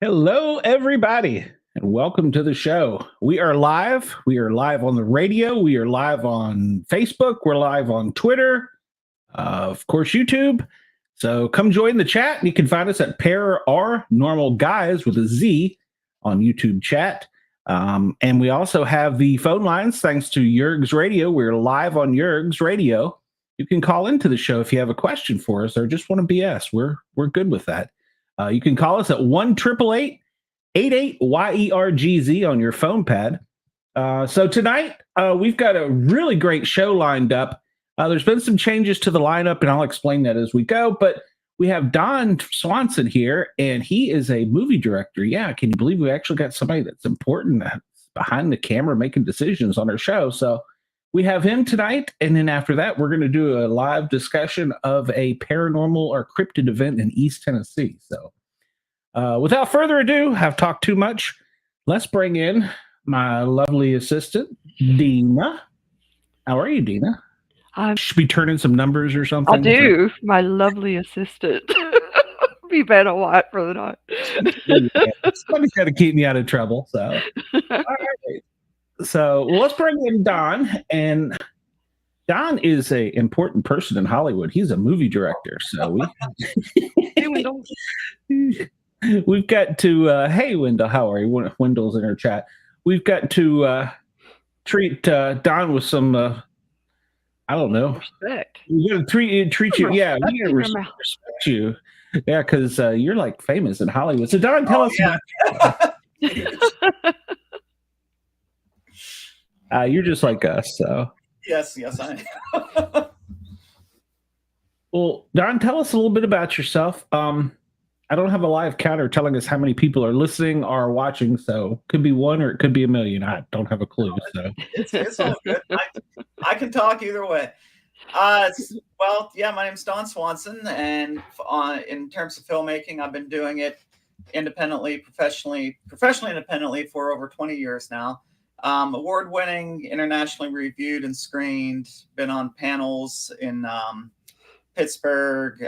Hello, everybody, and welcome to the show. We are live. We are live on the radio. We are live on Facebook. We're live on Twitter, of course, YouTube. So come join the chat. You can find us at Para OR Normal Guyz with a Z on YouTube chat. And we also have the phone lines thanks to Yerg's Radio. We're live on Yerg's Radio. You can call into the show if you have a question for us or just want to BS. We're good with that. You can call us at 1-888-88-YERGZ on your phone pad. So tonight, we've got a really great show lined up. There's been some changes to the lineup, and I'll explain that as we go. But we have Don Swanson here, and he is a movie director. Yeah, can you believe we actually got somebody that's important behind the camera making decisions on our show? So we have him tonight, and then after that, we're going to do a live discussion of a paranormal or cryptid event in East Tennessee. So without further ado, I've talked too much. Let's bring in my lovely assistant, Dina. How are you, Dina? Should be turning some numbers or something. I do. My lovely assistant. Be better white for the night. Somebody's got to keep me out of trouble. So, all right. So let's bring in Don, and Don is an important person in Hollywood. He's a movie director. So we've got to, hey, Wendell, how are you? Wendell's in her chat. We've got to treat Don with some, I don't know. Respect. We're going to treat you. Yeah, we got to respect you. Yeah, because you're like famous in Hollywood. So Don, tell us about you're just like us, so. Yes, I am. Well, Don, tell us a little bit about yourself. I don't have a live counter telling us how many people are listening or watching, so it could be one or it could be a million. I don't have a clue. So it's all good. I can talk either way. Well, yeah, my name's Don Swanson, and in terms of filmmaking, I've been doing it independently, professionally independently for over 20 years now. Award-winning, internationally reviewed and screened, been on panels in Pittsburgh,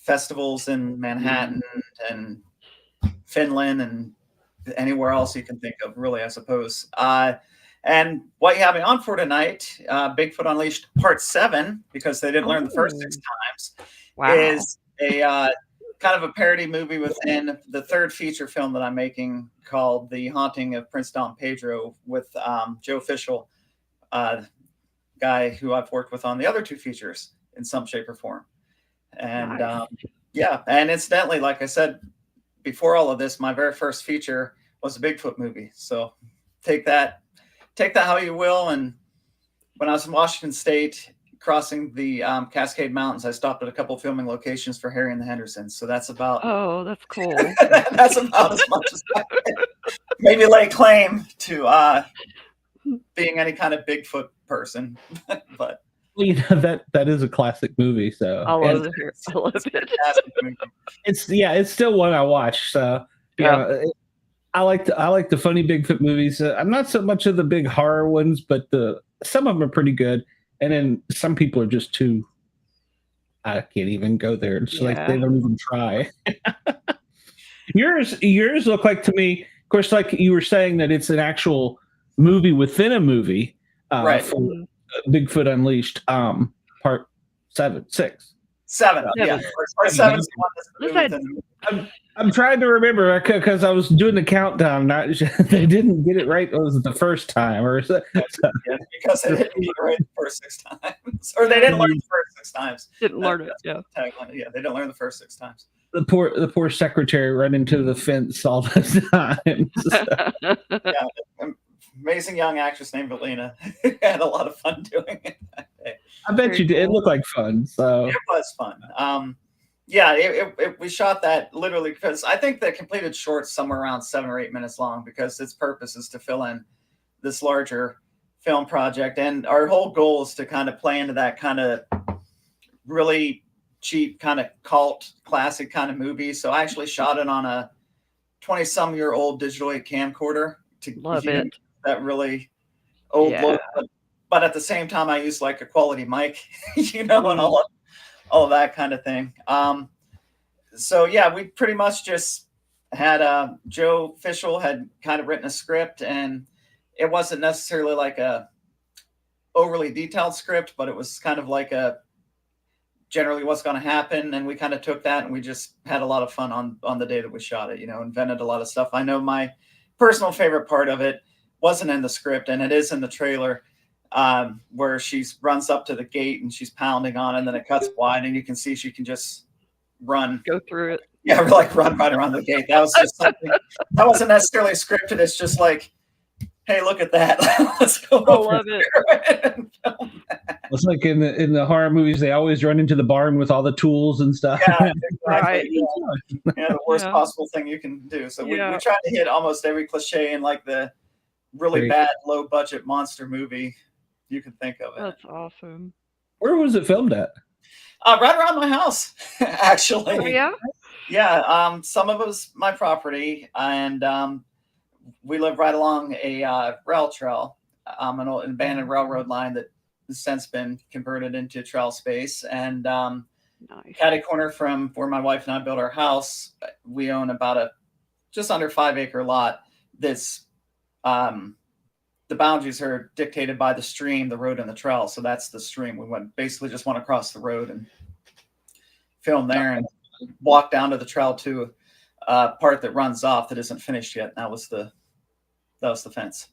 festivals in Manhattan and Finland and anywhere else you can think of, really, I suppose. And what you have me on for tonight, Bigfoot Unleashed Part 7, because they didn't learn the first 6 times, is a kind of a parody movie within the third feature film that I'm making called The Haunting of Prince Don Pedro with Joe Fischel, guy who I've worked with on the other 2 features in some shape or form. And yeah, and incidentally, like I said, before all of this, my very first feature was a Bigfoot movie. So take that how you will. And when I was in Washington State, crossing the Cascade Mountains, I stopped at a couple of filming locations for Harry and the Hendersons. So that's about. Oh, that's cool. That's about as much as I can maybe lay claim to being any kind of Bigfoot person. But you know, that is a classic movie. So I love it. It's still one I watch. So yeah. I like the funny Bigfoot movies. I'm not so much of the big horror ones, but some of them are pretty good. And then some people are just too. I can't even go there. It's like they don't even try. Yours look like to me. Of course, like you were saying that it's an actual movie within a movie. Right. For Bigfoot Unleashed, part 7. Yeah. Part 7 is the one that's I'm trying to remember because I was doing the countdown. They didn't get it right. Was it the first time or so? Yeah, because they didn't get it right the first 6 times, or they didn't learn the first 6 times. Didn't learn it. Yeah. Yeah, they didn't learn the first 6 times. The poor secretary run into the fence all the time. Yeah, amazing young actress named Valina. Had a lot of fun doing it that day. I bet you did. It looked like fun. So it was fun. Yeah, we shot that literally because I think the completed short's somewhere around 7 or 8 minutes long because its purpose is to fill in this larger film project. And our whole goal is to kind of play into that kind of really cheap kind of cult classic kind of movie. So I actually shot it on a 20-some-year-old digital 8 camcorder to love it. That really old look. But at the same time, I use like a quality mic, and all of that kind of thing. So yeah, we pretty much just had Joe Fishel had kind of written a script, and it wasn't necessarily like a overly detailed script, but it was kind of like a generally what's going to happen. And we kind of took that and we just had a lot of fun on the day that we shot it, invented a lot of stuff. I know my personal favorite part of it wasn't in the script, and it is in the trailer, where she runs up to the gate and she's pounding on it, and then it cuts wide and you can see she can just run. Go through it. Yeah, we're like run right around the gate. That was just something that wasn't necessarily scripted. It's just like, hey, look at that. Let's go over there and film that. It's like in the horror movies, they always run into the barn with all the tools and stuff. Yeah, exactly. Right. Yeah, the worst possible thing you can do. So we tried to hit almost every cliche in like the really bad, low budget monster movie you can think of. That's awesome. Where was it filmed at? Right around my house, actually. Oh, yeah? Yeah, some of it was my property, and we live right along a rail trail, an old abandoned railroad line that has since been converted into trail space. And catty corner from where my wife and I built our house, we own about a just under 5-acre lot that's the boundaries are dictated by the stream, the road, and the trail. So that's the stream. We basically just went across the road and filmed there and walked down to the trail to a part that runs off that isn't finished yet. That was the fence.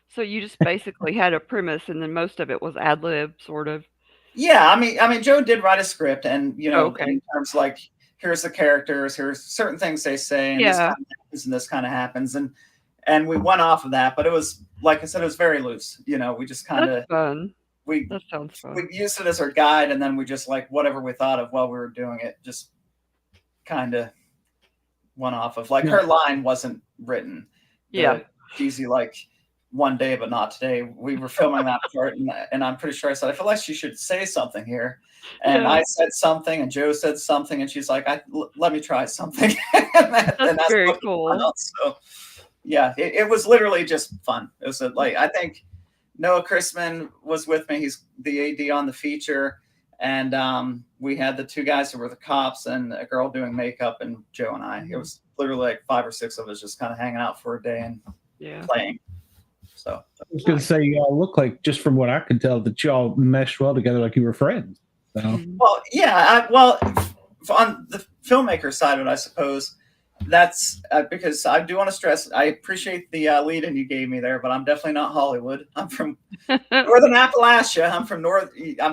So you just basically had a premise, and then most of it was ad lib, sort of. Yeah, I mean, Joe did write a script, and in terms like, here's the characters, here's certain things they say, and this kind of happens, and this kind of happens, and we went off of that. But it was, like I said, it was very loose. We just kind of fun. That sounds fun. We used it as our guide, and then we just like whatever we thought of while we were doing it, just kind of went off of. Like her line wasn't written. Yeah, easy like one day, but not today. We were filming that part, and I'm pretty sure I said, I feel like she should say something here. And I said something, and Joe said something, and she's like, let me try something. and that's very cool. So yeah, it was literally just fun. It was I think Noah Chrisman was with me. He's the AD on the feature. And we had the two guys who were the cops and a girl doing makeup, and Joe and I. It was literally like 5 or 6 of us just kind of hanging out for a day and playing. So I was going to say, y'all look like, just from what I could tell, that y'all meshed well together, like you were friends. So. Well, yeah. On the filmmaker side of it, I suppose that's because I do want to stress. I appreciate the lead-in you gave me there, but I'm definitely not Hollywood. I'm from Northern Appalachia. I'm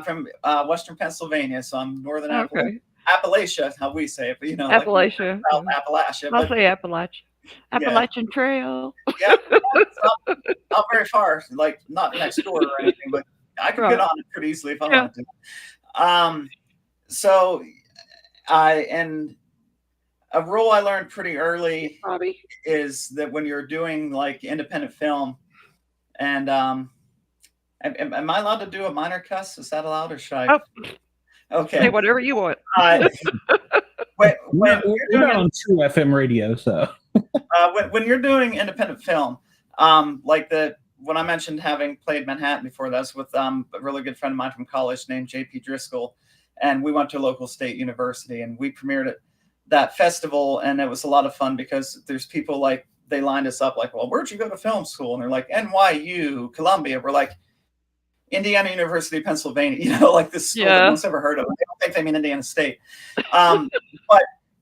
from Western Pennsylvania, so I'm Northern Appalachia. How we say it, but Appalachia. Like Appalachia. I'll say Appalachia. Appalachian Trail. Yeah, not very far. Like not next door or anything, but I could get on it pretty easily if I wanted to. So and a rule I learned pretty early is that when you're doing like independent film, and am I allowed to do a minor cuss? Is that allowed, or should I? Oh. Okay. Say whatever you want. When you're on 2 FM radio, so when you're doing independent film, like when I mentioned having played Manhattan before, that was with a really good friend of mine from college named JP Driscoll, and we went to a local state university and we premiered at that festival, and it was a lot of fun because there's people like, they lined us up like, well, where'd you go to film school? And they're like, NYU, Columbia. We're like, Indiana University, Pennsylvania, like this school that no one's ever heard of. I don't think they mean Indiana State. But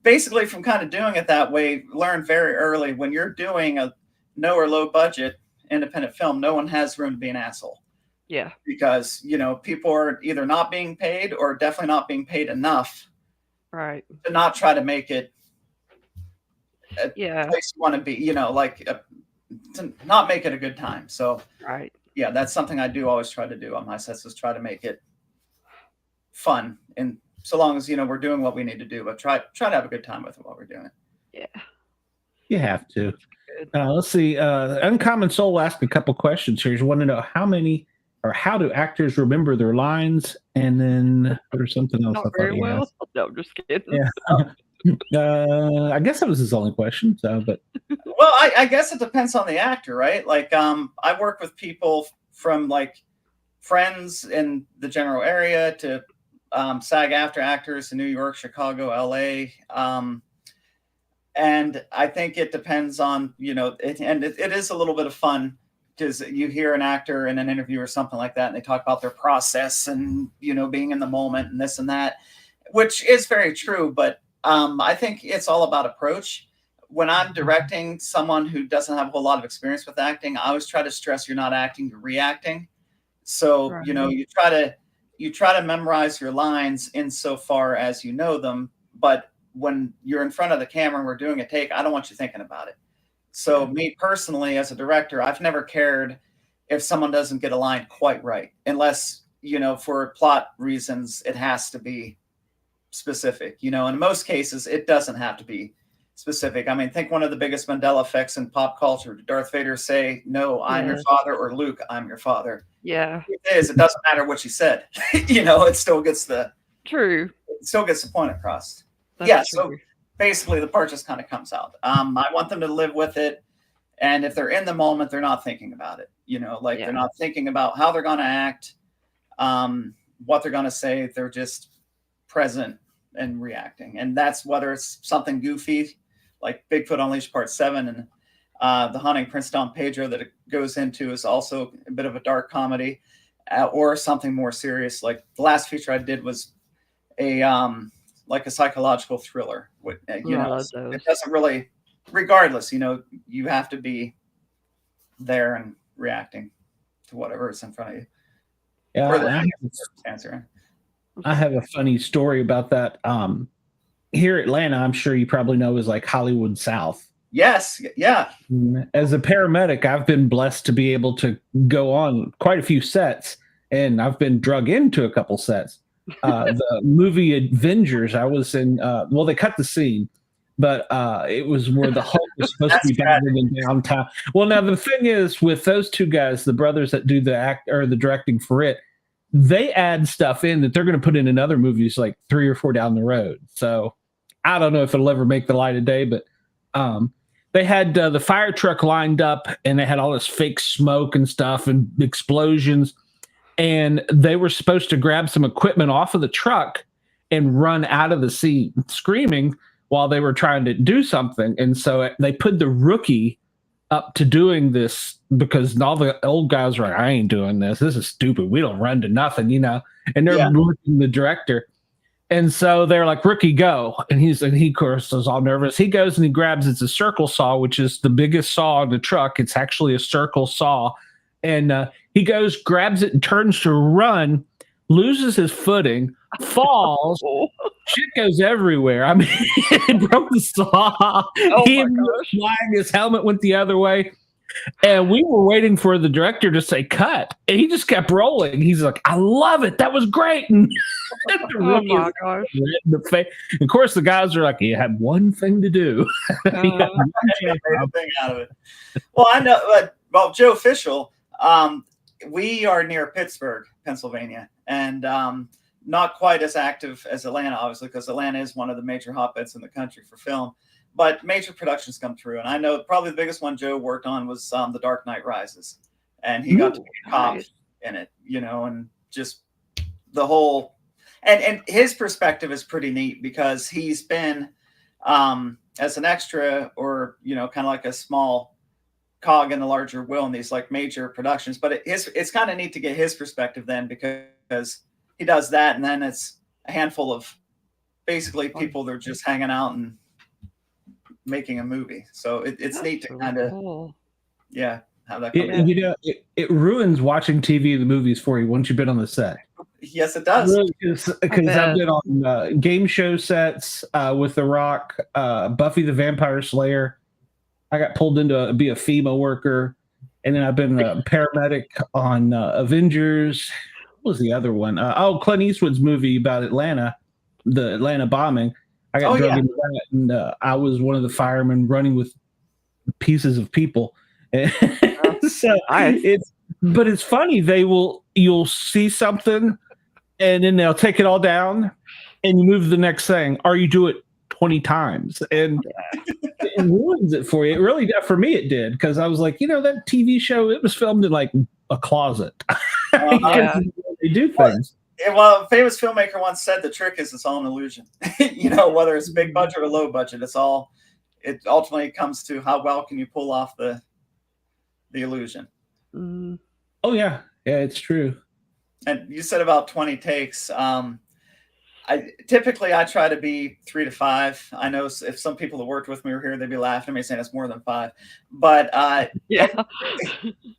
basically from kind of doing it that way, learned very early, when you're doing a no or low budget independent film, no one has room to be an asshole. Yeah. Because, people are either not being paid or definitely not being paid enough. Right. To not try to make it a place you want to be, to not make it a good time. So, right. Yeah, that's something I do always try to do on my sets, is try to make it fun. And so long as, we're doing what we need to do, but try to have a good time with it while we're doing it. Yeah. You have to. Let's see. Uncommon Soul asked a couple questions here. He want to know how do actors remember their lines? And then there's something else. Not very well. No, I'm just kidding. Yeah. I guess that was his only question. So, but well, I guess it depends on the actor, right? Like, I work with people from like friends in the general area to SAG-AFTRA actors in New York, Chicago, LA. And I think it depends on, it is a little bit of fun because you hear an actor in an interview or something like that, and they talk about their process and, being in the moment and this and that, which is very true. But I think it's all about approach. When I'm directing someone who doesn't have a whole lot of experience with acting, I always try to stress you're not acting, you're reacting. So, Right. you try to memorize your lines insofar as you know them, but when you're in front of the camera and we're doing a take, I don't want you thinking about it. So me personally, as a director, I've never cared if someone doesn't get a line quite right, unless, for plot reasons, it has to be specific. In most cases, it doesn't have to be specific. I mean, think one of the biggest Mandela effects in pop culture. Did Darth Vader say, "No, I'm your father," or Luke, "I'm your father"? Yeah. It doesn't matter what she said. It still gets the point across. That's so true. basically the part just kind of comes out. I want them to live with it. And if they're in the moment, they're not thinking about it. They're not thinking about how they're going to act, what they're going to say. They're just present and reacting. And that's whether it's something goofy like Bigfoot Unleashed Part 7 and The Haunting Prince Don Pedro that it goes into is also a bit of a dark comedy, or something more serious. Like the last feature I did was a psychological thriller. It doesn't really, regardless, you have to be there and reacting to whatever is in front of you. Yeah, I have a funny story about that. Here in Atlanta, I'm sure you probably know, is like Hollywood South. Yes, yeah. As a paramedic, I've been blessed to be able to go on quite a few sets, and I've been drug into a couple sets. The movie Avengers, I was in, they cut the scene, but it was where the Hulk was supposed to be battling in downtown. Well, now the thing is, with those two guys, the brothers that do the directing for it, they add stuff in that they're going to put in other movies like 3 or 4 down the road. So I don't know if it'll ever make the light of day, but they had the fire truck lined up, and they had all this fake smoke and stuff and explosions. And they were supposed to grab some equipment off of the truck and run out of the scene screaming while they were trying to do something. And so they put the rookie up to doing this because all the old guys were like, "I ain't doing this. This is stupid. We don't run to nothing," and they're looking the director. And so they're like, "Rookie, go." And he, of course, is all nervous. He goes and he grabs, it's a circle saw, which is the biggest saw in the truck. It's actually a circle saw. And he goes, grabs it, and turns to run, loses his footing, falls. Shit goes everywhere. I mean, he broke the saw. He was flying. His helmet went the other way. And we were waiting for the director to say cut. And he just kept rolling. He's like, "I love it. That was great." And oh my gosh. Of course, the guys are like, "You had one thing to do." Thing out of it. Well, I know. Joe Fischel, we are near Pittsburgh, Pennsylvania, and not quite as active as Atlanta, obviously, because Atlanta is one of the major hotbeds in the country for film. But major productions come through, and I know probably the biggest one Joe worked on was The Dark Knight Rises, and he got to be a cop in it, and just the whole. And his perspective is pretty neat because he's been as an extra, or kind of like a small cog in the larger wheel in these like major productions. But it's kind of neat to get his perspective then, because he does that, and then it's a handful of basically people that are just hanging out and making a movie. So it's neat to kind of have that come in. It ruins watching TV, the movies for you once you've been on the set. Yes, it does. Because I've been on game show sets with The Rock, Buffy the Vampire Slayer. I got pulled into be a FEMA worker, and then I've been a paramedic on Avengers. What was the other one? Clint Eastwood's movie about Atlanta, the Atlanta bombing. I got drugged into that, and I was one of the firemen running with pieces of people. So it's funny. You'll see something, and then they'll take it all down, and you move to the next thing, or you do it 20 times, and it ruins it for you. It really, for me, it did, because I was like, that TV show, it was filmed in like a closet. They do things. Well, a famous filmmaker once said the trick is it's all an illusion. Whether it's big budget or low budget, it ultimately comes to how well can you pull off the illusion. Mm. Oh yeah, it's true. And you said about 20 takes. I typically try to be 3 to 5. I know if some people that worked with me were here, they'd be laughing at me saying it's more than 5. But Yeah.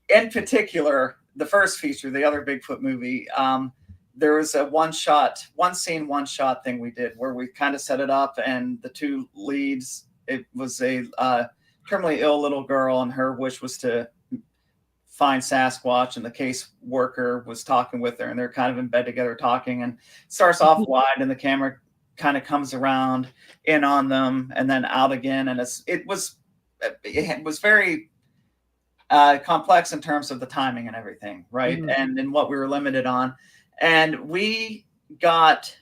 in particular, the first feature, the other Bigfoot movie, there was a one scene, one shot thing we did where we kind of set it up, and the two leads, it was a terminally ill little girl, and her wish was to find Sasquatch, and the case worker was talking with her, and they're kind of in bed together talking, and it starts off wide, and the camera kind of comes around in on them and then out again, and it was very complex in terms of the timing and everything, right? Mm-hmm. And what we were limited on, and we got,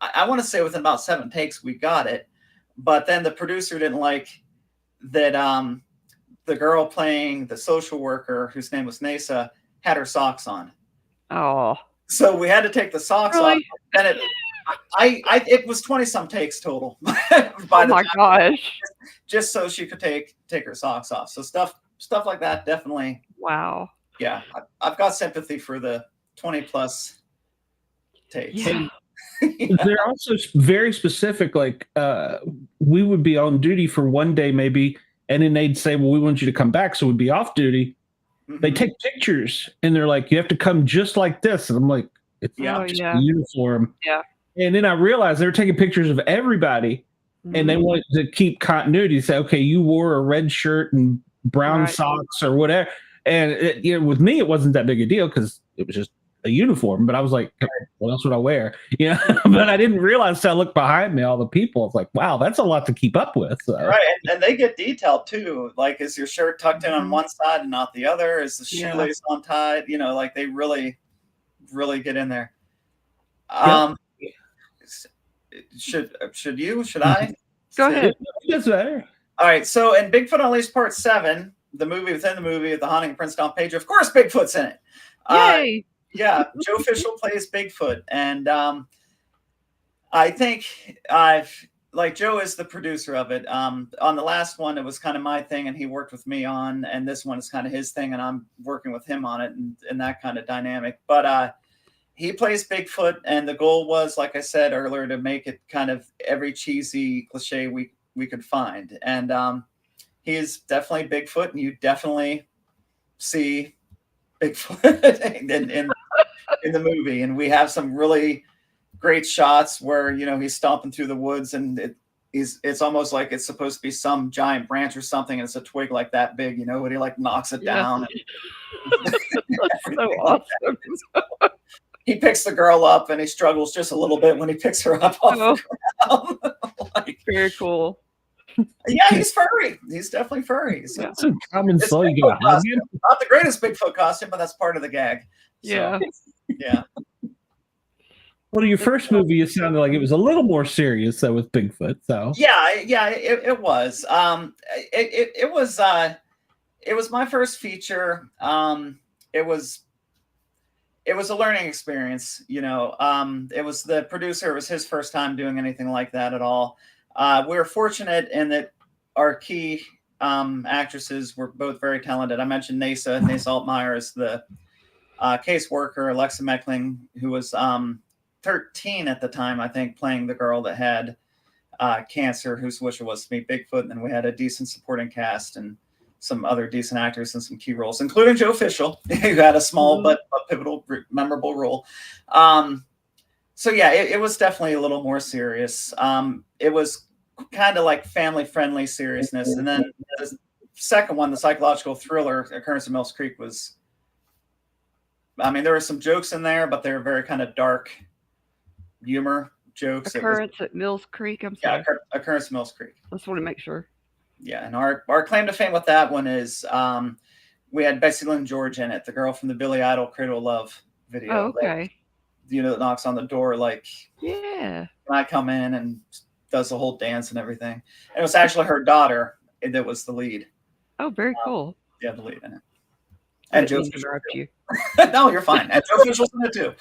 I want to say within about 7 takes we got it, but then the producer didn't like that the girl playing the social worker, whose name was Nasa, had her socks on. Oh. So we had to take the socks off. And it was 20 some takes total. Oh my gosh. Just so she could take her socks off. So stuff like that, definitely. Wow. Yeah. I've got sympathy for the 20 plus takes. Yeah. They're also very specific. Like we would be on duty for one day maybe, and then they'd say, well, we want you to come back, so we'd be off duty. Mm-hmm. They take pictures, and they're like, you have to come just like this. And I'm like, it's not just a uniform. Yeah. And then I realized they were taking pictures of everybody, and they wanted to keep continuity. Say, okay, you wore a red shirt and brown socks or whatever. And with me, it wasn't that big a deal because it was just a uniform. But I was like, what else would I wear? But I didn't realize till I looked behind me, all the people. It's like, wow, that's a lot to keep up with. So. Right, and they get detailed too. Like, is your shirt tucked in on one side and not the other? Is the shoelace untied? Like they really, really get in there. Should I? Go ahead. That's better. All right. So in Bigfoot Unleashed Part 7, the movie within the movie, The Haunting of Prince Don Pedro, of course, Bigfoot's in it. Yay! Yeah, Joe Fischel plays Bigfoot, and I think like Joe is the producer of it. On the last one, it was kind of my thing, and he worked with me on, and this one is kind of his thing, and I'm working with him on it, and that kind of dynamic. But he plays Bigfoot, and the goal was, like I said earlier, to make it kind of every cheesy cliche we could find, and he is definitely Bigfoot, and you definitely see Bigfoot in the movie, and we have some really great shots where he's stomping through the woods, and it's almost like it's supposed to be some giant branch or something, and it's a twig like that big, when he like knocks it down. That's so awesome. He picks the girl up, and he struggles just a little bit when he picks her up off the ground. Very cool. Yeah, he's furry. He's definitely furry. So that's a common soul. Not the greatest Bigfoot costume, but that's part of the gag. Yeah. So, yeah. Well, your first movie, it sounded like it was a little more serious though with Bigfoot. So yeah, it was. It was my first feature. It was a learning experience. It was the producer. It was his first time doing anything like that at all. We were fortunate in that our key actresses were both very talented. I mentioned Nasa Altmaier is the case worker, Alexa Meckling, who was 13 at the time, I think, playing the girl that had cancer, whose wish was to meet Bigfoot. And then we had a decent supporting cast and some other decent actors in some key roles, including Joe Fischel, who had a small but pivotal, memorable role. So yeah, it was definitely a little more serious. It was kind of like family-friendly seriousness. And then the second one, the psychological thriller, Occurrence at Mills Creek, was, there were some jokes in there, but they were very kind of dark humor jokes. Occurrence at Mills Creek, I'm sorry. Yeah, Occurrence at Mills Creek. I just want to make sure. Yeah, and our claim to fame with that one is we had Betsy Lynn George in it, the girl from the Billy Idol Cradle of Love video. Oh, okay. That knocks on the door like, yeah, when I come in, and does the whole dance and everything. And it was actually her daughter that was the lead. Oh, very cool. Yeah, the lead in it. And I Joe didn't Fisher. interrupt you. No, you're fine. And Joe Fisher's in it too.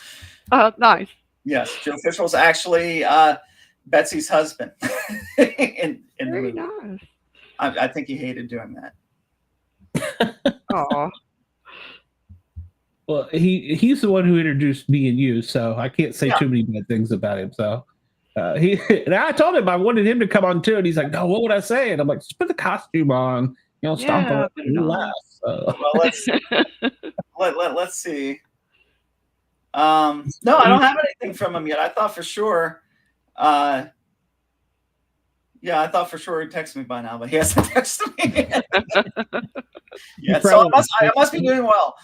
Nice. Yes, Joe Fisher's actually Betsy's husband in the Very movie. nice. I think he hated doing that. Aw. Well, he's the one who introduced me and you, so I can't say too many bad things about him. So and I told him I wanted him to come on too, and he's like, "No, what would I say?" And I'm like, "Just put the costume on, stomp on it, put and it we'll on. laugh." So. Well, let's see. No, I don't have anything from him yet. I thought for sure. I thought for sure he'd text me by now, but he hasn't texted me. Yeah, so I must be doing well.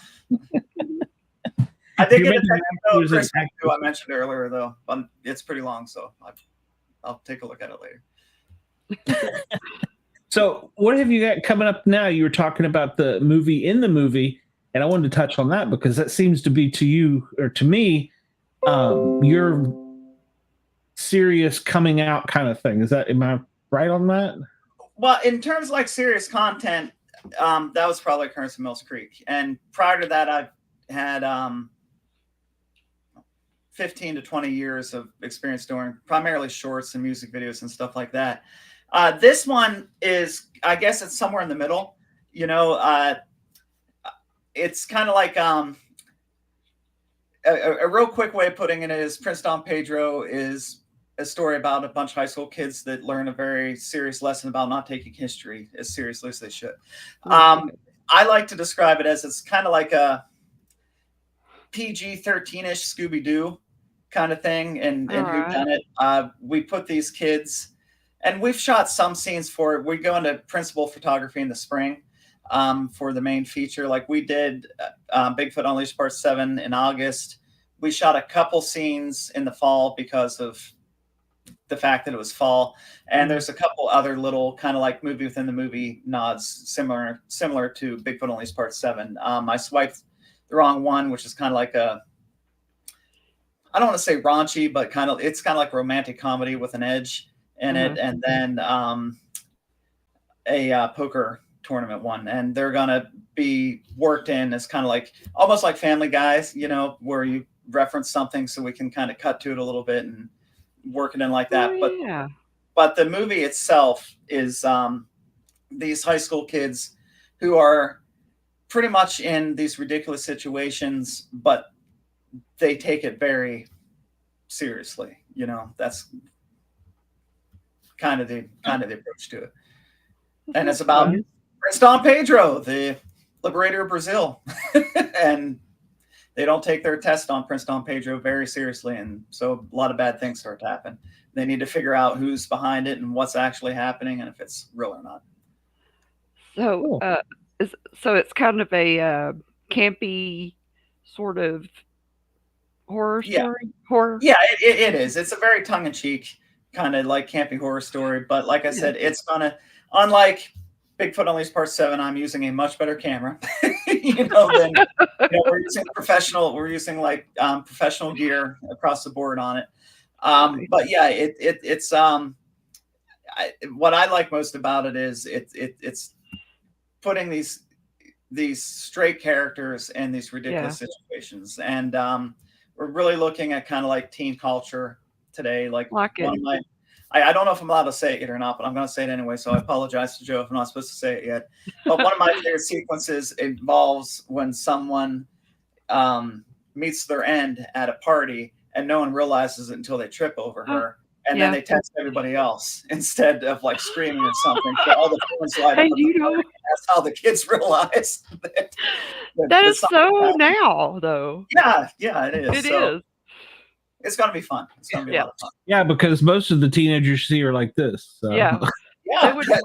I did get a text from Chris, who I mentioned earlier, though. It's pretty long, so I'll take a look at it later. So, what have you got coming up now? You were talking about the movie in the movie, and I wanted to touch on that because that seems to be to you or to me, your serious coming out kind of thing. Am I right on that? Well, in terms of like serious content, that was probably Currents of Mills Creek. And prior to that, I've had 15 to 20 years of experience doing primarily shorts and music videos and stuff like that. This one is, I guess it's somewhere in the middle. It's kind of like a real quick way of putting it is Prince Don Pedro is a story about a bunch of high school kids that learn a very serious lesson about not taking history as seriously as they should. I like to describe it as it's kind of like a PG-13-ish Scooby-Doo kind of thing, and who've done it. We put these kids, and we've shot some scenes for it. We go into principal photography in the spring for the main feature. Like we did Bigfoot Unleashed Part 7 in August. We shot a couple scenes in the fall because of the fact that it was fall, and there's a couple other little kind of like movie within the movie nods similar to Bigfoot Unleashed Part 7. I swiped the wrong one, which is kind of like I don't want to say raunchy, but it's kind of like romantic comedy with an edge in it, and then a poker tournament one, and they're gonna be worked in as kind of like almost like Family Guys, where you reference something so we can kind of cut to it a little bit and work it in like that. But the movie itself is these high school kids who are pretty much in these ridiculous situations, but they take it very seriously. That's kind of the approach to it. And it's about Prince Don Pedro, the liberator of Brazil. And they don't take their test on Prince Don Pedro very seriously. And so a lot of bad things start to happen. They need to figure out who's behind it and what's actually happening and if it's real or not. So, so it's kind of a campy sort of horror story? Horror? Yeah, it is. It's a very tongue-in-cheek kind of like campy horror story. But like I said, it's gonna, unlike Bigfoot Unleashed Part 7, I'm using a much better camera. We're using professional. We're using like professional gear across the board on it. But yeah, it's what I like most about it is it's putting these straight characters in these ridiculous situations, and we're really looking at kind of like teen culture today. Like one of my, I don't know if I'm allowed to say it or not, but I'm going to say it anyway. So I apologize to Joe if I'm not supposed to say it yet. But one of my favorite sequences involves when someone meets their end at a party and no one realizes it until they trip over her. And then they text everybody else instead of like screaming or something. So all the phones light up. That's how the kids realize that is so now, though. Yeah, it is. It is. It's going to be fun. It's going to be a lot of fun. Yeah, because most of the teenagers you see are like this. So. Yeah. Yeah. They wouldn't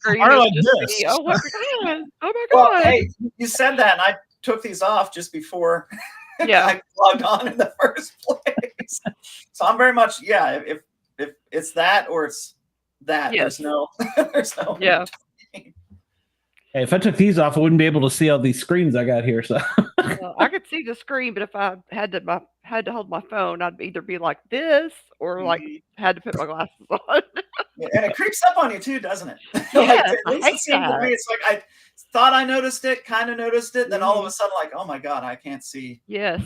scream. Like this. See, oh my God. Oh my God. Well, hey, you said that, and I took these off just before I logged on in the first place. So I'm very much, if it's that or it's that, there's no. Yeah. Hey, if I took these off, I wouldn't be able to see all these screens I got here. So well, I could see the screen, but if I had to hold my phone, I'd either be like this or like had to put my glasses on. And it creeps up on you too, doesn't it? Yes, At I least hate it seemed to that. me. It's like I thought I noticed it, kind of noticed it, then all of a Mhm. sudden, like, oh my god, I can't see. Yes,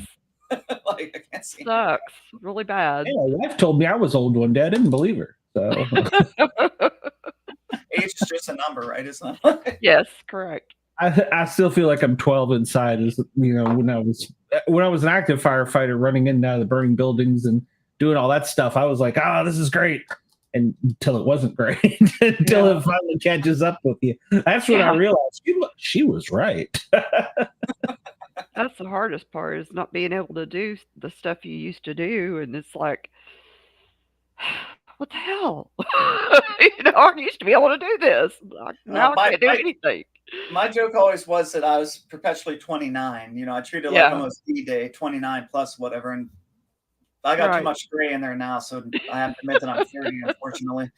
Like I can't see anything. sucks really bad. Hey, my wife told me I was old one day. I didn't believe her. So Age is just a number, right? It's not. Like, Yes, correct. I still feel like I'm 12 inside. As you know, when I was an active firefighter, running in and out of the burning buildings and doing all that stuff, I was like, "Oh, this is great," and until it wasn't great, until Yeah. it finally catches up with you. That's when I Yeah. realized she was right. That's the hardest part is not being able to do the stuff you used to do, and it's like, what the hell? I used to be able to do this. Now I my, can't do my anything. my joke always was that I was perpetually 29. I treated it like Yeah, almost D-Day, 29 plus whatever, and I got too right. much gray in there now, so I have to admit that I'm 30, unfortunately.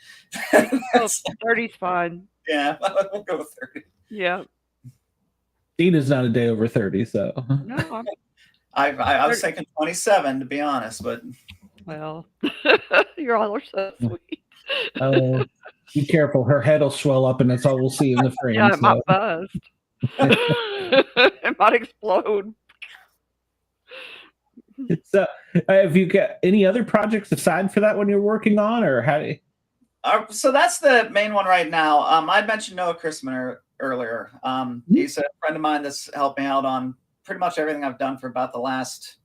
Oh, 30's fine. Yeah, we'll go with 30. Yeah. Dina's not a day over 30, so No, I'm I was 30. thinking 27 to be honest, but Well, you all are so sweet. oh, be careful. Her head will swell up, and that's all we'll see in the frame. Yeah, it might So. bust. It might explode. So, have you got any other projects aside for that one you're working on, or how? Do you, so that's the main one right now. I'd mentioned Noah Chrisman earlier. He's a friend of mine that's helped me out on pretty much everything I've done for about the last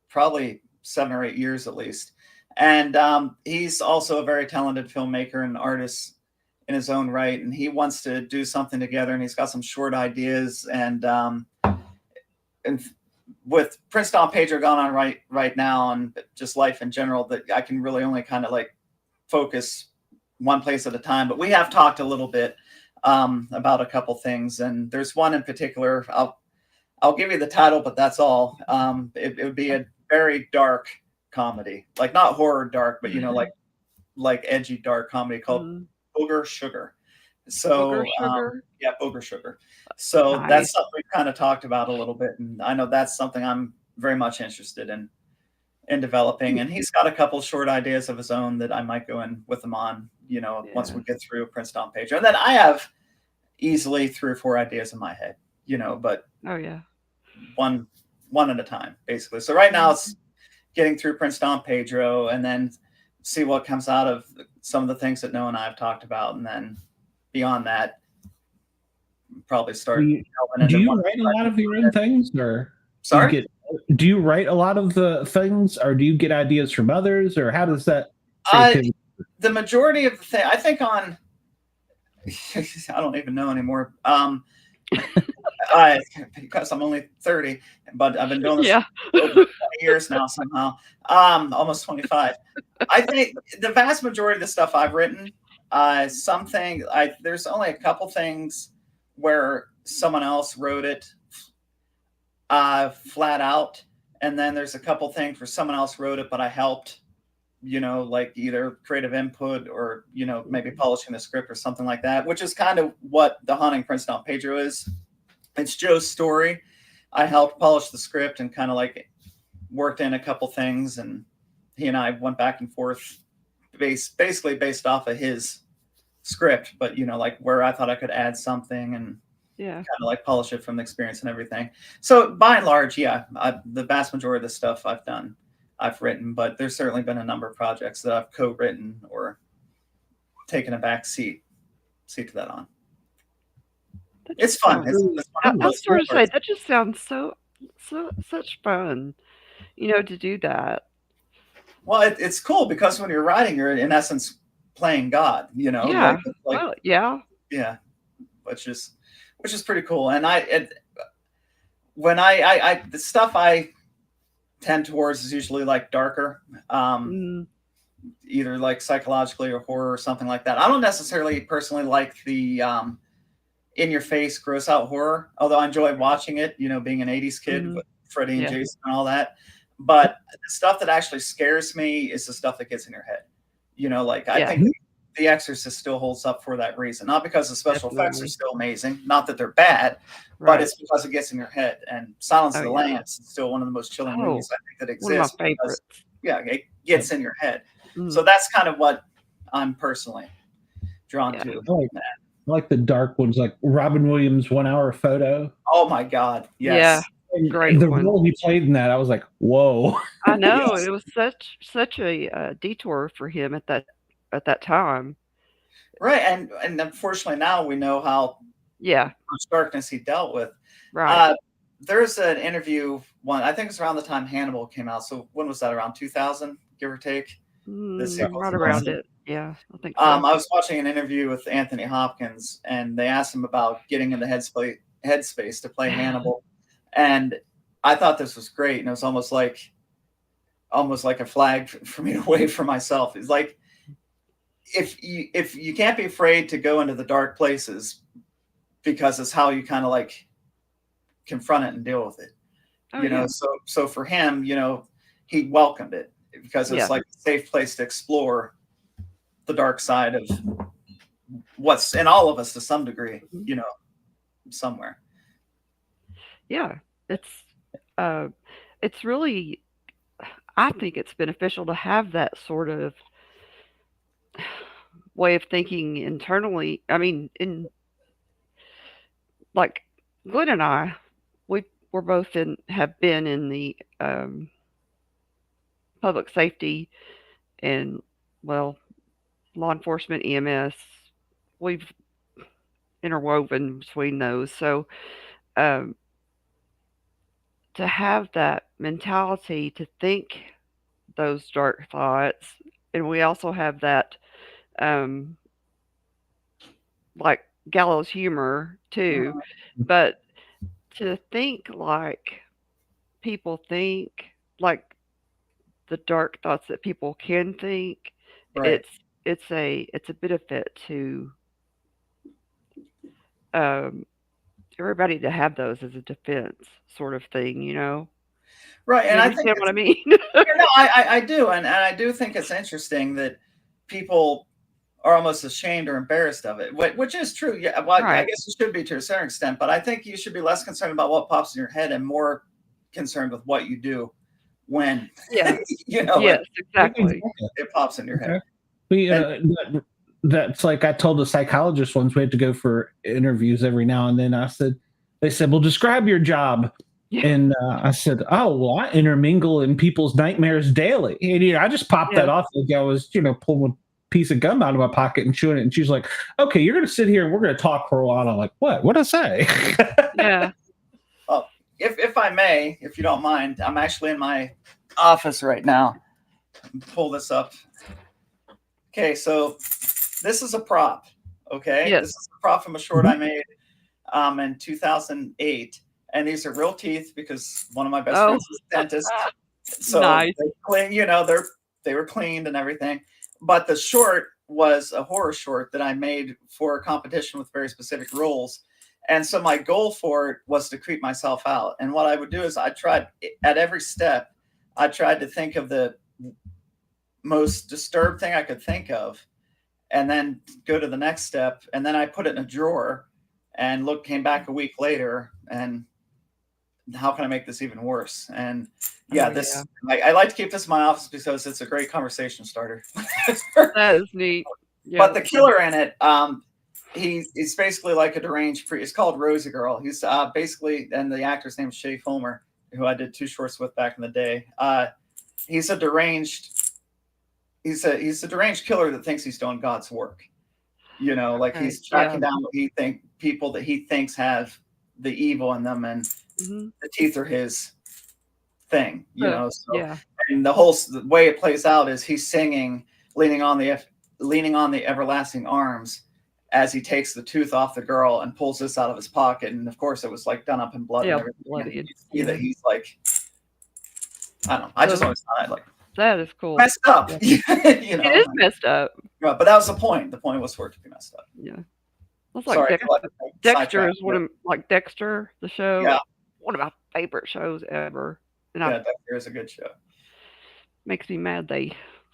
probably 7 or 8 years at least. And he's also a very talented filmmaker and artist in his own right. And he wants to do something together, and he's got some short ideas. And with Prince Don Pedro going on right now, and just life in general, that I can really only kind of like focus one place at a time. But we have talked a little bit about a couple things, and there's one in particular. I'll give you the title, but that's all. It would be a very dark comedy, like not horror dark, but like edgy dark comedy called Booger Sugar. So Booger sugar. yeah, Booger Sugar. So Nice. that's something we've kind of talked about a little bit, and I know that's something I'm very much interested in developing. And he's got a couple short ideas of his own that I might go in with him on, once we get through Prince Don Pedro. And then I have easily 3 or 4 ideas in my head, but Oh yeah. one at a time, basically. So right now it's getting through Prince Don Pedro, and then see what comes out of some of the things that Noah and I have talked about, and then beyond that, probably start. do you write a lot of your own things, or sorry? Do you write a lot of the things, or do you get ideas from others, or how does that? The majority of the thing, I think, on I don't even know anymore. Because I'm only 30, but I've been doing this for over 20 years now somehow. Almost 25. I think the vast majority of the stuff I've written, there's only a couple things where someone else wrote it flat out, and then there's a couple things where someone else wrote it, but I helped, like either creative input or maybe polishing the script or something like that, which is kind of what The Haunting Prince Don Pedro is. It's Joe's story. I helped polish the script and kind of like worked in a couple things, and he and I went back and forth basically based off of his script, but like where I thought I could add something and kind of like polish it from the experience and everything. So by and large, the vast majority of the stuff I've written, but there's certainly been a number of projects that I've co-written or taken a back seat to that on. It's fun. I was sort of say that just sounds such fun, to do that. Well, it's cool because when you're writing, you're in essence playing God. Yeah. Yeah. Yeah, which is pretty cool. And when I the stuff I tend towards is usually like darker, either like psychologically or horror or something like that. I don't necessarily personally like the in your face gross out horror, although I enjoy watching it, being an 80s kid with Freddy and Jason and all that. But the stuff that actually scares me is the stuff that gets in your head. I think The Exorcist still holds up for that reason, not because the special effects are still amazing, not that they're bad, but it's because it gets in your head. And Silence of the Lambs is still one of the most chilling movies I think that exists. One of my favorites. It gets in your head. So that's kind of what I'm personally drawn Yeah. to. I like the dark ones, like Robin Williams' 1 Hour Photo. Oh my God! Yeah. Yes. Great the one. role he played in that, I was like, whoa. I know Yes. it was such a detour for him at that time. Right, and unfortunately now we know how Yeah. much darkness he dealt with. Right. There's an interview one. I think it's around the time Hannibal came out. So when was that? Around 2000, give or take. Right around it. Yeah, I think so. I was watching an interview with Anthony Hopkins, and they asked him about getting into headspace to play Hannibal, and I thought this was great, and it was almost like a flag for me to wave for myself. It's like if you can't be afraid to go into the dark places, because it's how you kind of like confront it and deal with it. You know, so for him, you know, he welcomed it because it's like a safe place to explore the dark side of what's in all of us to some degree, you know, somewhere. Yeah, it's really, I think it's beneficial to have that sort of way of thinking internally. I mean, like Glenn and I, we're both have been in the public safety and, well, law enforcement, EMS. We've interwoven between those. So to have that mentality to think those dark thoughts, and we also have that like gallows humor too, but to think like people think, like the dark thoughts that people can think, Right. it's a benefit to everybody to have those as a defense sort of thing, you know. Right, You and I think understand what I mean? no, I do, and I do think it's interesting that people are almost ashamed or embarrassed of it, which is true. Yeah, well, I Right. guess it should be to a certain extent, but I think you should be less concerned about what pops in your head and more concerned with what you do when Yeah. you know Yes, exactly. it pops in your head. That's like I told the psychologist once, we had to go for interviews every now and then. They said, well, describe your job. Yeah. And I said, oh, well, I intermingle in people's nightmares daily. And I just popped that off like I was, pulling a piece of gum out of my pocket and chewing it. And she's like, okay, you're going to sit here and we're going to talk for a while. And I'm like, what? What'd I say? Yeah. Well, if I may, if you don't mind, I'm actually in my office right now. Pull this up. Okay, so this is a prop. Okay, Yes. This is a prop from a short I made in 2008, and these are real teeth because one of my best friends is a dentist. So Nice. they clean, they were cleaned and everything. But the short was a horror short that I made for a competition with very specific rules. And so my goal for it was to creep myself out. And what I would do is I tried at every step, I tried to think of the most disturbed thing I could think of, and then go to the next step. And then I put it in a drawer and came back a week later, and how can I make this even worse? And I like to keep this in my office because it's a great conversation starter. That is neat. Yeah, but the killer in it, he's basically like a deranged priest. It's called Rosie Girl. He's basically, and the actor's name is Shay Fulmer, who I did 2 shorts with back in the day. He's a deranged killer that thinks he's doing God's work. He's tracking down people that he thinks have the evil in them, and the teeth are his thing. And the way it plays out is he's singing, leaning on the everlasting arms, as he takes the tooth off the girl and pulls this out of his pocket. And of course, it was like done up in blood. Yeah, and everything. bloody. And you see that he's like, I don't know. I just always thought I'd like that is cool. messed up. Yeah. It is messed up. But that was the point. The point was for it to be messed up. Yeah. It's like Dexter is like Dexter, the show. Yeah. One of my favorite shows ever. And Dexter is a good show. Makes me mad they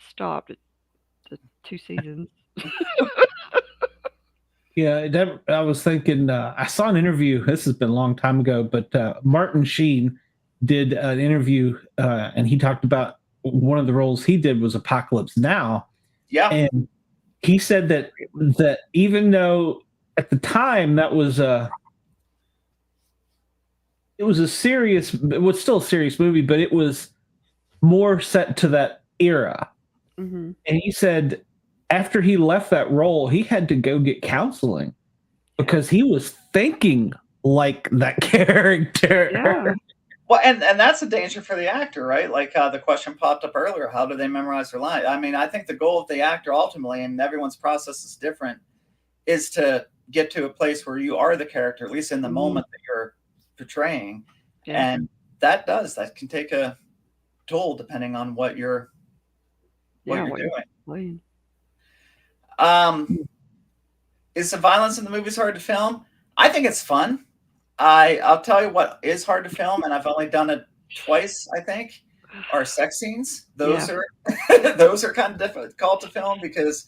stopped at the 2 seasons. Yeah, I was thinking, I saw an interview, this has been a long time ago, but Martin Sheen did an interview and he talked about one of the roles he did was Apocalypse Now. Yeah. And he said that even though at the time that was it was still a serious movie, but it was more set to that era. Mm-hmm. And he said after he left that role, he had to go get counseling because he was thinking like that character. Yeah. Well, and that's a danger for the actor, right? Like the question popped up earlier, how do they memorize their line? I mean, I think the goal of the actor ultimately, and everyone's process is different, is to get to a place where you are the character, at least in the moment that you're portraying. Yeah. And that can take a toll depending on what you're doing. Is the violence in the movies hard to film? I think it's fun. I'll tell you what is hard to film, and I've only done it twice, I think, are sex scenes. Those are kind of difficult to film because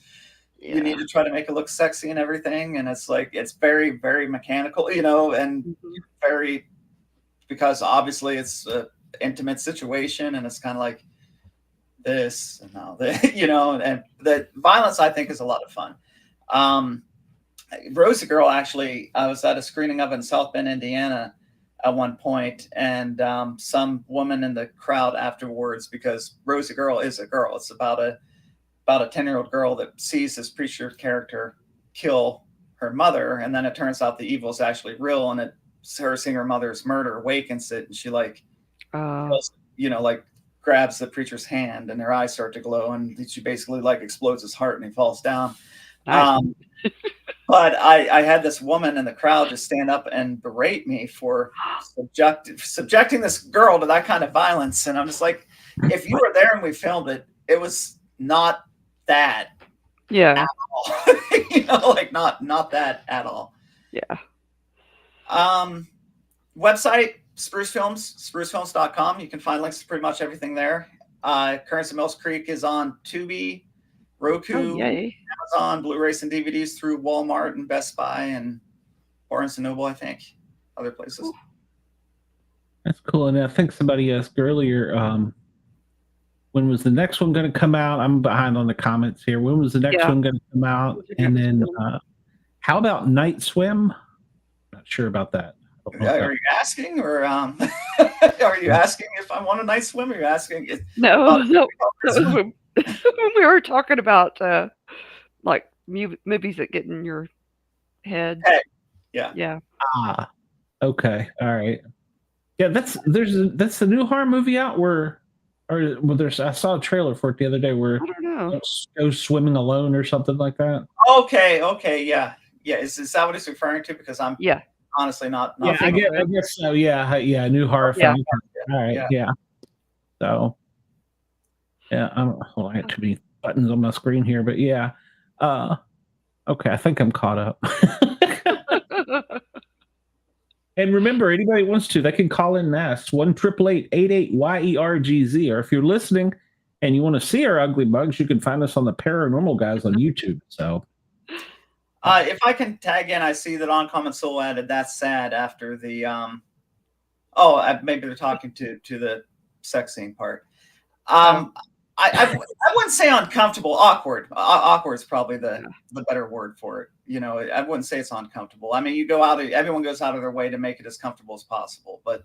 you need to try to make it look sexy and everything, and it's like it's very, very mechanical, and very, because obviously it's an intimate situation, and it's kind of like this and now that, and the violence I think is a lot of fun. Rosie Girl, actually, I was at a screening of it in South Bend, Indiana at one point, and some woman in the crowd afterwards, because Rosie Girl is a girl. It's about a 10-year-old girl that sees this preacher character kill her mother, and then it turns out the evil is actually real, and her seeing her mother's murder awakens it, and she grabs the preacher's hand, and her eyes start to glow, and she basically explodes his heart, and he falls down. Nice. But I had this woman in the crowd just stand up and berate me for subjecting this girl to that kind of violence. And I'm just like, if you were there and we filmed it, it was not that at all. Not that at all. Yeah. Website, Spruce Films, sprucefilms.com. You can find links to pretty much everything there. Currents of Mills Creek is on Tubi, Roku, Amazon, Blu-rays and DVDs through Walmart and Best Buy and Barnes & Noble, I think. Other places. That's cool. And I think somebody asked earlier, when was the next one going to come out? I'm behind on the comments here. When was the next one going to come out? And then how about Night Swim? Not sure about that. Are you asking, or are you asking if I want a night swim? Or are you asking? No. That was when we were talking about movies that get in your head. Hey. Yeah. Okay. All right. Yeah, that's the new horror movie out I saw a trailer for it the other day where I don't know. Goes swimming alone or something like that. Okay, yeah. Is that what it's referring to? Because I'm honestly not. Yeah, I guess so. Yeah, new horror film. All right, yeah. So, yeah, I have too many buttons on my screen here, but yeah. Okay, I think I'm caught up. And remember, anybody wants to, they can call in and ask 1-888-88-YERGZ. Or if you're listening and you want to see our ugly bugs, you can find us on the Paranormal Guyz on YouTube. So, if I can tag in, I see that Uncommon Soul added "That's sad" after the maybe they're talking to the sex scene part. I wouldn't say uncomfortable. Awkward. Awkward is probably the better word for it. I wouldn't say it's uncomfortable. I mean, everyone goes out of their way to make it as comfortable as possible. But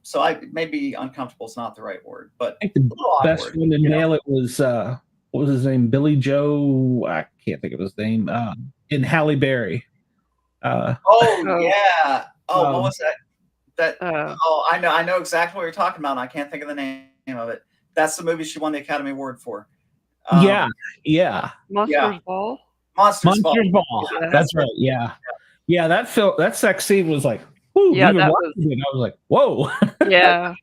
so maybe uncomfortable is not the right word. But I think the best one to nail it was what was his name? Billy Joe. I can't think of his name. In Halle Berry. Yeah. What was that? I know exactly what you're talking about. And I can't think of the name of it. That's the movie she won the Academy Award for. Yeah. Monsters Ball. Monsters Ball. Yeah, that's right. Yeah. That sex scene was like, whoo, I was like, whoa. Yeah.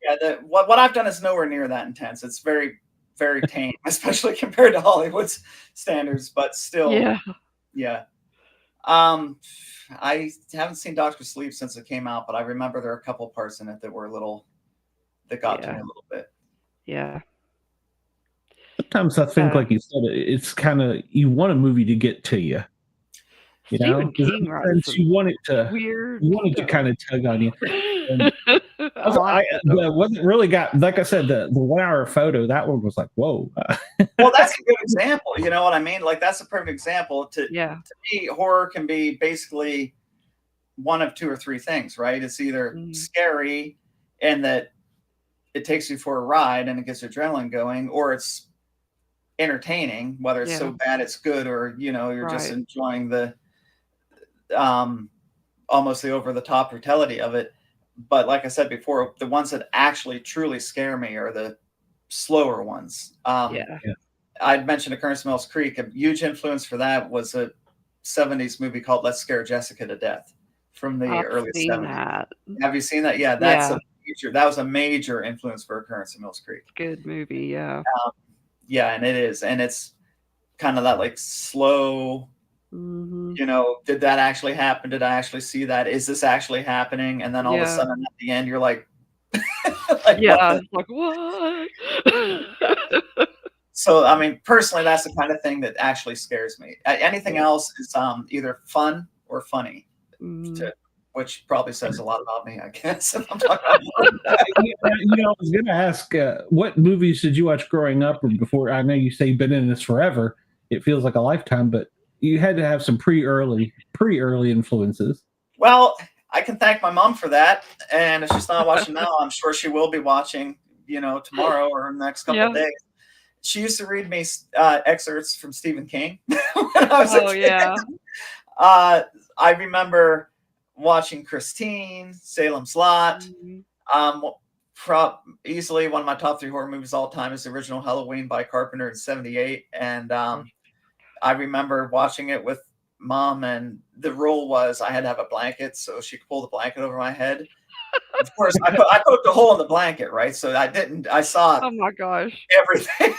What I've done is nowhere near that intense. It's very, very tame, especially compared to Hollywood's standards. But still, yeah. I haven't seen Dr. Sleep since it came out, but I remember there are a couple parts in it that got to me a little bit. Yeah. Sometimes I think, like you said, it's kind of, you want a movie to get to you. Stephen King, you want it to weird. You want it to kind of tug on you. What really got, like I said, the 1 hour photo, that one was like, whoa. Well, that's a good example. You know what I mean? Like, that's a perfect example. To me, horror can be basically one of 2 or 3 things, right? It's either scary and that it takes you for a ride and it gets adrenaline going, or it's entertaining, whether it's so bad it's good, or you're just enjoying the almost the over the top brutality of it. But like I said before, the ones that actually truly scare me are the slower ones. I'd mentioned Occurrence Mills Creek. A huge influence for that was a 70s movie called Let's Scare Jessica to Death from the early 70s. Have you seen that? Yeah, that was a major influence for Occurrence in Mills Creek. Good movie, yeah. And it is, and it's kind of that like slow. Did that actually happen? Did I actually see that? Is this actually happening? And then all of a sudden at the end, you're like, what? So, I mean, personally, that's the kind of thing that actually scares me. Anything else is either fun or funny, which probably says a lot about me, I guess. If I'm talking about I was going to ask, what movies did you watch growing up or before? I know you say you've been in this forever. It feels like a lifetime, but you had to have some pretty early influences. Well, I can thank my mom for that. And if she's not watching now, I'm sure she will be watching, tomorrow or in the next couple of days. She used to read me excerpts from Stephen King when I was a kid. I remember watching Christine, Salem's Lot. Easily one of my top 3 horror movies all time is the original Halloween by Carpenter in 78. And I remember watching it with Mom, and the rule was I had to have a blanket so she could pull the blanket over my head. Of course, I poked a hole in the blanket, right? So I saw oh my gosh, everything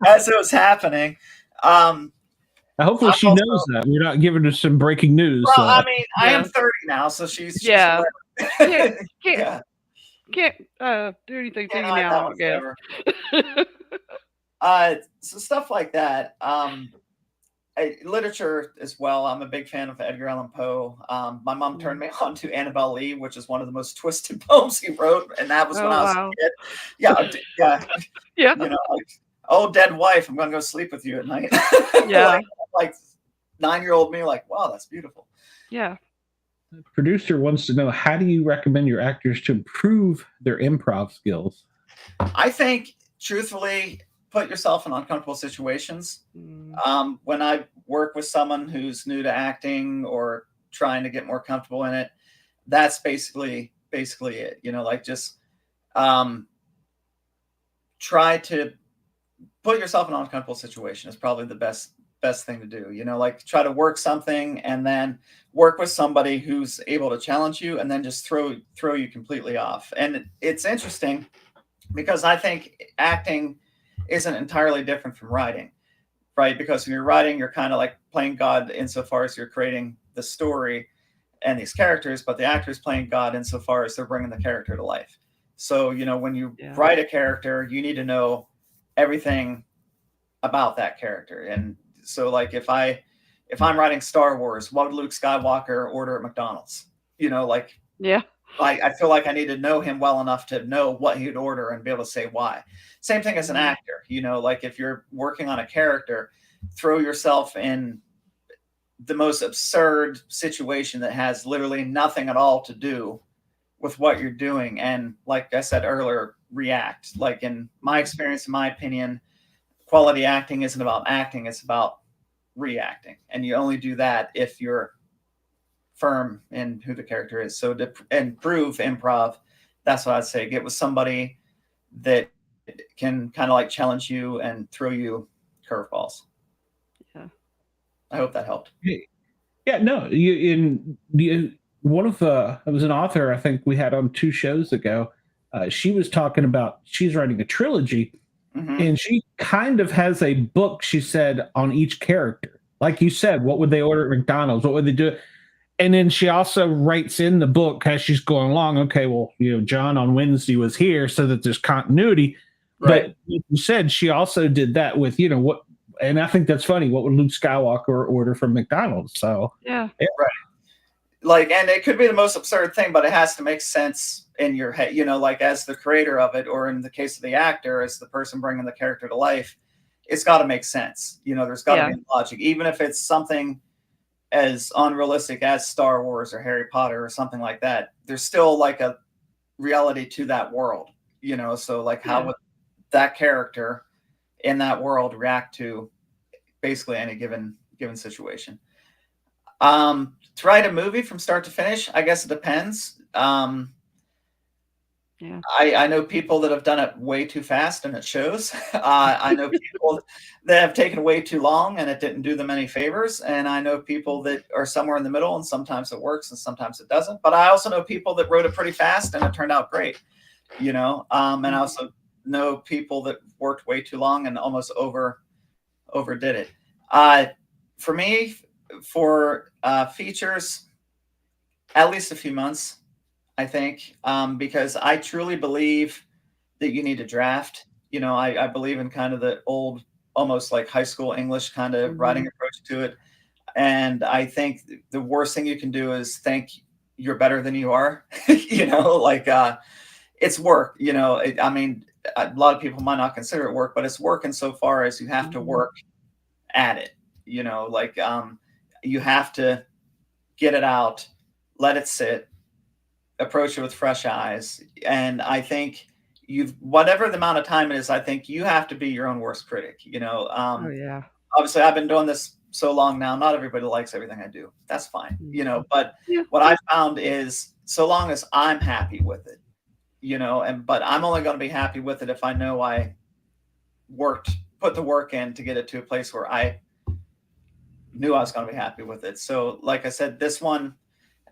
as it was happening. Hopefully she knows that. We're not giving her some breaking news. Well, I mean, I am 30 now, so she's can't do anything to you now, I guess. So stuff like that. Literature as well. I'm a big fan of Edgar Allan Poe. My mom turned me on to Annabelle Lee, which is one of the most twisted poems he wrote, and that was when I was a kid. Yeah. Like, dead wife, I'm gonna go sleep with you at night. like 9-year-old me, like, wow, that's beautiful. Yeah. The producer wants to know, how do you recommend your actors to improve their improv skills? I think, truthfully, put yourself in uncomfortable situations. When I work with someone who's new to acting or trying to get more comfortable in it, that's basically it. Just try to put yourself in an uncomfortable situation is probably the best thing to do. Try to work something and then work with somebody who's able to challenge you, and then just throw you completely off. And it's interesting because I think acting isn't entirely different from writing, right? Because when you're writing, you're kind of like playing God insofar as you're creating the story and these characters, but the actor's playing God insofar as they're bringing the character to life. So, when you write a character, you need to know everything about that character. And so, like, if I'm writing Star Wars, what would Luke Skywalker order at McDonald's? I feel like I need to know him well enough to know what he'd order and be able to say why. Same thing as an actor, like if you're working on a character, throw yourself in the most absurd situation that has literally nothing at all to do with what you're doing. And like I said earlier, react. Like, in my experience, in my opinion, quality acting isn't about acting, it's about reacting. And you only do that if you're firm in who the character is. So to improve improv, that's what I'd say. Get with somebody that can kind of like challenge you and throw you curveballs. Yeah. I hope that helped. Yeah, no, it was an author I think we had on 2 shows ago. She was talking about, she's writing a trilogy, and she kind of has a book, she said, on each character. Like you said, what would they order at McDonald's? What would they do? And then she also writes in the book as she's going along, okay, well, John on Wednesday was here, so that there's continuity. Right. But like you said, she also did that with, what, and I think that's funny. What would Luke Skywalker order from McDonald's? So, yeah. Right. like, and it could be the most absurd thing, but it has to make sense in your head, like as the creator of it, or in the case of the actor, as the person bringing the character to life, it's got to make sense. There's got to be logic, even if it's something as unrealistic as Star Wars or Harry Potter or something like that. There's still like a reality to that world, so like how would that character in that world react to basically any given situation. To write a movie from start to finish, I guess it depends. I know people that have done it way too fast and it shows. I know people that have taken way too long and it didn't do them any favors. And I know people that are somewhere in the middle, and sometimes it works and sometimes it doesn't. But I also know people that wrote it pretty fast and it turned out great, and I also know people that worked way too long and almost overdid it. For me, for features, at least a few months, I think, because I truly believe that you need to draft. I believe in kind of the old, almost like high school English kind of writing approach to it. And I think the worst thing you can do is think you're better than you are. It's work. I mean, a lot of people might not consider it work, but it's work insofar as you have to work at it. You have to get it out, let it sit, approach it with fresh eyes. And I think whatever the amount of time it is, I think you have to be your own worst critic. Obviously I've been doing this so long now, not everybody likes everything I do. That's fine. But what I found is, so long as I'm happy with it, but I'm only going to be happy with it if I know I put the work in to get it to a place where I knew I was going to be happy with it. So like I said, this one,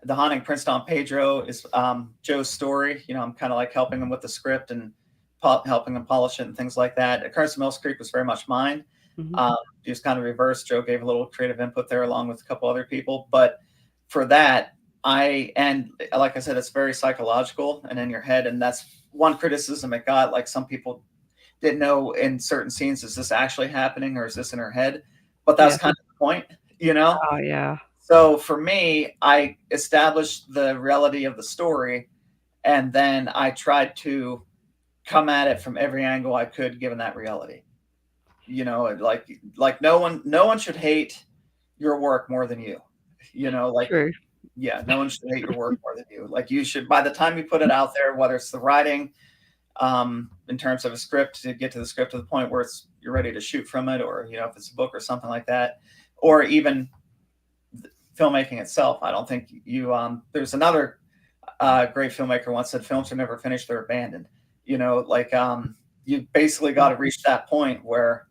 The Haunting Prince Don Pedro, is Joe's story. I'm kind of like helping him with the script and helping him polish it and things like that. Occurrence of Mills Creek was very much mine. Just kind of reversed. Joe gave a little creative input there along with a couple other people. But for that, and like I said, it's very psychological and in your head. And that's one criticism it got. Like, some people didn't know in certain scenes, is this actually happening or is this in her head? But that's kind of the point, Oh, yeah. So for me, I established the reality of the story, and then I tried to come at it from every angle I could, given that reality. Like no one should hate your work more than you. True. Yeah, no one should hate your work more than you. Like, you should, by the time you put it out there, whether it's the writing, in terms of a script, to get to the script to the point where you're ready to shoot from it, or if it's a book or something like that, or even filmmaking itself. I don't think there's another great filmmaker once said, films are never finished, they're abandoned. You basically got to reach that point where,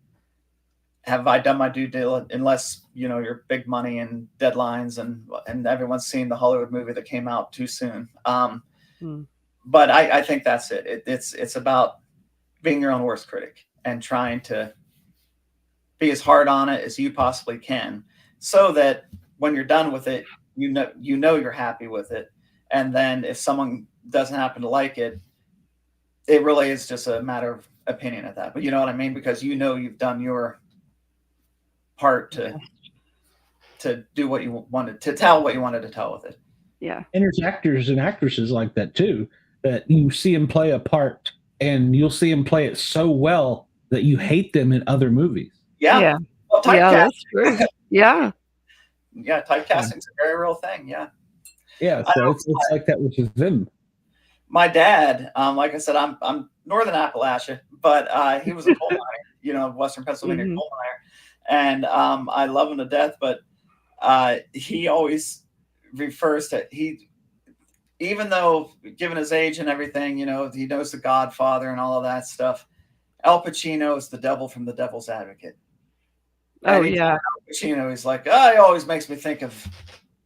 have I done my due diligence? Unless you're big money and deadlines and everyone's seen the Hollywood movie that came out too soon. But I think that's it. It's about being your own worst critic and trying to be as hard on it as you possibly can, so that when you're done with it, you're happy with it. And then if someone doesn't happen to like it, it really is just a matter of opinion at that. But you know what I mean? Because you've done your part to do what you wanted to tell, what you wanted to tell with it. Yeah. And there's actors and actresses like that too, that you see them play a part and you'll see them play it so well that you hate them in other movies. Yeah. Well, That's true. Yeah. Yeah, typecasting's a very real thing. Yeah. Yeah, so it's like that with them. My dad, like I said, I'm Northern Appalachia, but he was a coal miner, Western Pennsylvania coal miner, and I love him to death. But he always refers to even though, given his age and everything, he knows The Godfather and all of that stuff. Al Pacino is the devil from The Devil's Advocate. Oh, yeah. Al Pacino, he's like, he always makes me think of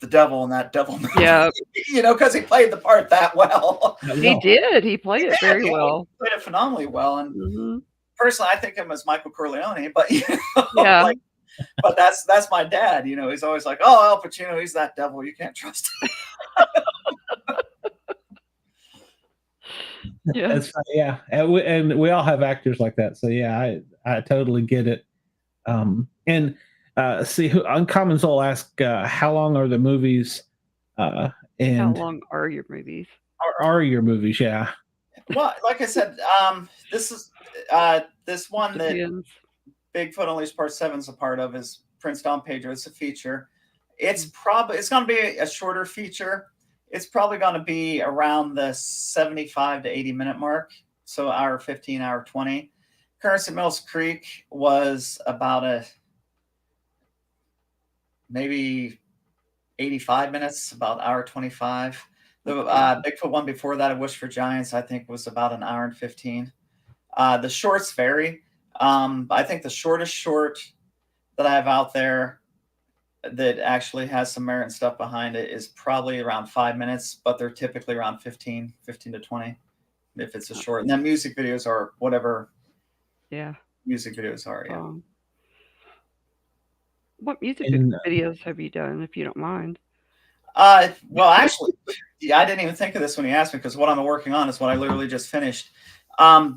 the devil in that devil movie. Yeah. Because he played the part that well. He did. He played it very well. He played it phenomenally well. And personally, I think of him as Michael Corleone, but yeah. But that's my dad. He's always like, Al Pacino, he's that devil. You can't trust him. Yeah. That's right, yeah. And we all have actors like that. So yeah, I totally get it. And see, Uncommons will ask, how long are the movies How How long are your movies? are your movies? Yeah. Well, like I said, this is this one that Depends. Bigfoot Unleashed Part 7 is a part of is Prince Don Pedro. It's a feature. It's going to be a shorter feature. It's probably going to be around the 75 to 80 minute mark. So hour 15, hour 20. Currents at Mills Creek was about maybe 85 minutes, about hour 25. The Bigfoot one before that, A Wish for Giants, I think was about an hour and 15. The shorts vary. I think the shortest short that I have out there that actually has some merit and stuff behind it is probably around 5 minutes, but they're typically around 15 to 20 if it's a short. And then music videos are whatever music videos are. Yeah. What music videos have you done, if you don't mind? Well, actually, I didn't even think of this when you asked me, because what I'm working on is what I literally just finished.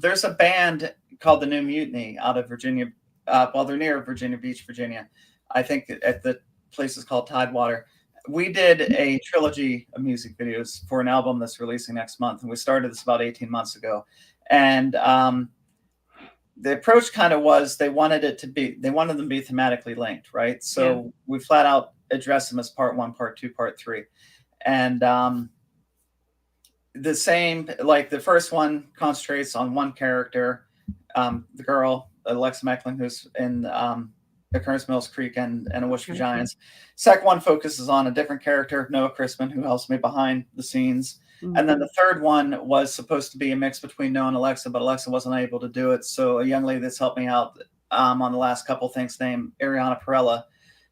There's a band called the New Mutiny out of Virginia. Well, they're near Virginia Beach, Virginia. I think at the place is called Tidewater. We did a trilogy of music videos for an album that's releasing next month, and we started this about 18 months ago. And the approach kind of was they wanted them to be thematically linked, right? So we flat out address them as part 1, part 2, part 3. And the same, like the first one concentrates on one character, the girl, Alexa Mecklen, who's in Occurrence Mills Creek and A Wish for Giants. Second one focuses on a different character, Noah Chrisman, who helps me behind the scenes. And then the third one was supposed to be a mix between Noah and Alexa, but Alexa wasn't able to do it. So a young lady that's helped me out on the last couple things named Ariana Perella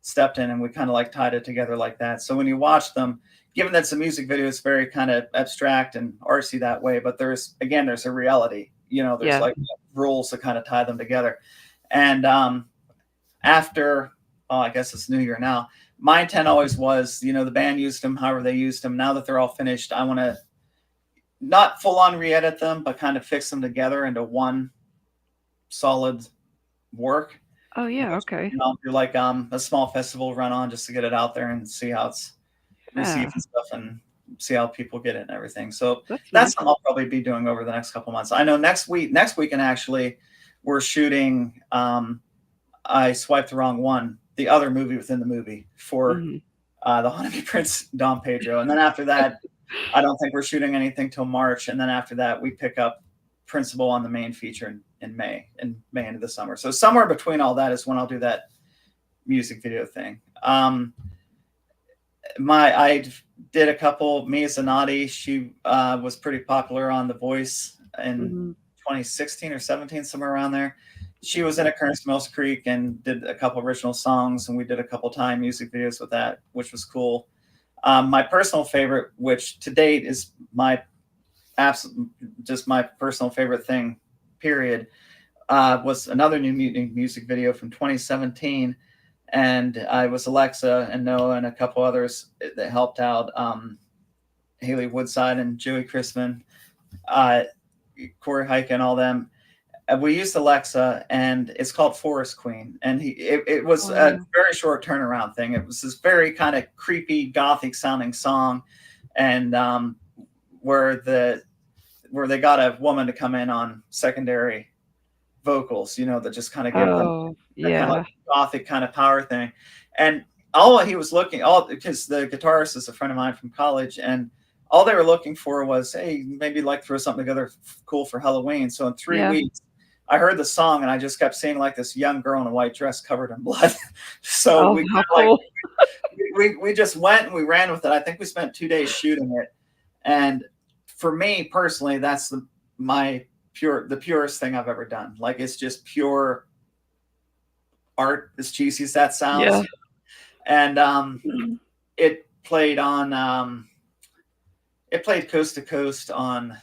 stepped in, and we kind of like tied it together like that. So when you watch them, given that it's a music video, it's very kind of abstract and artsy that way, but there's a reality, there's like rules that kind of tie them together. And after, I guess it's New Year now, my intent always was, the band used them however they used them. Now that they're all finished, I want to not full on re-edit them, but kind of fix them together into one solid work. Oh yeah, okay. Do like a small festival run on just to get it out there and see how it's received and stuff, and see how people get it and everything. So that's something I'll probably be doing over the next couple months. I know next weekend actually we're shooting I swiped the wrong one, the other movie within the movie for the Haunted Prince Don Pedro. And then after that, I don't think we're shooting anything till March. And then after that, we pick up Principal on the main feature in May into the summer. So somewhere between all that is when I'll do that music video thing. I did a couple. Mia Zanotti, she was pretty popular on The Voice in 2016 or 17, somewhere around there. She was in Occurrence Mills Creek and did a couple original songs, and we did a couple time music videos with that, which was cool. My personal favorite, which to date is my personal favorite thing, period, was another New Mutiny music video from 2017. And I was Alexa and Noah and a couple others that helped out, Haley Woodside and Joey Chrisman, Corey Heike and all them. We used Alexa, and it's called Forest Queen. And it was a very short turnaround thing. It was this very kind of creepy, gothic sounding song. And where they got a woman to come in on secondary vocals, that just kind of give them kind of like gothic kind of power thing. And because the guitarist is a friend of mine from college, and all they were looking for was, hey, maybe like throw something together cool for Halloween. So in 3 weeks, I heard the song, and I just kept seeing like this young girl in a white dress covered in blood. So we just went and we ran with it. I think we spent 2 days shooting it. And for me personally, that's the purest thing I've ever done. Like, it's just pure art, as cheesy as that sounds. And it played coast to coast on,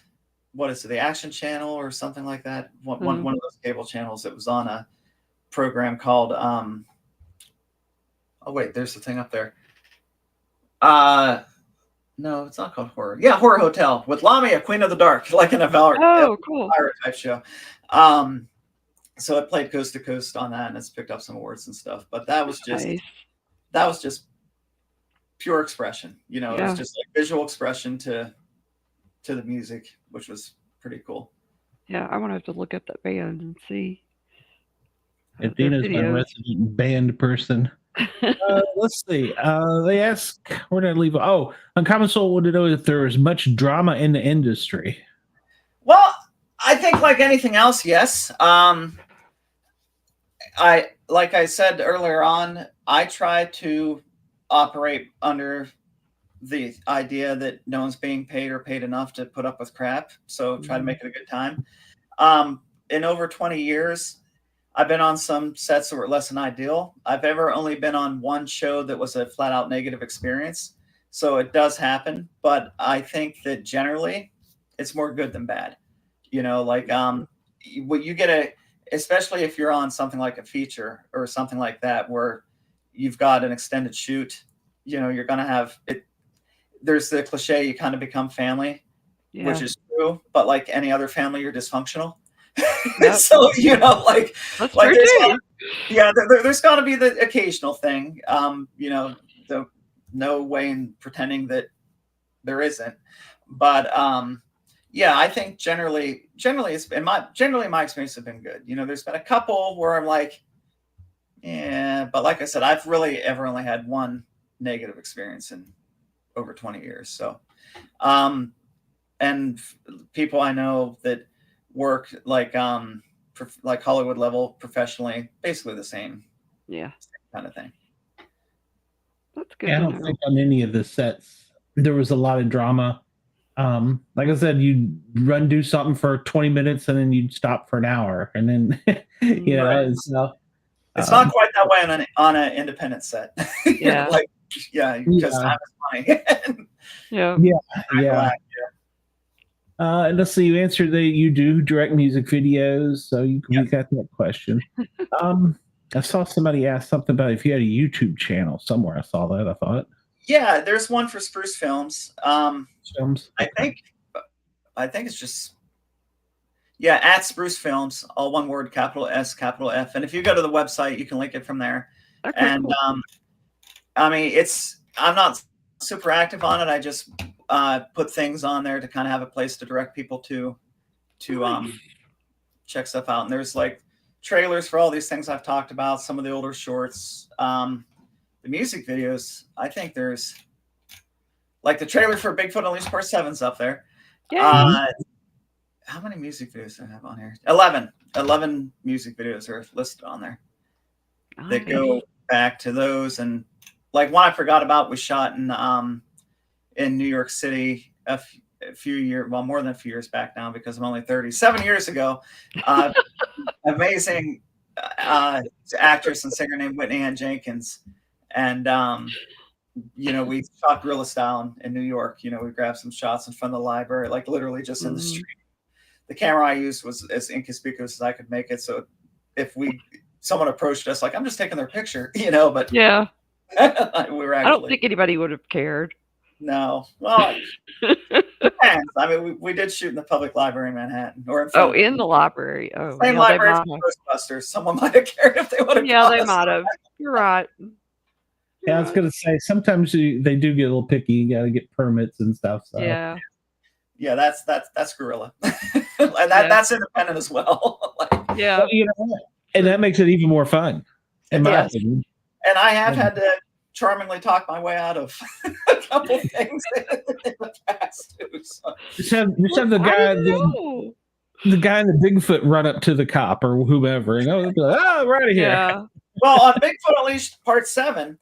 what is it, the Action Channel or something like that. One of those cable channels that was on a program called oh wait, there's the thing up there. No, it's not called Horror. Yeah, Horror Hotel with Lamia, Queen of the Dark, like in a Valor cool type show. So it played coast to coast on that, and it's picked up some awards and stuff. But that was just pure expression. You know, it was just like visual expression to the music, which was pretty cool. Yeah, I want to have to look up that band and see. If Dina's my resident band person. Let's see. They ask, where did I leave? Oh, Uncommon Soul wanted to know if there was much drama in the industry. Well, I think like anything else, yes. Like I said earlier on, I try to operate under the idea that no one's being paid or paid enough to put up with crap. So try to make it a good time. In over 20 years, I've been on some sets that were less than ideal. I've only been on one show that was a flat out negative experience. So it does happen, but I think that generally it's more good than bad. You know, like what you get especially if you're on something like a feature or something like that, where you've got an extended shoot, you know, you're going to have it. There's the cliche, you kind of become family, which is true, but like any other family, you're dysfunctional. Yep. So, you know, like there's got to be the occasional thing, you know, no way in pretending that there isn't, but yeah, I think generally it's been my experience have been good. You know, there's been a couple where I'm like, yeah, but like I said, I've really ever only had one negative experience in over 20 years. So, and people I know that work like Hollywood level professionally, basically the same kind of thing. That's good. Yeah, I don't think on any of the sets there was a lot of drama. Like I said, you'd do something for 20 minutes and then you'd stop for an hour, and then you know, right. It's not quite that way on an independent set. Yeah. Because time is money. Yeah. And let's see, you answered that you do direct music videos, so you got that question. I saw somebody ask something about if you had a YouTube channel somewhere. I saw that. I thought. Yeah, there's one for Spruce Films. Films. I think it's just at Spruce Films, all one word, capital S, capital F. And if you go to the website, you can link it from there. Okay, and cool. I mean, I'm not super active on it. I just put things on there to kind of have a place to direct people to check stuff out. And there's like trailers for all these things I've talked about, some of the older shorts, the music videos. I think there's like the trailer for Bigfoot Unleashed Part 7's up there. Yeah. How many music videos do I have on here? 11 music videos are listed on there. That go back to those. And like one I forgot about was shot in New York City a few years, well, more than a few years back now, because I'm only 30. 7 years ago, amazing actress and singer named Whitney Ann Jenkins. And, you know, we shot guerrilla style in New York. You know, we grabbed some shots in front of the library, like literally just in the street. The camera I used was as inconspicuous as I could make it. So if someone approached us, like, I'm just taking their picture, you know, but yeah, we were actually. I don't think anybody would have cared. No. Well, depends. I mean, we did shoot in the public library in Manhattan. Or in the library. Oh, same library as Ghostbusters. Someone might have cared if they would have. Yeah, they might have. You're right. I was going to say, sometimes they do get a little picky. You got to get permits and stuff. So. Yeah, that's guerrilla. And that's independent as well. Yeah. You know, and that makes it even more fun, in my opinion. And I have had to charmingly talk my way out of a couple things in the past too. So. Just have the guy the guy in the Bigfoot run up to the cop or whoever, and like, oh, we're out of here. Yeah. Well, on Bigfoot Unleashed Part 7,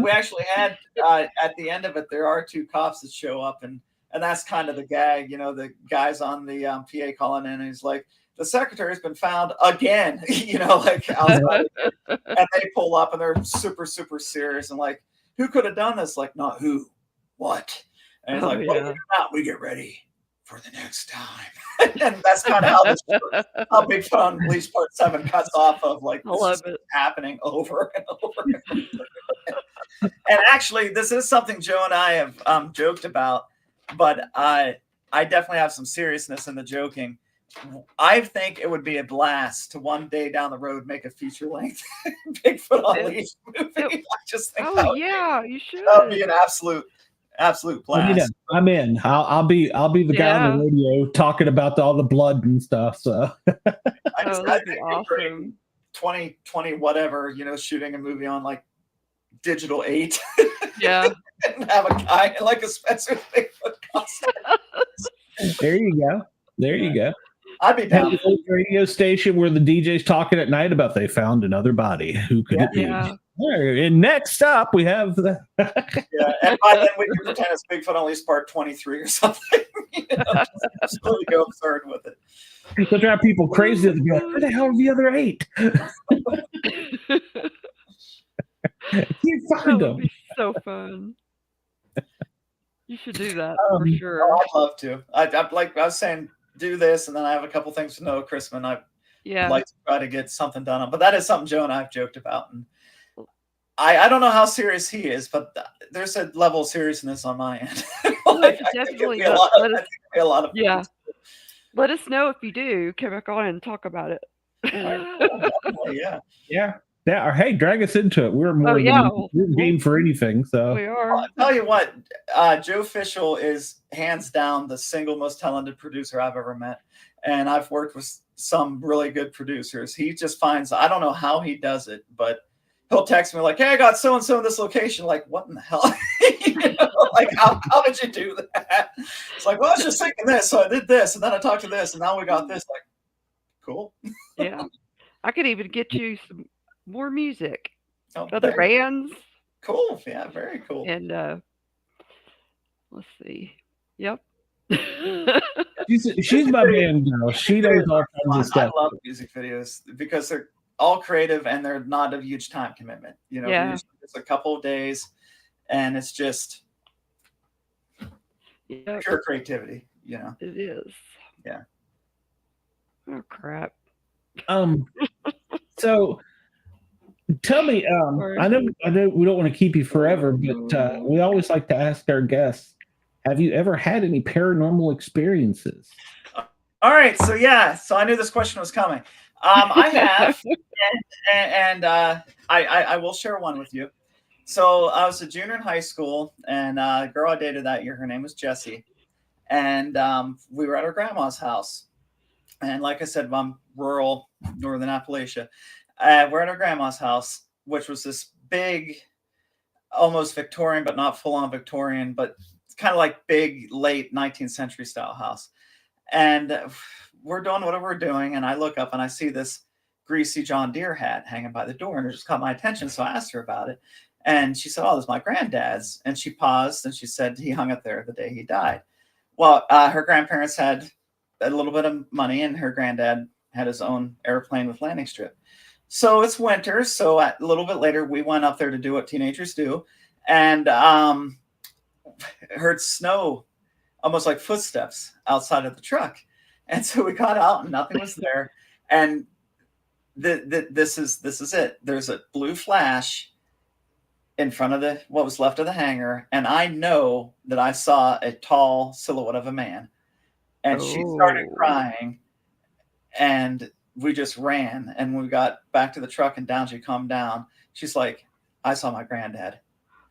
we actually had at the end of it, there are two cops that show up, and that's kind of the gag. You know, the guy's on the PA calling in, and he's like, the secretary's been found again, you know, like outside. And they pull up and they're super, super serious and like, who could have done this? Like, not who, what? And he's like, well, we get ready for the next time. And that's kind of how Bigfoot Unleashed Part 7 cuts off of like, this is happening over and over. And actually, this is something Joe and I have joked about, but I definitely have some seriousness in the joking. I think it would be a blast to one day down the road make a feature length Bigfoot Unleashed movie. I just think Oh yeah, you that would be should. an absolute blast. I'm in. I'll be the guy on Yeah. the radio talking about all the blood and stuff. So Oh, that'd be awesome. 2020 whatever, you know, shooting a movie on like digital 8 Yeah. and have a guy in like a Spencer Bigfoot costume. there you go. There you go. I'd be down. Have a radio station where the DJ's talking at night about they found another body. Who could it be? Yeah. And next up, we have the. Yeah, and by then we can pretend it's Bigfoot Unleashed Part 23 or something. You know, just really go absurd with it. They'll drive people crazy. They'll be like, where the hell are the other 8? Can't That find would them. be so fun. You should do that for Oh, sure. I'd love to. I like I was saying, do this, and then I have a couple things to know, Chrisman. I'd Yeah. like to try to get something done on, but that is something Joe and I have joked about, and I don't know how serious he is, but there's a level of seriousness on my end. Like, I think it'd Definitely. be a lot of- I think it'd be a lot of Yeah. fun. Let us know if you do. Come back on and talk about it. Yeah. Yeah. Yeah. Or hey, drag us into it. We're more yeah. we're game for anything. So We Well, are. I'll tell you what, Joe Fischel is hands down the single most talented producer I've ever met. And I've worked with some really good producers. He just finds, I don't know how he does it, but he'll text me like, hey, I got so-and-so in this location. Like, what in the hell? You know, like, how did you do that? It's like, well, I was just thinking this, so I did this, and then I talked to this, and now we got this. Like, cool. Yeah. I could even get you some more music. Oh, Other very bands. cool. Yeah, very cool. And let's see. Yep. she's my man girl. She knows all kinds of I stuff. love music videos because they're all creative and they're not a huge time commitment. You know, Yeah. usually it's a couple of days, and it's just Yep, pure creativity. You know. it is. Yeah. Oh crap. So tell me, I know we don't want to keep you forever, but we always like to ask our guests, have you ever had any paranormal experiences? All right, so I knew this question was coming. I have, and I will share one with you. So I was a junior in high school, and a girl I dated that year, her name was Jessie, and we were at her grandma's house. And like I said, I'm rural northern Appalachia. We're at our grandma's house, which was this big, almost Victorian, but not full-on Victorian, but it's kind of like big, late 19th century style house. And we're doing whatever we're doing, and I look up and I see this greasy John Deere hat hanging by the door, and it just caught my attention. So I asked her about it, and she said, "Oh, this is my granddad's." And she paused, and she said he hung it there the day he died. Well, her grandparents had a little bit of money, and her granddad had his own airplane with landing strip. So it's winter. So a little bit later, we went up there to do what teenagers do, and heard snow, almost like footsteps outside of the truck. And so we got out, and nothing was there. And this is it. There's a blue flash in front of what was left of the hangar, and I know that I saw a tall silhouette of a man. And she started crying, and we just ran. And when we got back to the truck and down, she calmed down. She's like, "I saw my granddad."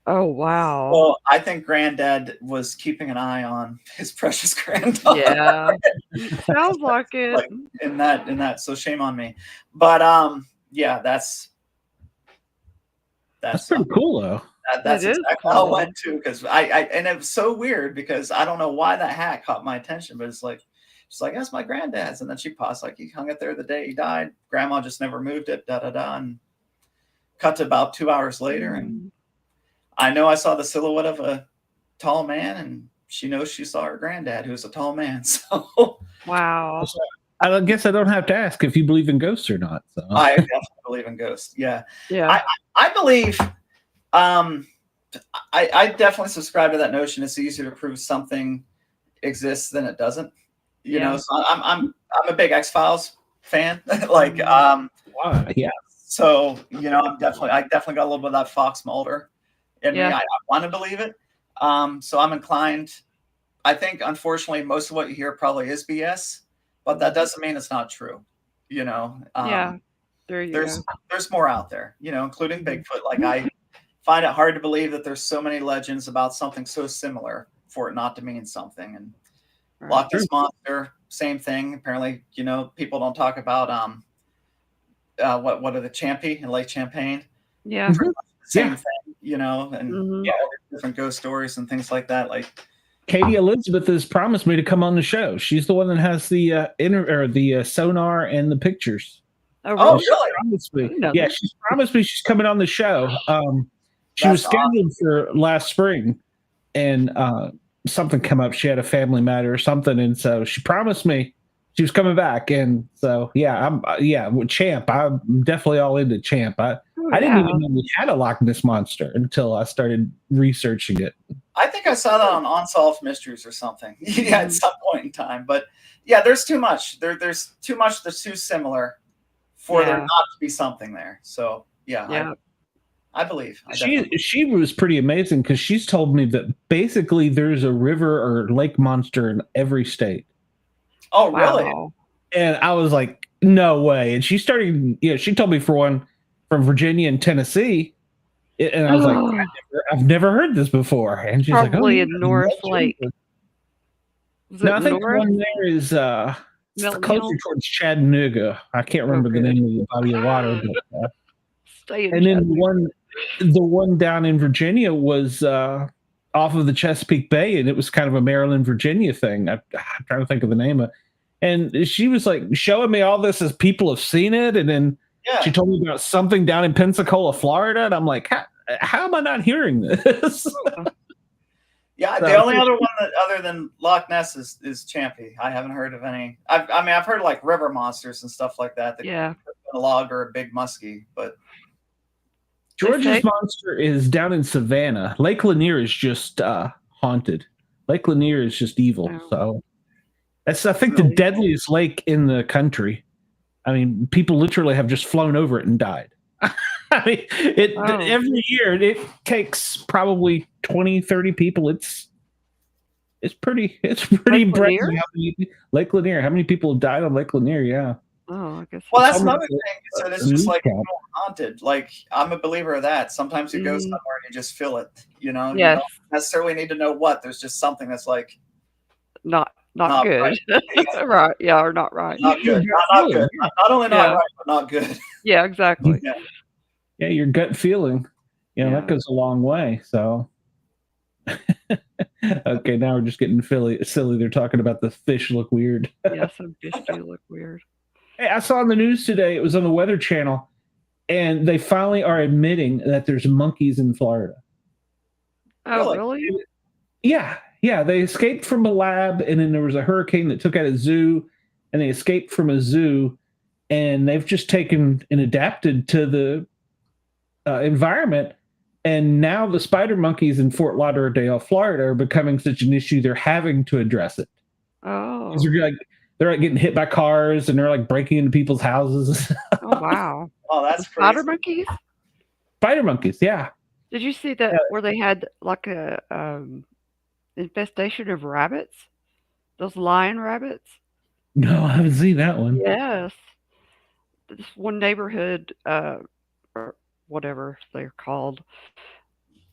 Oh wow. Well, I think granddad was keeping an eye on his precious granddaughter. Yeah. Sounds like it. Like, in that. So shame on me. But yeah, that's pretty cool though. That's That is exactly how it cool. went too. Because I and it was so weird because I don't know why that hat caught my attention, but it's like she's like, "That's my granddad's," and then she paused like he hung it there the day he died. Grandma just never moved it. And cut to about 2 hours later, and I know I saw the silhouette of a tall man, and she knows she saw her granddad, who's a tall man. So Wow. I guess I don't have to ask if you believe in ghosts or not. So. I definitely believe in ghosts. Yeah. Yeah. I believe I definitely subscribe to that notion. It's easier to prove something exists than it doesn't. You know, so I'm a big X-Files fan. Like yeah. So, you know, I definitely got a little bit of that Fox Mulder in me. Yeah. I want to believe it. So I'm inclined. I think, unfortunately, most of what you hear probably is BS. but that doesn't mean it's not true. You know, Yeah. There you go. there's more out there, you know, including Bigfoot. Like, I find it hard to believe that there's so many legends about something so similar for it not to mean something. And Right. Loch Ness Monster, same thing. Apparently, you know, people don't talk about what are the Champy and Lake Champlain? Yeah. Same thing, you know, and Mhm. all the different ghost stories and things like that. Like, Katie Elizabeth has promised me to come on the show. She's the one that has the sonar and the pictures. Oh, oh, really? really? Promised me. I didn't know Yeah, that. she's promised me she's coming on the show. She was That's awesome. scheduled for last spring, and something come up. She had a family matter or something, and so she promised me she was coming back. And so, yeah, with Champ, I'm definitely all into Champ. I didn't even know we had a Loch Ness Monster until I started researching it. I think I saw that on Unsolved Mysteries or something. Yeah, at some point in time. But yeah, there's too much. There's too much that's too similar for there not to be something there. So yeah. I believe. She was pretty amazing because she's told me that basically there's a river or lake monster in every state. Oh, really? Wow. And I was like, no way. And she started, she told me for one from Virginia and Tennessee. And I was like, I've never heard this before. And she's Probably like, in North Lake. No, I think the one there is closer towards Chattanooga. I can't remember the name of the body of water. But, and then the one down in Virginia was off of the Chesapeake Bay, and it was kind of a Maryland, Virginia thing. I'm trying to think of the name of it. And she was like showing me all this as people have seen it. And then she told me about something down in Pensacola, Florida. And I'm like, how am I not hearing this? Yeah, the only other one that other than Loch Ness is Champy. I haven't heard of any. I've heard like river monsters and stuff like that. A log or a big muskie, but George's monster is down in Savannah. Lake Lanier is just haunted. Lake Lanier is just evil. So that's, I think, the deadliest lake in the country. I mean, people literally have just flown over it and died. I mean, every year it takes probably 20, 30 people. It's pretty impressive. Lake Lanier. How many people have died on Lake Lanier? Yeah. Oh, I guess. Well, that's another thing. So it's just like haunted. Like, I'm a believer of that. Sometimes you go somewhere and you just feel it. You know, you don't necessarily need to know what. There's just something that's like not good. Right. Right. Yeah, or not right. Not good. Not good. Not only not right, but not good. Yeah, exactly. Yeah, your gut feeling. That goes a long way. So okay, now we're just getting silly. They're talking about the fish look weird. Yeah, some fish do look weird. Hey, I saw on the news today, it was on the Weather Channel, and they finally are admitting that there's monkeys in Florida. Oh, really? Yeah. They escaped from a lab, and then there was a hurricane that took out a zoo, and they escaped from a zoo, and they've just taken and adapted to the environment. And now the spider monkeys in Fort Lauderdale, Florida, are becoming such an issue they're having to address it. Oh. They're like getting hit by cars, and they're like breaking into people's houses. Oh, wow. Oh, that's crazy. Spider monkeys? Spider monkeys, yeah. Did you see that where they had like a infestation of rabbits? Those lion rabbits? No, I haven't seen that one. Yes. This one neighborhood, or whatever they're called,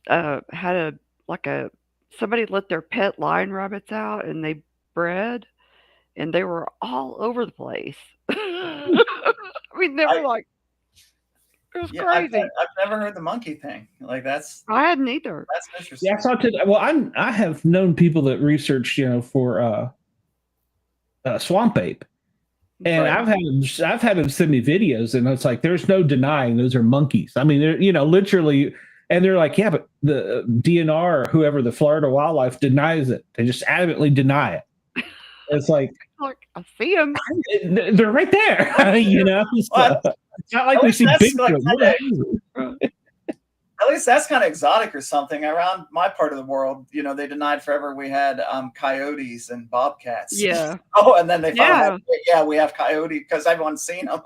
had somebody let their pet lion rabbits out, and they bred, and they were all over the place. I mean, they were like, it was crazy. I've never heard the monkey thing. Like, I hadn't either. That's interesting. Yeah, I saw today. Well, I have known people that research, for swamp ape, and I've had them send me videos, and it's like there's no denying those are monkeys. I mean, they're literally, and they're like, yeah, but the DNR or whoever, the Florida Wildlife, denies it. They just adamantly deny it. It's like I see them. They're right there. It's not like we see Bigfoot. At least that's kind of exotic or something. Around my part of the world, they denied forever we had coyotes and bobcats. Yeah. Oh, and then they found out, we have coyote because everyone's seen them.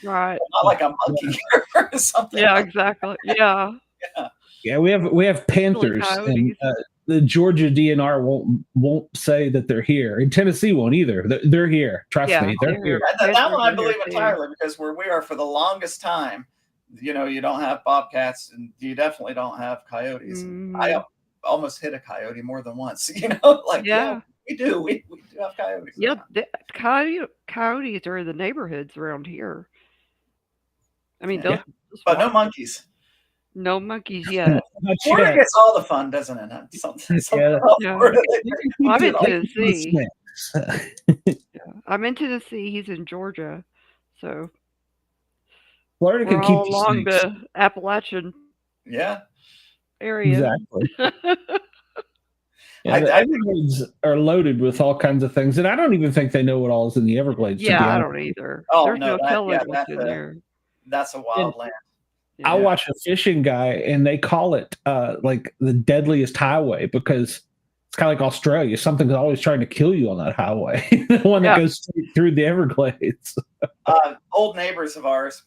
Right. Not like a monkey or something. Yeah, exactly. Yeah. Yeah, we have panthers. And, the Georgia DNR won't say that they're here, and Tennessee won't either. They're here. Trust me, they're here. That one I believe entirely, because where we are for the longest time, you don't have bobcats, and you definitely don't have coyotes. I almost hit a coyote more than once. We do. We do have coyotes. Yeah, coyotes are in the neighborhoods around here. I mean, but no monkeys. No monkeys yet. Florida gets all the fun, doesn't it? Something I'm in Tennessee. I'm in Tennessee. He's in Georgia, so Florida can keep along the Appalachian area. Exactly. Everglades are loaded with all kinds of things, and I don't even think they know what all is in the Everglades. Yeah, I don't either. Oh, There's no telling what's in there. That's a wild land. I watch a fishing guy, and they call it like the deadliest highway, because it's kind of like Australia. Something's always trying to kill you on that highway, the one that goes straight through the Everglades. Old neighbors of ours,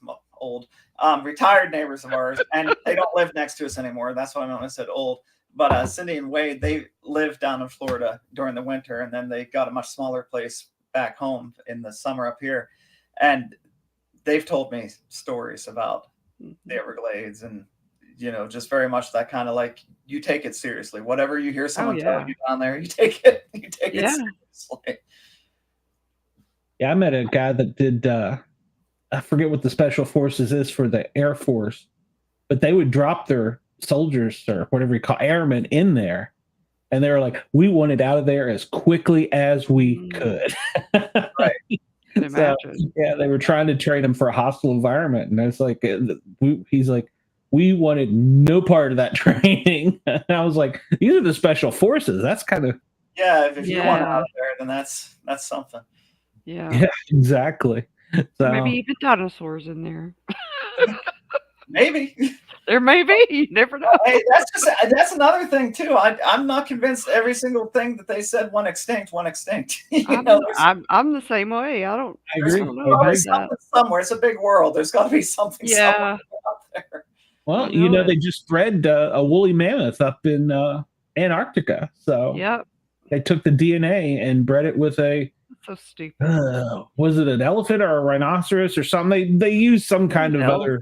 retired neighbors of ours, and they don't live next to us anymore. That's why I said old. But Cindy and Wade, they lived down in Florida during the winter, and then they got a much smaller place back home in the summer up here. And they've told me stories about the Everglades, and just very much that kind of like, you take it seriously. Whatever you hear someone tell you down there, you take it seriously. Yeah, I met a guy that did I forget what the special forces is for the Air Force, but they would drop their soldiers or whatever you call airmen in there, and they were like, we want it out of there as quickly as we could. Right. So, they were trying to train him for a hostile environment, and it's like he's like, we wanted no part of that training. And I was like, these are the special forces. That's kind of if you want out there, then that's something. Yeah, exactly. So maybe even dinosaurs in there. Maybe there may be. You never know. Hey, that's another thing too. I'm not convinced every single thing that they said went extinct. I'm the same way. I agree. Somewhere, it's a big world. There's got to be something somewhere out there. Well, they just bred a woolly mammoth up in Antarctica. So they took the DNA and bred it with a. So stupid. Was it an elephant or a rhinoceros or something? They used some kind of other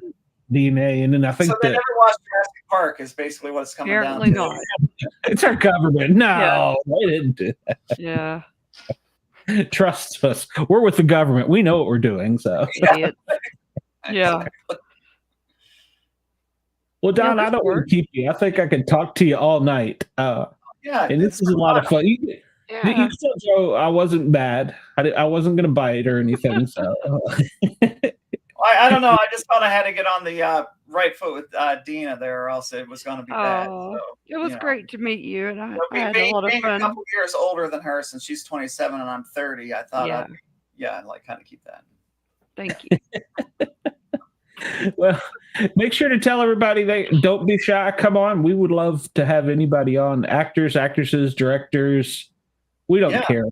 DNA, and then I think so. They never watched Jurassic Park. Is basically what it's coming down to. Not. It's our government. No, they didn't do that. Yeah. Trust us. We're with the government. We know what we're doing. So. Yeah. Well, Don, I don't want to keep you. I think I could talk to you all night. And this is a lot of fun. You can still Joe, I wasn't bad. I wasn't going to bite or anything. So I don't know. I just thought I had to get on the right foot with Dina there, or else it was going to be bad. So, it was great to meet you, and I had a lot of fun. A couple years older than her, since she's 27 and I'm 30. I thought, I'd like kind of keep that. Thank you. Well, make sure to tell everybody they don't be shy. Come on, we would love to have anybody on. Actors, actresses, directors. We don't care.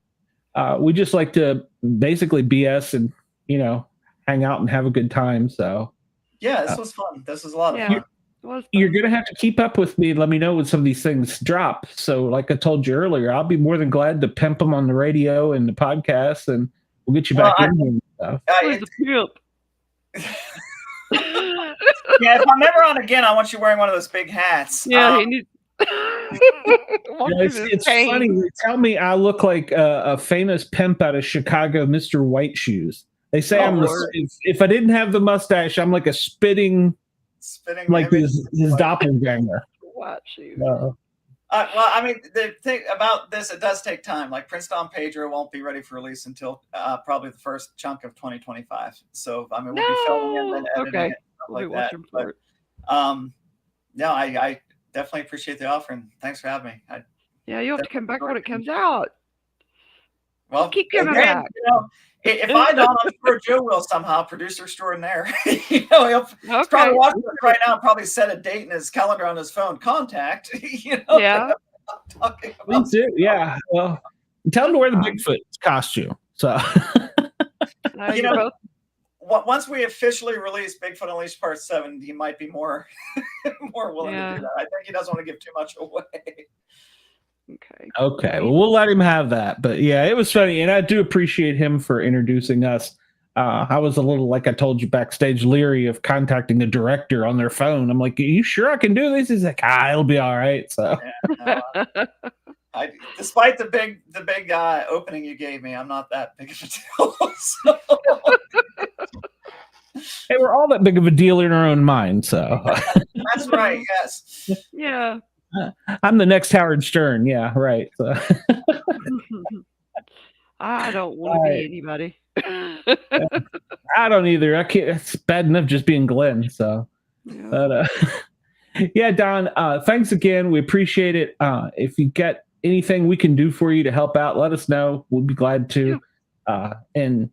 We just like to basically BS and hang out and have a good time. So this was fun. This was a lot of fun. You're gonna have to keep up with me and let me know when some of these things drop. So, like I told you earlier, I'll be more than glad to pimp them on the radio and the podcast, and we'll get you back in here and stuff. If I'm ever on again, I want you wearing one of those big hats. It's funny. They tell me I look like a famous pimp out of Chicago, Mr. White Shoes. They say if I didn't have the mustache, I'm like a spitting like his doppelganger. White Shoes. Well, I mean, the thing about this, it does take time. Like Prince Don Pedro won't be ready for release until probably the first chunk of 2025. So, I mean, we'll be filming and then editing it, stuff like that. But, I definitely appreciate the offer, and thanks for having me. You have to come back when it comes out. Well, keep coming back. If I don't, I'm sure Joe will somehow. Producer extraordinaire. He's probably watching this right now. Probably set a date in his calendar on his phone. Contact. Yeah. That's it. Yeah. Well, tell him to wear the Bigfoot costume. So. Once we officially release Bigfoot Unleashed Part 7, he might be more willing to do that. I think he doesn't want to give too much away. Okay. Okay, well, we'll let him have that. But yeah, it was funny, and I do appreciate him for introducing us. I was a little, like I told you backstage, leery of contacting a director on their phone. I'm like, "Are you sure I can do this?" He's like, it'll be all right. So Yeah, no, despite the big opening you gave me, I'm not that big of a deal. So. hey, we're all that big of a deal in our own mind. So That's right. Yes. Yeah. I'm the next Howard Stern. Yeah, right. So. I don't want to be anybody. I don't either. I can't. It's bad enough just being Glenn. So, Yeah. but yeah, Don. Thanks again. We appreciate it. If you got anything we can do for you to help out, let us know. We'll be glad to. And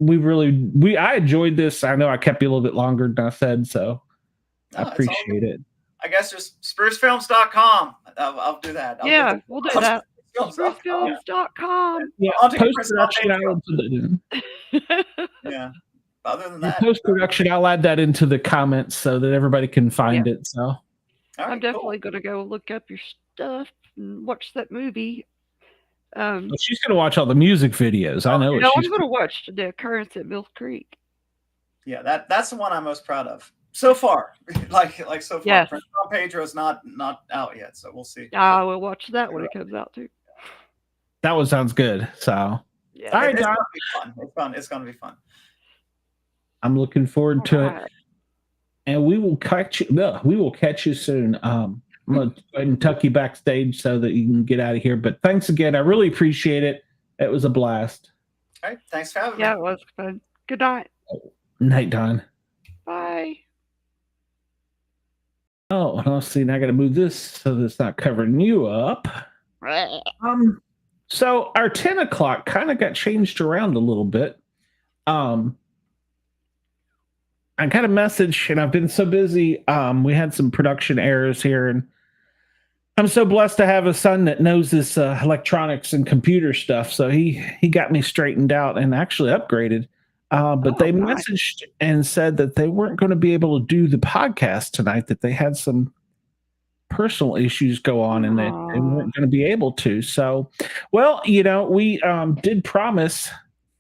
I enjoyed this. I know I kept you a little bit longer than I said, so I appreciate it. I guess just sprucefilms.com. I'll do that. We'll do that. Sprucefilms.com. Yeah, post-production, I'll put it in. Yeah. Other than that, post-production, I'll add that into the comments so that everybody can find it. So I'm definitely going to go look up your stuff and watch that movie. She's going to watch all the music videos. I know. I'm going to watch The Occurrence at Mill Creek. Yeah, that's the one I'm most proud of so far. like so far. Yes. Don Pedro's not out yet, so we'll see. I will watch that when it comes out too. That one sounds good. So yeah, all right, it's Don. gonna be fun. It's gonna be fun. I'm looking forward to it, and we will catch you. We will catch you soon. I'm gonna go ahead and tuck you backstage so that you can get out of here. But thanks again. I really appreciate it. It was a blast. All right, thanks for having me. Yeah, it was fun. Good night. Night, Don. Bye. Oh, let's see. Now I got to move this so that it's not covering you up. So our 10 o'clock kind of got changed around a little bit. I got a message, and I've been so busy. We had some production errors here, and I'm so blessed to have a son that knows this electronics and computer stuff. So he got me straightened out and actually upgraded. But they messaged and said that they weren't going to be able to do the podcast tonight, that they had some personal issues go on and that they weren't going to be able to. So, well, we did promise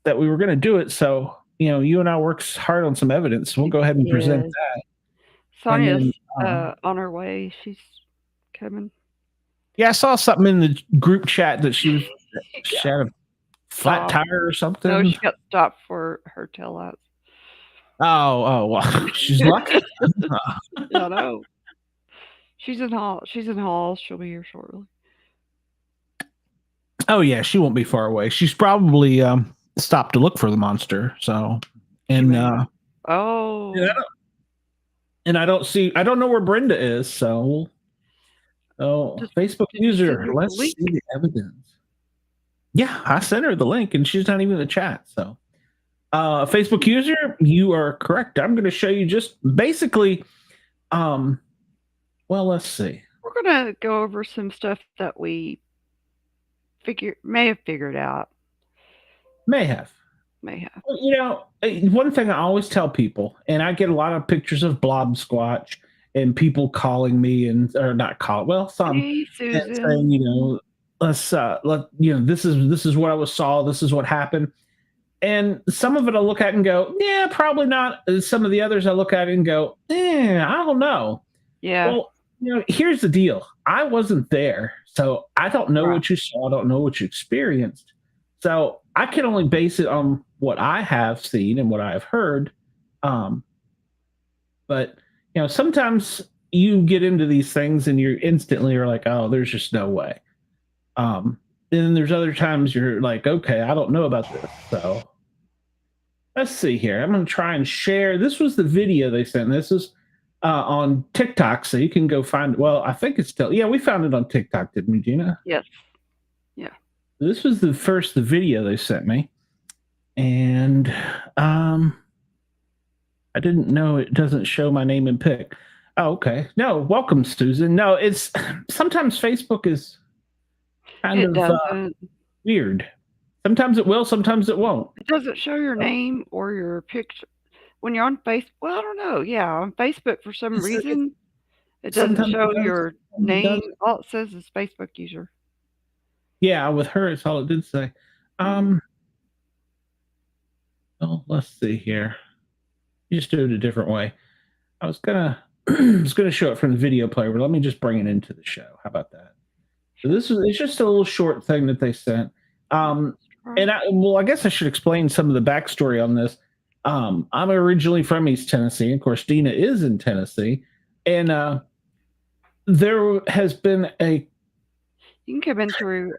that we were going to do it. So, you and I worked hard on some evidence. We'll go ahead and present that. Sonia's on her way. She's coming. Yeah, I saw something in the group chat that she had a flat tire or something. No, she got stopped for her taillights. Oh, well, she's lucky. I know. She's in Halls. She'll be here shortly. Oh yeah, she won't be far away. She's probably stopped to look for the monster. So, and and I don't know where Brenda is. So, Facebook user, let's see the evidence. Yeah, I sent her the link, and she's not even in the chat. So, Facebook user, you are correct. I'm going to show you just basically. Well, let's see. We're going to go over some stuff that we may have figured out. May have. One thing I always tell people, and I get a lot of pictures of blob squatch and people calling me some hey, Susan. saying, this is what I saw. This is what happened. And some of it I look at and go, yeah, probably not. Some of the others I look at and go, I don't know. Yeah. Well, here's the deal. I wasn't there, so I don't know what you saw. I don't know what you experienced. So I can only base it on what I have seen and what I have heard. But sometimes you get into these things and you instantly are like, oh, there's just no way. And then there's other times you're like, okay, I don't know about this. So let's see here. I'm going to try and share. This was the video they sent. This is on TikTok, so you can go find it. Well, I think it's still, we found it on TikTok, didn't we, Gina? Yes. Yeah. This was the video they sent me. And I didn't know it doesn't show my name and pic. Oh, okay. No, welcome, Susan. No, it's sometimes Facebook is kind of weird. Sometimes it will, sometimes it won't. It doesn't show your name or your picture. When you're on Facebook, well, I don't know. Yeah, on Facebook, for some reason, it doesn't show your name. All it says is Facebook user. Yeah, with her, it's all it did say. Well, let's see here. You just do it a different way. I was gonna show it from the video player, but let me just bring it into the show. How about that? So it's just a little short thing that they sent. And I guess I should explain some of the backstory on this. I'm originally from East Tennessee. Of course, Dina is in Tennessee, and there has been a. You can come in through.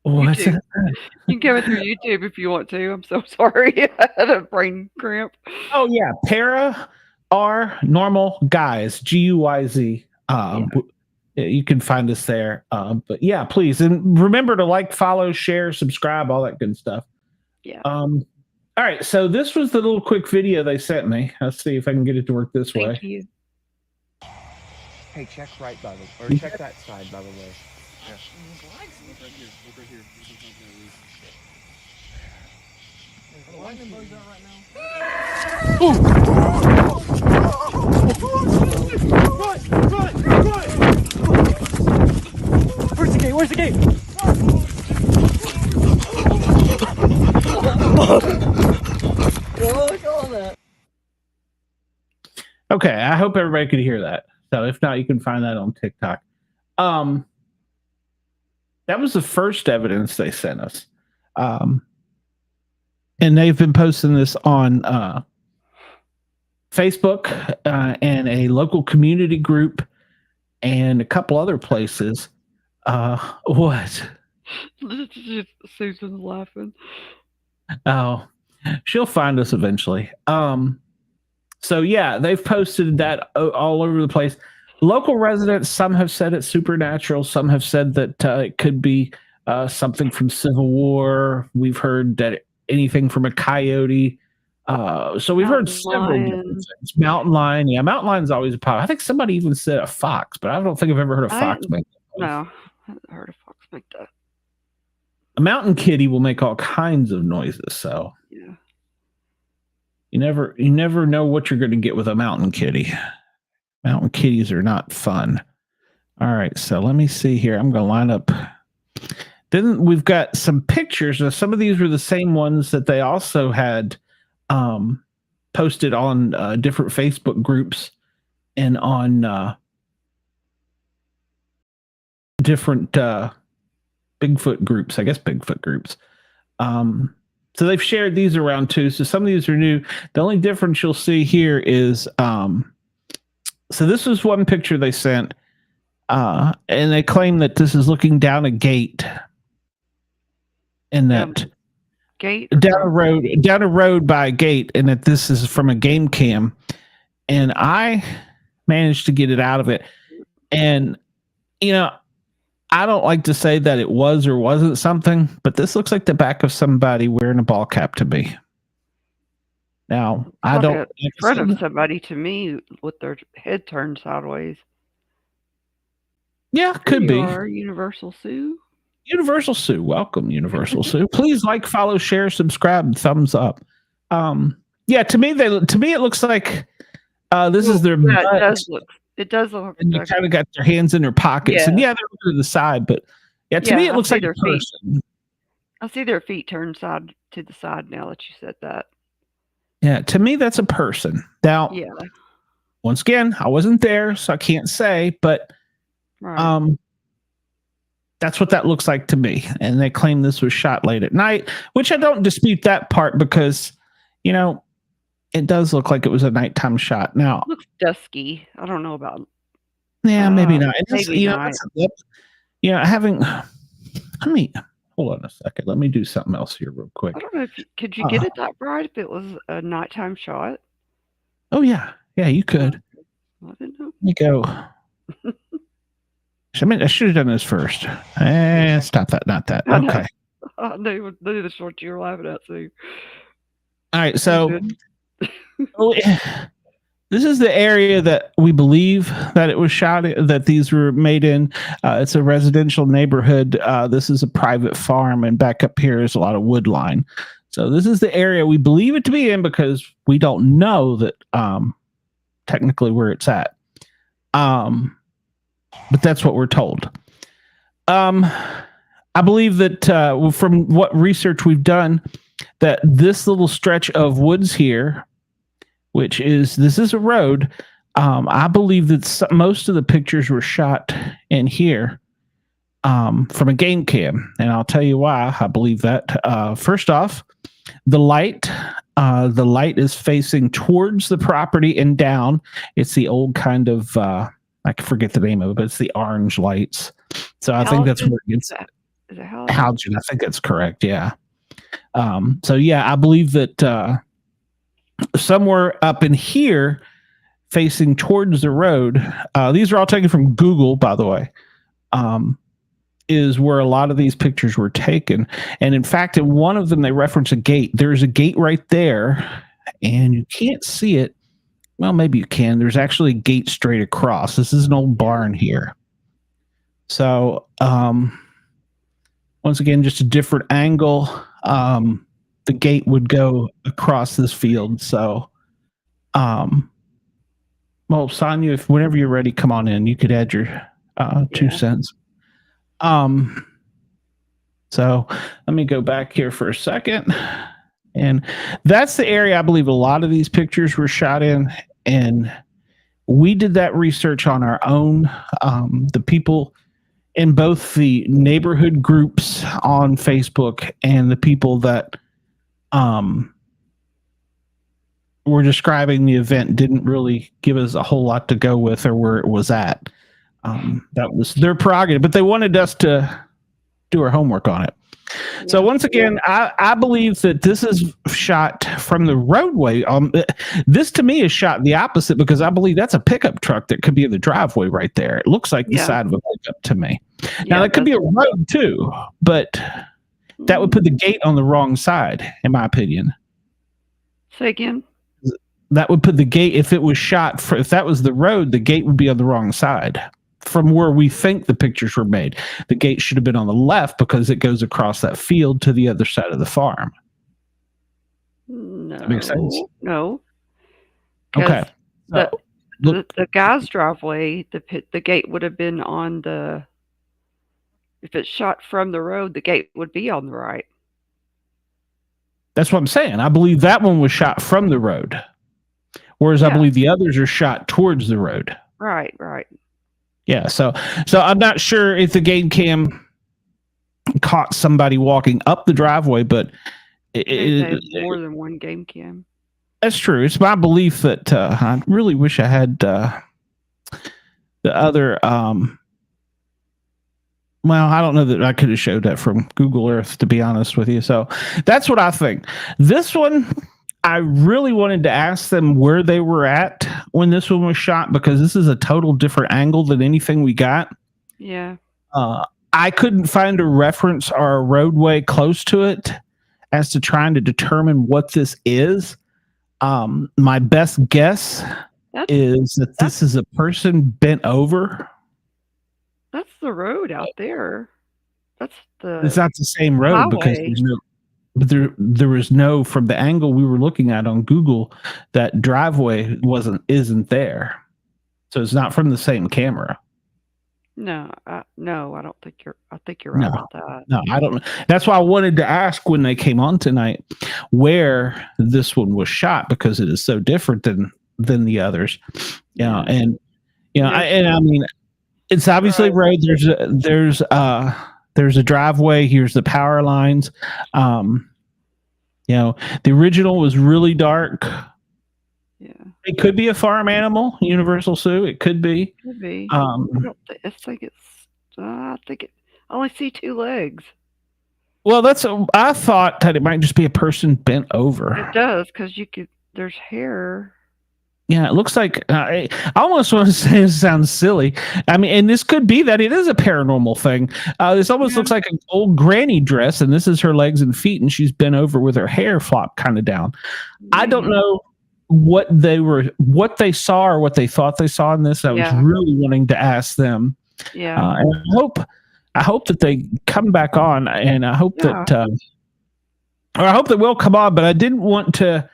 What's YouTube. that? You can come in through YouTube if you want to. I'm so sorry. I had a brain cramp. Oh yeah, Para OR Normal Guyz, Guyz. You can find us there. But yeah, please, and remember to like, follow, share, subscribe, all that good stuff. Yeah. All right, so this was the little quick video they sent me. Let's see if I can get it to work this way. Thank you. Hey, check right by the, or check that side by the way. Yeah. Look right here. Look right here. The lightning bug's out right now. Run! Where's the gate? Where's the gate? Look on that. Okay, I hope everybody could hear that. So if not, you can find that on TikTok. That was the first evidence they sent us. And they've been posting this on Facebook and a local community group and a couple other places. What? Susan's laughing. Oh, she'll find us eventually. So yeah, they've posted that all over the place. Local residents, some have said it's supernatural. Some have said that it could be something from Civil War. We've heard that anything from a coyote. So we've heard several different things. Mountain lion. Yeah, mountain lion's always a problem. I think somebody even said a fox, but I don't think I've ever heard a fox make that noise. No, I haven't heard a fox make that. A mountain kitty will make all kinds of noises. So Yeah. you never know what you're going to get with a mountain kitty. Mountain kitties are not fun. All right, so let me see here. I'm going to line up. Then we've got some pictures. Now, some of these were the same ones that they also had posted on different Facebook groups and on different Bigfoot groups. I guess Bigfoot groups. So they've shared these around too. So some of these are new. The only difference you'll see here is so this was one picture they sent, and they claim that this is looking down a gate, and that Gate down a road by a gate, and that this is from a game cam. And I managed to get it out of it, and I don't like to say that it was or wasn't something, but this looks like the back of somebody wearing a ball cap to me. Now, I like don't in front of somebody to me with their head turned sideways. Yeah, could be. Universal Sue. Universal Sue, welcome, Universal Sue. Please like, follow, share, subscribe, and thumbs up. Yeah, to me it looks like this is their butt. It does look. And they kind of got their hands in their pockets, and they're looking to the side. But to me, it looks like a person. I see their feet turned side to the side now that you said that. Yeah, to me, that's a person. Now, once again, I wasn't there, so I can't say, but that's what that looks like to me. And they claim this was shot late at night, which I don't dispute that part because, it does look like it was a nighttime shot. Now, it looks dusky. I don't know about. Yeah, maybe not. Maybe not. Let me hold on a second. Let me do something else here real quick. I don't know could you get it that bright if it was a nighttime shot? Oh yeah, you could. I didn't know. Let me go. I should have done this first. Stop that. Not that. Okay. I knew that's what you were laughing at too. All right, so this is the area that we believe that it was shot, that these were made in. It's a residential neighborhood. This is a private farm, and back up here is a lot of wood line. So this is the area we believe it to be in because we don't know that technically where it's at. but that's what we're told. I believe that from what research we've done, that this little stretch of woods here, this is a road. I believe that most of the pictures were shot in here from a game cam, and I'll tell you why I believe that. First off, the light is facing towards the property and down. It's the old kind of I forget the name of it, but it's the orange lights. So I think that's where it gets. Is it halogen? Halogen, I think that's correct. Yeah. So yeah, I believe that somewhere up in here, facing towards the road, these are all taken from Google, by the way, is where a lot of these pictures were taken. And in fact, in one of them, they reference a gate. There's a gate right there, and you can't see it. Well, maybe you can. There's actually a gate straight across. This is an old barn here. So, once again, just a different angle. The gate would go across this field. So, well, Sonia, if whenever you're ready, come on in. You could add your 2 cents. So let me go back here for a second. And that's the area I believe a lot of these pictures were shot in. And we did that research on our own. The people in both the neighborhood groups on Facebook and the people that were describing the event didn't really give us a whole lot to go with or where it was at. That was their prerogative, but they wanted us to do our homework on it. Yeah. So once again, I believe that this is shot from the roadway. This to me is shot the opposite because I believe that's a pickup truck that could be in the driveway right there. It looks like the side of a pickup to me. Now that could be a road too, but that would put the gate on the wrong side, in my opinion. Say again. That would put the gate, if it was shot, if that was the road, the gate would be on the wrong side. From where we think the pictures were made, the gate should have been on the left because it goes across that field to the other side of the farm. No, that makes sense. No. Okay. The guy's driveway, the gate would have been on the. If it's shot from the road, the gate would be on the right. That's what I'm saying. I believe that one was shot from the road, whereas I believe the others are shot towards the road. Right. Yeah, so I'm not sure if the game cam caught somebody walking up the driveway, but there's more than one game cam. That's true. It's my belief that I really wish I had the other. Well, I don't know that I could have showed that from Google Earth, to be honest with you. So that's what I think. This one, I really wanted to ask them where they were at when this one was shot, because this is a total different angle than anything we got. Yeah. I couldn't find a reference or a roadway close to it as to trying to determine what this is. My best guess is that this is a person bent over. That's the road out there. It's not the same road highway. Because there's no. But there was no, from the angle we were looking at on Google, that driveway isn't there, so it's not from the same camera. No, I don't think you're. I think you're right about that. No, I don't. That's why I wanted to ask when they came on tonight where this one was shot, because it is so different than the others. I mean, it's obviously road. There's a driveway. Here's the power lines. The original was really dark. Yeah. It could be a farm animal, Universal Zoo. It could be. Could be. I think I only see 2 legs. Well, I thought that it might just be a person bent over. It does, because there's hair. Yeah, it looks like I almost want to say it sounds silly. I mean, and this could be that it is a paranormal thing. This almost looks like an old granny dress, and this is her legs and feet, and she's bent over with her hair flopped kind of down. I don't know what they saw or what they thought they saw in this. I was really wanting to ask them. Yeah, and I hope that they come back on, and I hope that I hope they will come on. But I didn't want to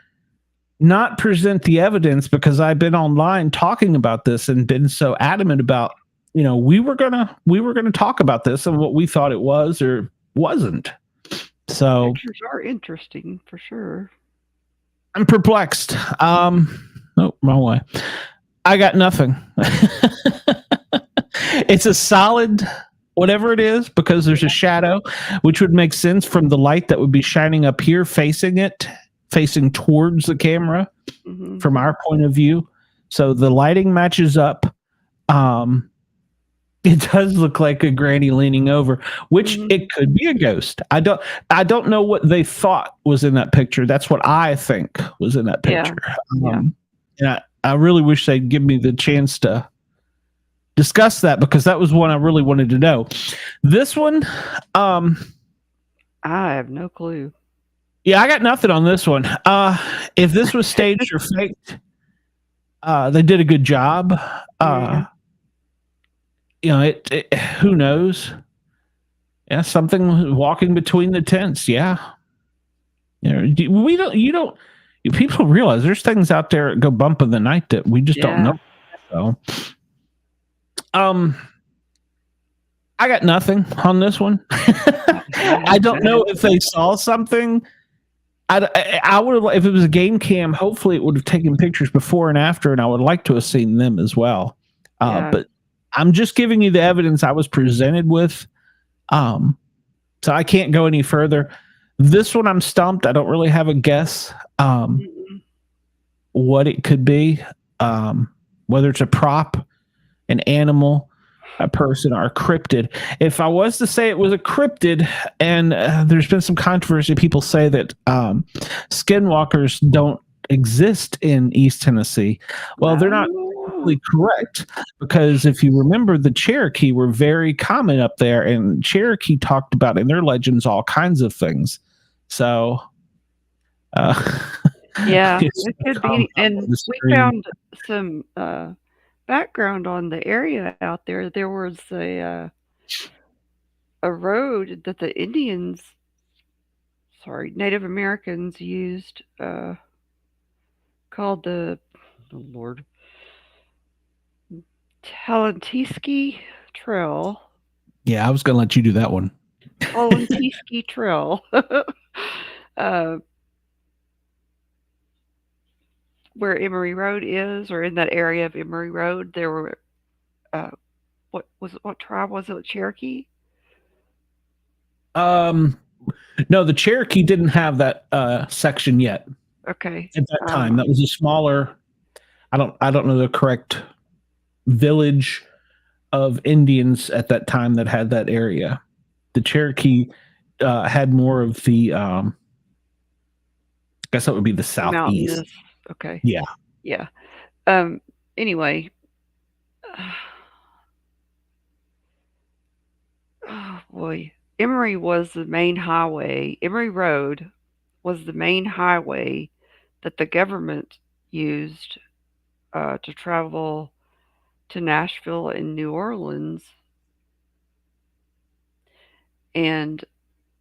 not present the evidence, because I've been online talking about this and been so adamant about we were gonna talk about this and what we thought it was or wasn't. So Pictures are interesting for sure. I'm perplexed. No, wrong way. I got nothing. It's a solid whatever it is because there's a shadow, which would make sense from the light that would be shining up here, facing towards the camera from our point of view. So the lighting matches up. It does look like a granny leaning over, which it could be a ghost. I don't know what they thought was in that picture. That's what I think was in that picture. And I really wish they'd give me the chance to discuss that because that was one I really wanted to know. This one, I have no clue. Yeah, I got nothing on this one. If this was staged or faked, they did a good job. Who knows? Yeah, something walking between the tents. Yeah, people realize there's things out there that go bump in the night that we just don't know. So, I got nothing on this one. I don't know if they saw something. I would have, if it was a game cam, hopefully it would have taken pictures before and after, and I would like to have seen them as well. But I'm just giving you the evidence I was presented with. So I can't go any further. This one I'm stumped. I don't really have a guess what it could be, whether it's a prop, an animal, a person, or a cryptid. If I was to say it was a cryptid, and there's been some controversy, people say that skinwalkers don't exist in East Tennessee. Well, they're not really correct, because if you remember, the Cherokee were very common up there, and Cherokee talked about in their legends all kinds of things. So it could be. And we found some background on the area out there. There was a road that the Native Americans used, called the Talentiski Trail. Yeah, I was going to let you do that one. Talentiski Trail. Where Emory Road is, or in that area of Emory Road, there were what tribe was it? Cherokee? No, the Cherokee didn't have that section yet. Okay. At that time, that was a smaller. I don't know the correct village of Indians at that time that had that area. The Cherokee had more of the. I guess that would be the southeast. Mountainous. Okay. Yeah. Yeah. Anyway. Oh boy. Emory was the main highway. Emory Road was the main highway that the government used to travel to Nashville and New Orleans. And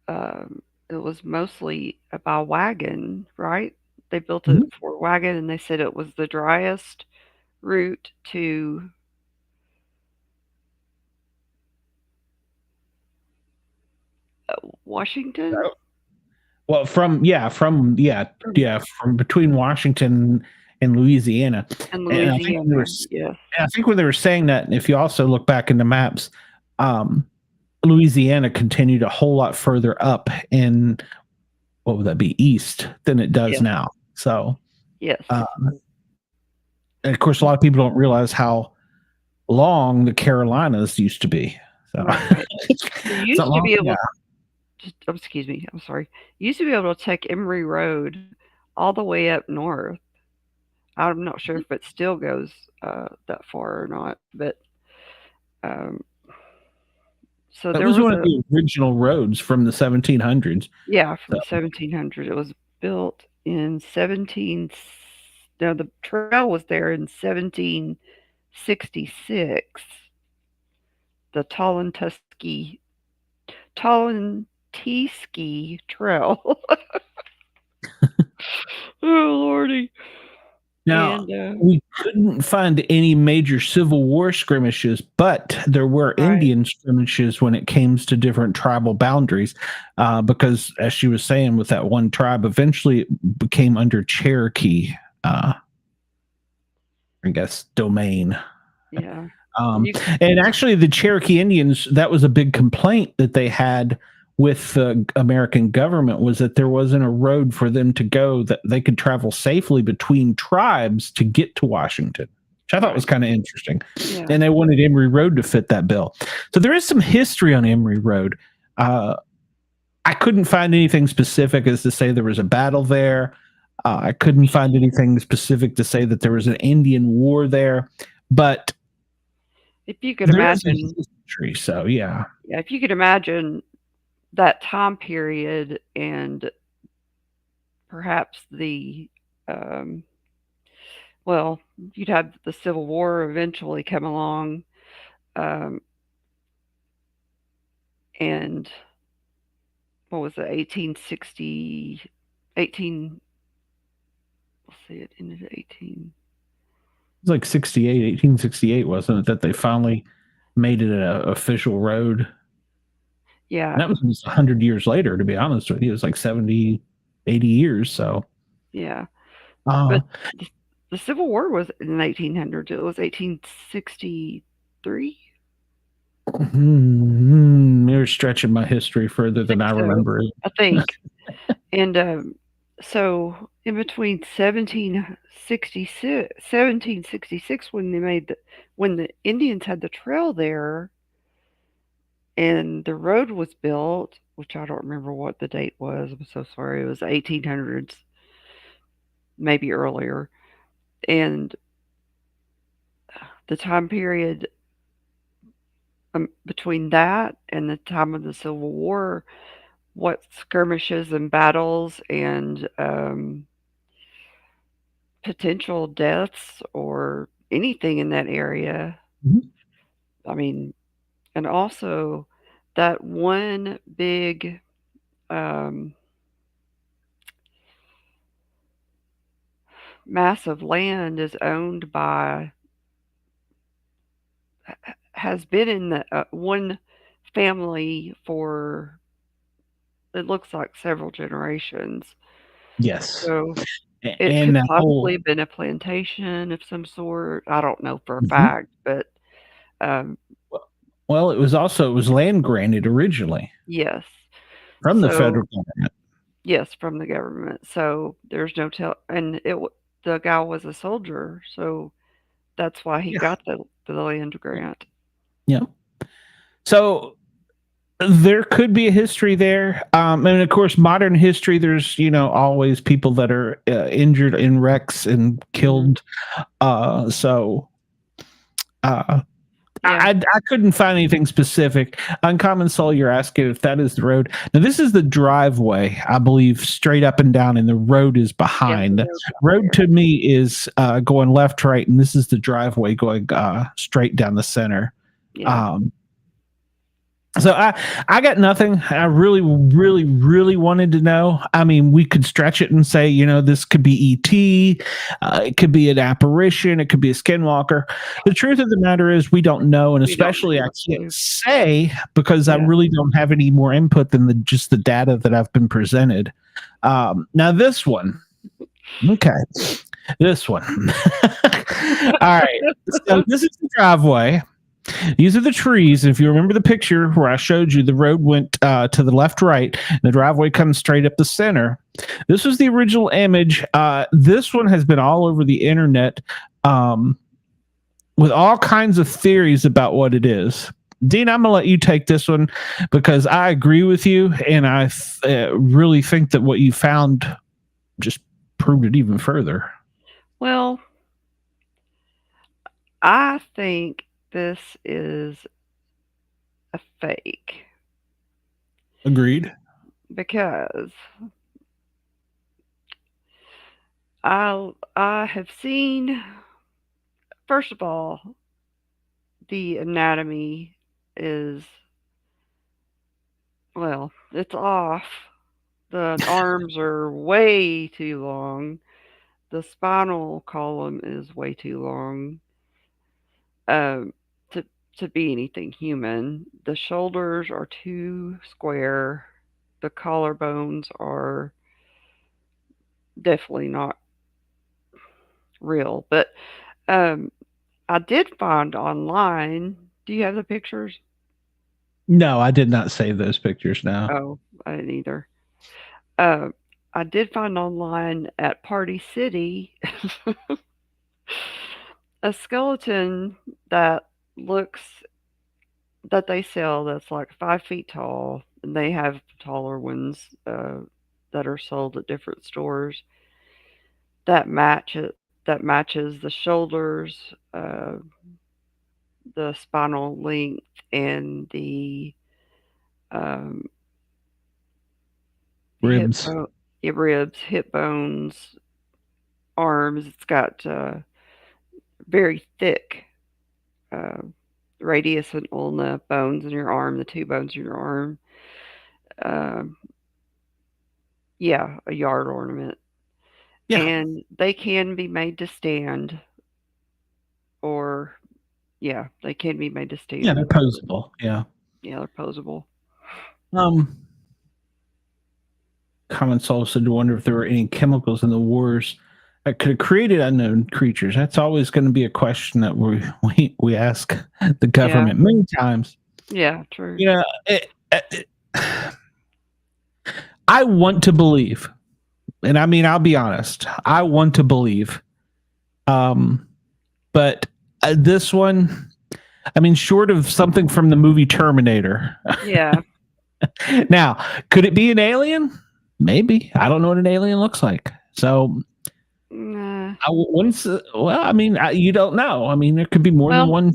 it was mostly by wagon, right? They built it for wagon, and they said it was the driest route to Washington. Well, from between Washington and Louisiana. And I think when they were saying that, if you also look back in the maps, Louisiana continued a whole lot further up in, what would that be, east than it does now. So, yes. And of course, a lot of people don't realize how long the Carolinas used to be. So, You used to be able excuse me, I'm sorry. You used to be able to take Emory Road all the way up north. I'm not sure if it still goes that far or not, but so that there was one of the original roads from the 1700s. Yeah, from 1700. It was built in the trail was there in 1766. The Talentiski Trail. Oh, Lordy. Now, we couldn't find any major Civil War skirmishes, but there were Right. Indian skirmishes when it came to different tribal boundaries. Because, as she was saying, with that one tribe, eventually it became under Cherokee, I guess, domain. Yeah. Um, You, and actually, the Cherokee Indians, that was a big complaint that they had with the American government, was that there wasn't a road for them to go that they could travel safely between tribes to get to Washington, which I thought was kind of interesting. yeah. And they wanted Emory Road to fit that bill. So there is some history on Emory Road. I couldn't find anything specific as to say there was a battle there. I couldn't find anything specific to say that there was an Indian war there, but If you could there is a imagine, history. So yeah. yeah, if you could imagine that time period and perhaps the, well, you'd have the Civil War eventually come along, um, and what was it, 1860, 18, let's see, it ended at 18. It was like 1868, wasn't it, that they finally made it an official road? And Yeah, that was almost 100 years later, to be honest with you. It was like 70, 80 years. So, yeah. uh, But the Civil War was in the 1800s. It was 1863. you're stretching my history further than I So, remember. I think. And so in between 1766 when they made when the Indians had the trail there and the road was built, which I don't remember what the date was. I'm so sorry. It was 1800s, maybe earlier. And the time period between that and the time of the Civil War, what skirmishes and battles and potential deaths or anything in that area. Mhm. I mean, and also that one big mass of land is owned by, has been in the one family for, it looks like several generations. Yes. So it And could that whole, possibly have been a plantation of some sort. I don't know for a Mhm. fact, but well, it was land granted originally yes. from the So federal government. yes, from the government. So there's no and the guy was a soldier, so that's why he Yeah. got the land grant. Yeah. So there could be a history there. And of course, modern history, there's, always people that are injured in wrecks and killed. So Yeah. I couldn't find anything specific. Uncommon Soul, you're asking if that is the road. Now, this is the driveway, I believe, straight up and down, and the road is behind. Yeah, The road to me is going left, right, and this is the driveway going straight down the center. Yeah. So I got nothing. I really, really, really wanted to know. I mean, we could stretch it and say, this could be ET. It could be an apparition. It could be a skinwalker. The truth of the matter is we don't know. And We don't especially know. I can't say because I Yeah. really don't have any more input than just the data that I've been presented. Now this one. Okay. This one. All right. So this is the driveway. These are the trees. If you remember the picture where I showed you, the road went to the left, right, and the driveway comes straight up the center. This was the original image. This one has been all over the internet with all kinds of theories about what it is. Dean, I'm going to let you take this one because I agree with you, and I really think that what you found just proved it even further. Well, I think this is a fake Agreed. because I have seen, first of all, the anatomy is, well, it's off. The arms are way too long. the spinal column is way too long um, to be anything human. The shoulders are too square. The collarbones are definitely not real. But um, I did find online. Do you have the pictures? No, I did not save those pictures now. Oh, I didn't either. Uh, I did find online at Party City a skeleton that looks that they sell that's like 5 feet tall, and they have taller ones that are sold at different stores that matches the shoulders, the spinal length, and the um, Ribs. ribs, hip bones, arms. It's got very thick uh, radius and ulna bones in your arm, the two bones in your arm. Um, yeah, a yard ornament. Yeah. And they can be made to stand, or they can be made to stand. Yeah, they're posable. Yeah. Yeah, they're posable. Comments also to wonder if there were any chemicals in the wars that could have created unknown creatures. That's always going to be a question that we ask the government many times. Yeah, true. You know, I want to believe, and I mean, I'll be honest, I want to believe. But this one, I mean, short of something from the movie Terminator. Yeah. Now, could it be an alien? Maybe. I don't know what an alien looks like. So, Nah. I mean, you don't know. I mean, there could be more than one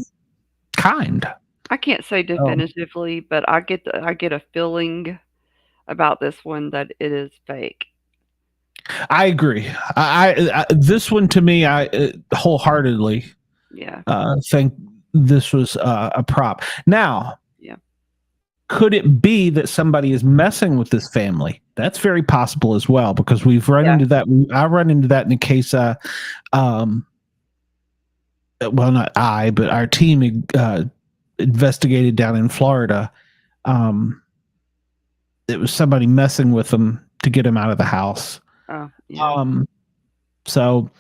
kind. I can't say definitively, but I get a feeling about this one that it is fake. I agree. I this one to me, I wholeheartedly think this was a prop. Now, could it be that somebody is messing with this family? That's very possible as well, because we've run into that. I run into that in the case. Well, not I, but our team investigated down in Florida. It was somebody messing with them to get him out of the house. Oh, yeah. So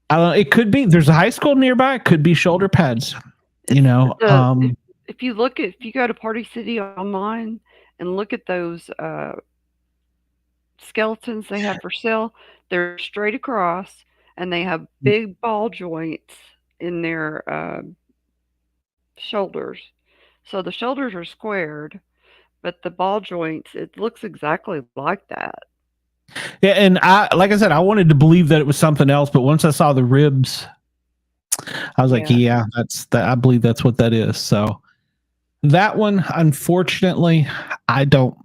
I don't know. It could be. There's a high school nearby. It could be shoulder pads. You know. If you go to Party City online and look at those skeletons they have for sale, they're straight across and they have big ball joints in their shoulders. So the shoulders are squared, but the ball joints, it looks exactly like that. Yeah, and like I said, I wanted to believe that it was something else, but once I saw the ribs, I was like, yeah, that's that. I believe that's what that is. So that one, unfortunately, I don't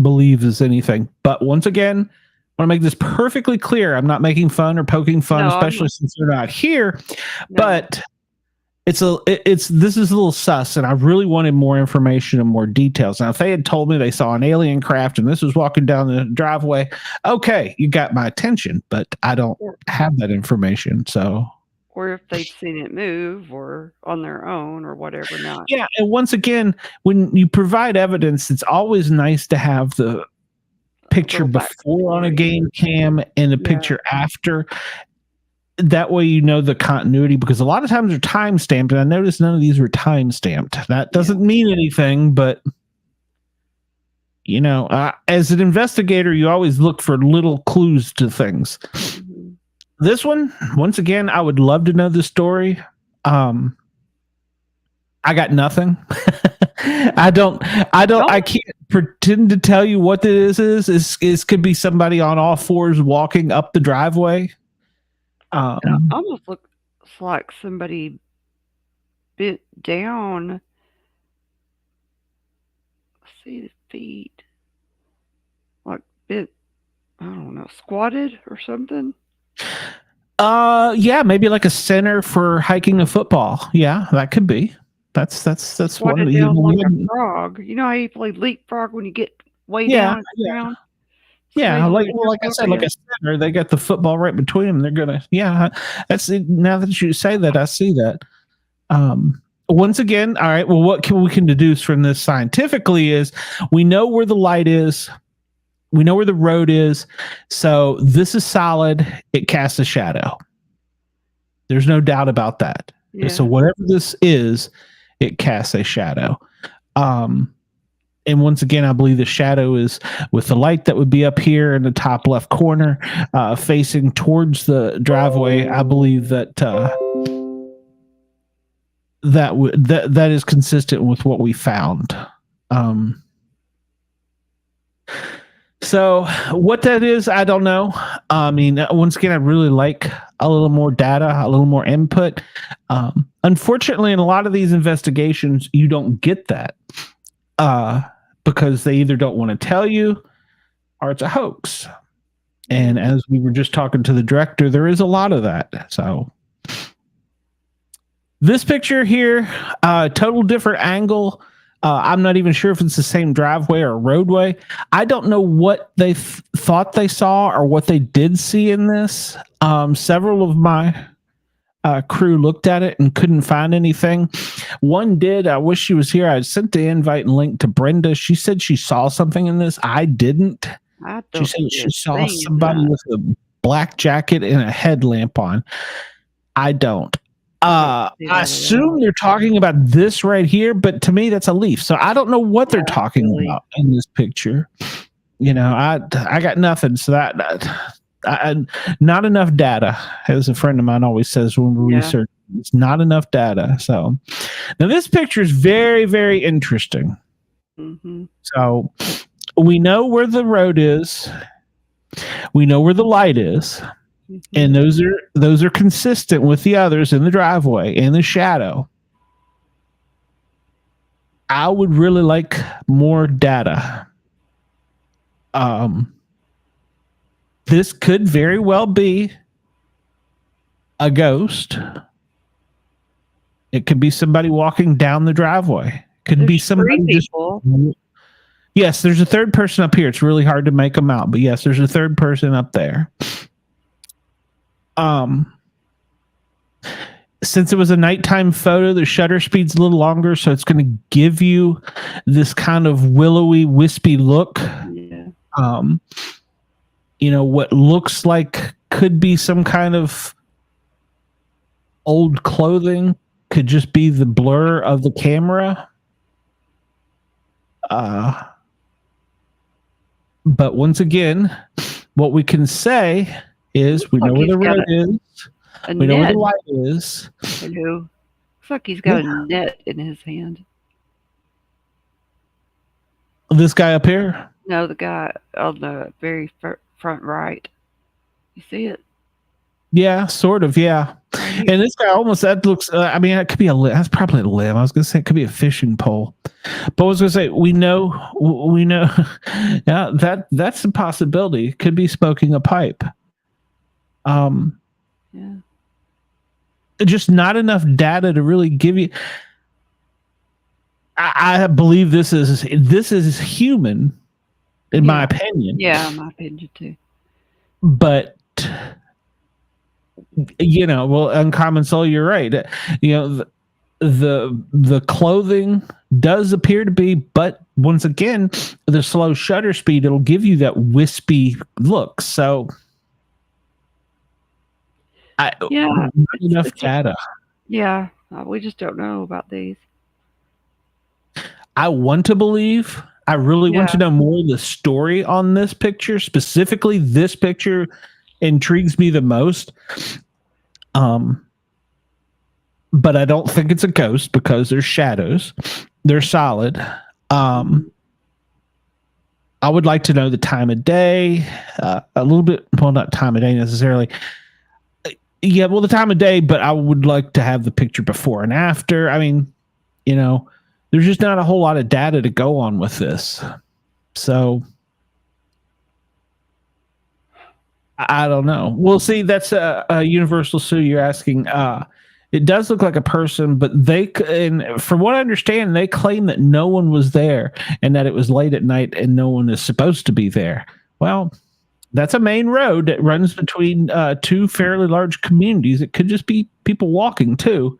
believe is anything. But once again, I want to make this perfectly clear. I'm not making fun or poking fun, especially since they're not here. No. But this is a little sus, and I really wanted more information and more details. Now, if they had told me they saw an alien craft and this was walking down the driveway, okay, you got my attention. But I don't have that information, so. Or if they've seen it move or on their own or whatever not. Yeah, and once again, when you provide evidence, it's always nice to have the picture before on a game cam and a picture after. That way you know the continuity, because a lot of times they're time stamped, and I noticed none of these were time stamped. That doesn't mean anything, but you know, as an investigator, you always look for little clues to things. Mm-hmm. This one, once again, I would love to know the story. I got nothing. I can't pretend to tell you what this is. It could be somebody on all fours walking up the driveway. It almost looks like somebody bent down. Let's see the feet. Like bent, I don't know, squatted or something. Yeah, maybe like a center for hiking a football. Yeah, that could be. That's one of the like a frog. You know how you play leapfrog when you get way down on the ground? Yeah, Maybe like I said, like a inappropriate. center, they got the football right between them. They're gonna, yeah. That's it. Now that you say that, I see that. Once again, all right. Well, what we can deduce from this scientifically is we know where the light is, we know where the road is. So this is solid. It casts a shadow. There's no doubt about that. Yeah. So whatever this is, it casts a shadow. And once again, I believe the shadow is with the light that would be up here in the top left corner, facing towards the driveway. I believe that that is consistent with what we found. So what that is, I don't know. I mean, once again, I really like a little more data, a little more input. Unfortunately, in a lot of these investigations, you don't get that. Because they either don't want to tell you or it's a hoax. And as we were just talking to the director, there is a lot of that. So this picture here, total different angle. I'm not even sure if it's the same driveway or roadway. I don't know what they thought they saw or what they did see in this. Several of my crew looked at it and couldn't find anything. One did. I wish she was here. I sent the invite and link to Brenda. She said she saw something in this. I didn't. She said she saw somebody with a black jacket and a headlamp on. I don't. I assume they're talking about this right here, but to me, that's a leaf. So I don't know what they're talking about in this picture. You know, I got nothing. So that not enough data, as a friend of mine always says when we research. It's not enough data. So now this picture is very, very interesting. Mm-hmm. So we know where the road is. We know where the light is. Mm-hmm. And those are consistent with the others in the driveway and the shadow. I would really like more data. This could very well be a ghost. It could be somebody walking down the driveway. Could be somebody just. Yes, there's a third person up here. It's really hard to make them out, but yes, there's a third person up there. Since it was a nighttime photo, the shutter speed's a little longer, so it's going to give you this kind of willowy, wispy look. Yeah. You know, what looks like could be some kind of old clothing, could just be the blur of the camera. But once again, what we can say is we know where the road is. We know where the light is. Hello. Looks like he's got a net in his hand. This guy up here? No, the guy on the very front right. You see it? Yeah, sort of, yeah. And this guy almost, that looks, I mean, it could be that's probably a limb. I was going to say it could be a fishing pole. But I was going to say, we know, yeah, that's a possibility. It could be smoking a pipe. Yeah. Just not enough data to really give you. I believe this is human, in my opinion. Yeah, my opinion too. But you know, well, Uncommon Soul, you're right. You know, the clothing does appear to be, but once again, the slow shutter speed, it'll give you that wispy look. So, not enough data. Yeah, we just don't know about these. I want to believe. I really want to know more of the story on this picture. Specifically, this picture intrigues me the most. But I don't think it's a ghost because there's shadows. They're solid. I would like to know the time of day, a little bit. Well, not time of day necessarily. Yeah, well, the time of day, but I would like to have the picture before and after. I mean, you know, there's just not a whole lot of data to go on with this. So I don't know. We'll see. That's a Universal Sue you're asking. It does look like a person, but and from what I understand, they claim that no one was there and that it was late at night and no one is supposed to be there. Well, That's a main road that runs between two fairly large communities. It could just be people walking too.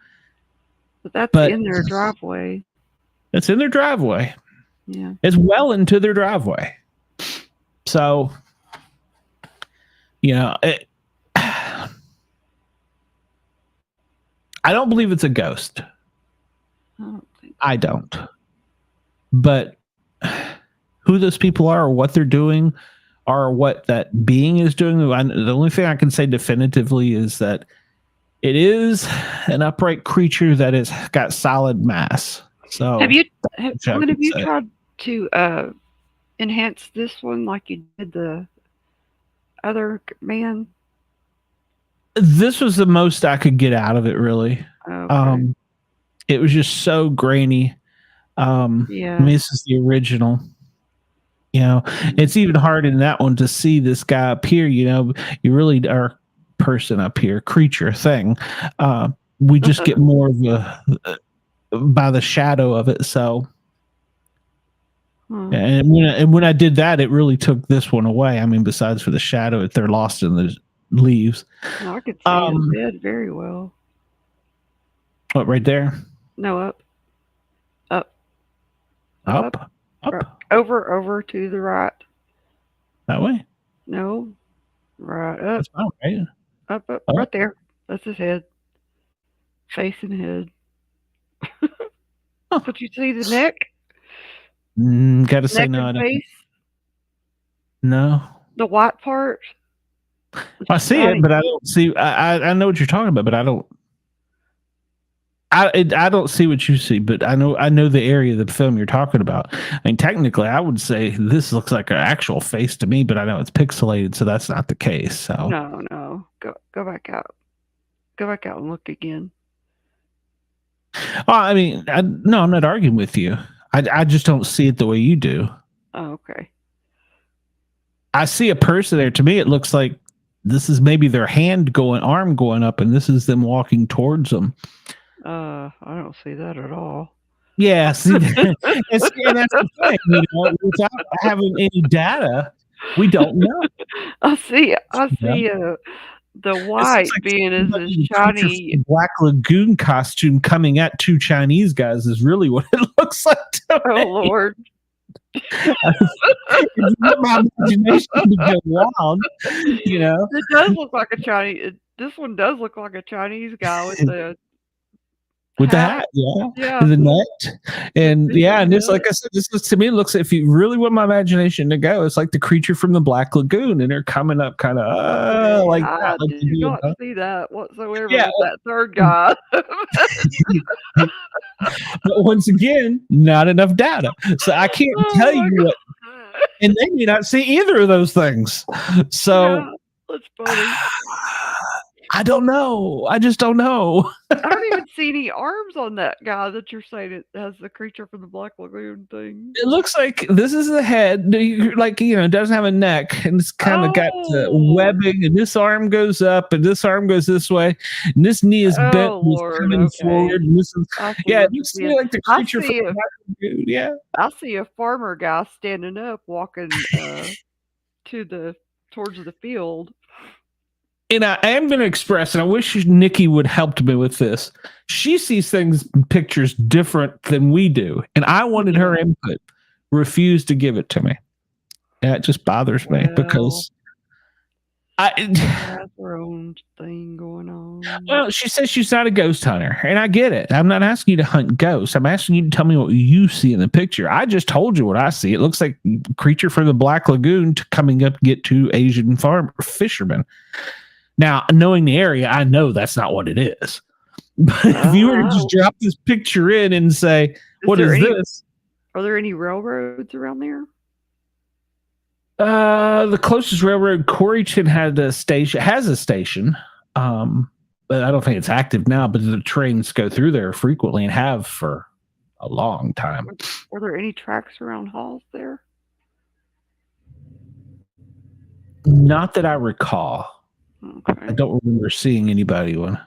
But in their driveway. It's in their driveway. Yeah. It's well into their driveway. So, I don't believe it's a ghost. I don't. But who those people are or what they're doing or what that being is doing, the only thing I can say definitively is that it is an upright creature that has got solid mass. So have you tried to enhance this one like you did the other man? This was the most I could get out of it, really. Okay. It was just so grainy. Yeah. I mean, this is the original. It's even hard in that one to see this guy up here. You really are person up here, creature thing. We just get more of by the shadow of it. So, and when I did that, it really took this one away. I mean, besides for the shadow, if they're lost in the leaves. No, I could see his bed very well. What, right there? No, up. Over to the right. That way? No, right up. That's fine, right? Up, right there. That's his head. Face and head. But you see the neck? Gotta say neck no. And face? No. The white part? I see it, but I don't see. I know what you're talking about, but I don't. I don't see what you see, but I know the area of the film you're talking about. I mean, technically, I would say this looks like an actual face to me, but I know it's pixelated, so that's not the case. So no, go back out. Go back out and look again. Oh, I mean, no, I'm not arguing with you. I just don't see it the way you do. Oh, okay. I see a person there. To me, it looks like this is maybe their arm going up, and this is them walking towards them. I don't see that at all. Yeah, see, and that's the thing. Without having any data, we don't know. I see the white like being as this shiny Black Lagoon costume coming at two Chinese guys is really what it looks like. Oh Lord. It's not my imagination to go wild, It does look like a Chinese. This one does look like a Chinese guy with the hat, the net, and this, like I said, this looks to me looks. If you really want my imagination to go, it's like the creature from the Black Lagoon, and they're coming up kind of like that. I did not see that whatsoever. Yeah, with that third guy. But once again, not enough data, so I can't tell you what. And they may not see either of those things. So that's funny. I don't know. I just don't know. I don't even see any arms on that guy that you're saying it has the creature from the Black Lagoon thing. It looks like this is the head, like, it doesn't have a neck, and it's kind of got webbing, and this arm goes up, and this arm goes this way, and this knee is bent, and coming forward. And this is, it looks to me like the creature from the Black Lagoon. Yeah. I see a farmer guy standing up, walking towards the field. And I am going to express, and I wish Nikki would help me with this. She sees pictures different than we do. And I wanted her input. Refused to give it to me. Yeah, it just bothers me because has her own thing going on. Well, she says she's not a ghost hunter, and I get it. I'm not asking you to hunt ghosts. I'm asking you to tell me what you see in the picture. I just told you what I see. It looks like a creature from the Black Lagoon coming up to get two Asian fishermen. Now, knowing the area, I know that's not what it is. But if you were to just drop this picture in and say, what is this? Are there any railroads around there? The closest railroad, Coreyton has a station. But I don't think it's active now, but the trains go through there frequently and have for a long time. Are there any tracks around Halls there? Not that I recall. Okay. I don't remember seeing anybody one.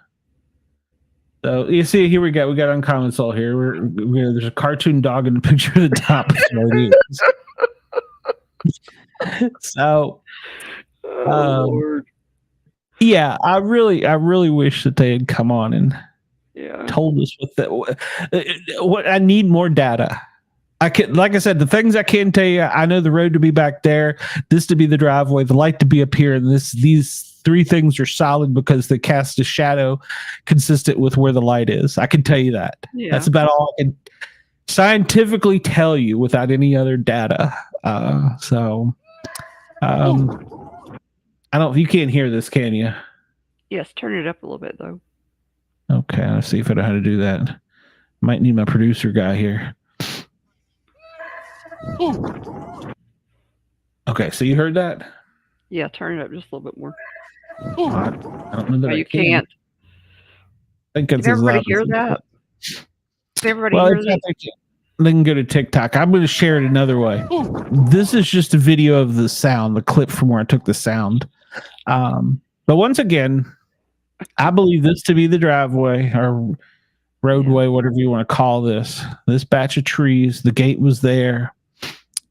So you see, here we go. We got Uncommon Soul here. There's a cartoon dog in the picture at the top. So Lord. Yeah, I really wish that they had come on and Yeah. told us what I need more data. I can, like I said, the things I can tell you, I know the road to be back there, this to be the driveway, the light to be up here, and these three things are solid because they cast a shadow consistent with where the light is. I can tell you that. Yeah. That's about all I can scientifically tell you without any other data. I don't. You can't hear this, can you? Yes, turn it up a little bit though. Okay, let's see if I know how to do that. Might need my producer guy here. Okay, so you heard that? Yeah, turn it up just a little bit more. I don't know that Oh, I you can. can't. I think it's Did as everybody loud hear as that? Did everybody Well, hear it's that? not they can go to TikTok. I'm going to share it another way. This is just a video of the sound, the clip from where I took the sound. But once again, I believe this to be the driveway or roadway, whatever you want to call this. This batch of trees, the gate was there.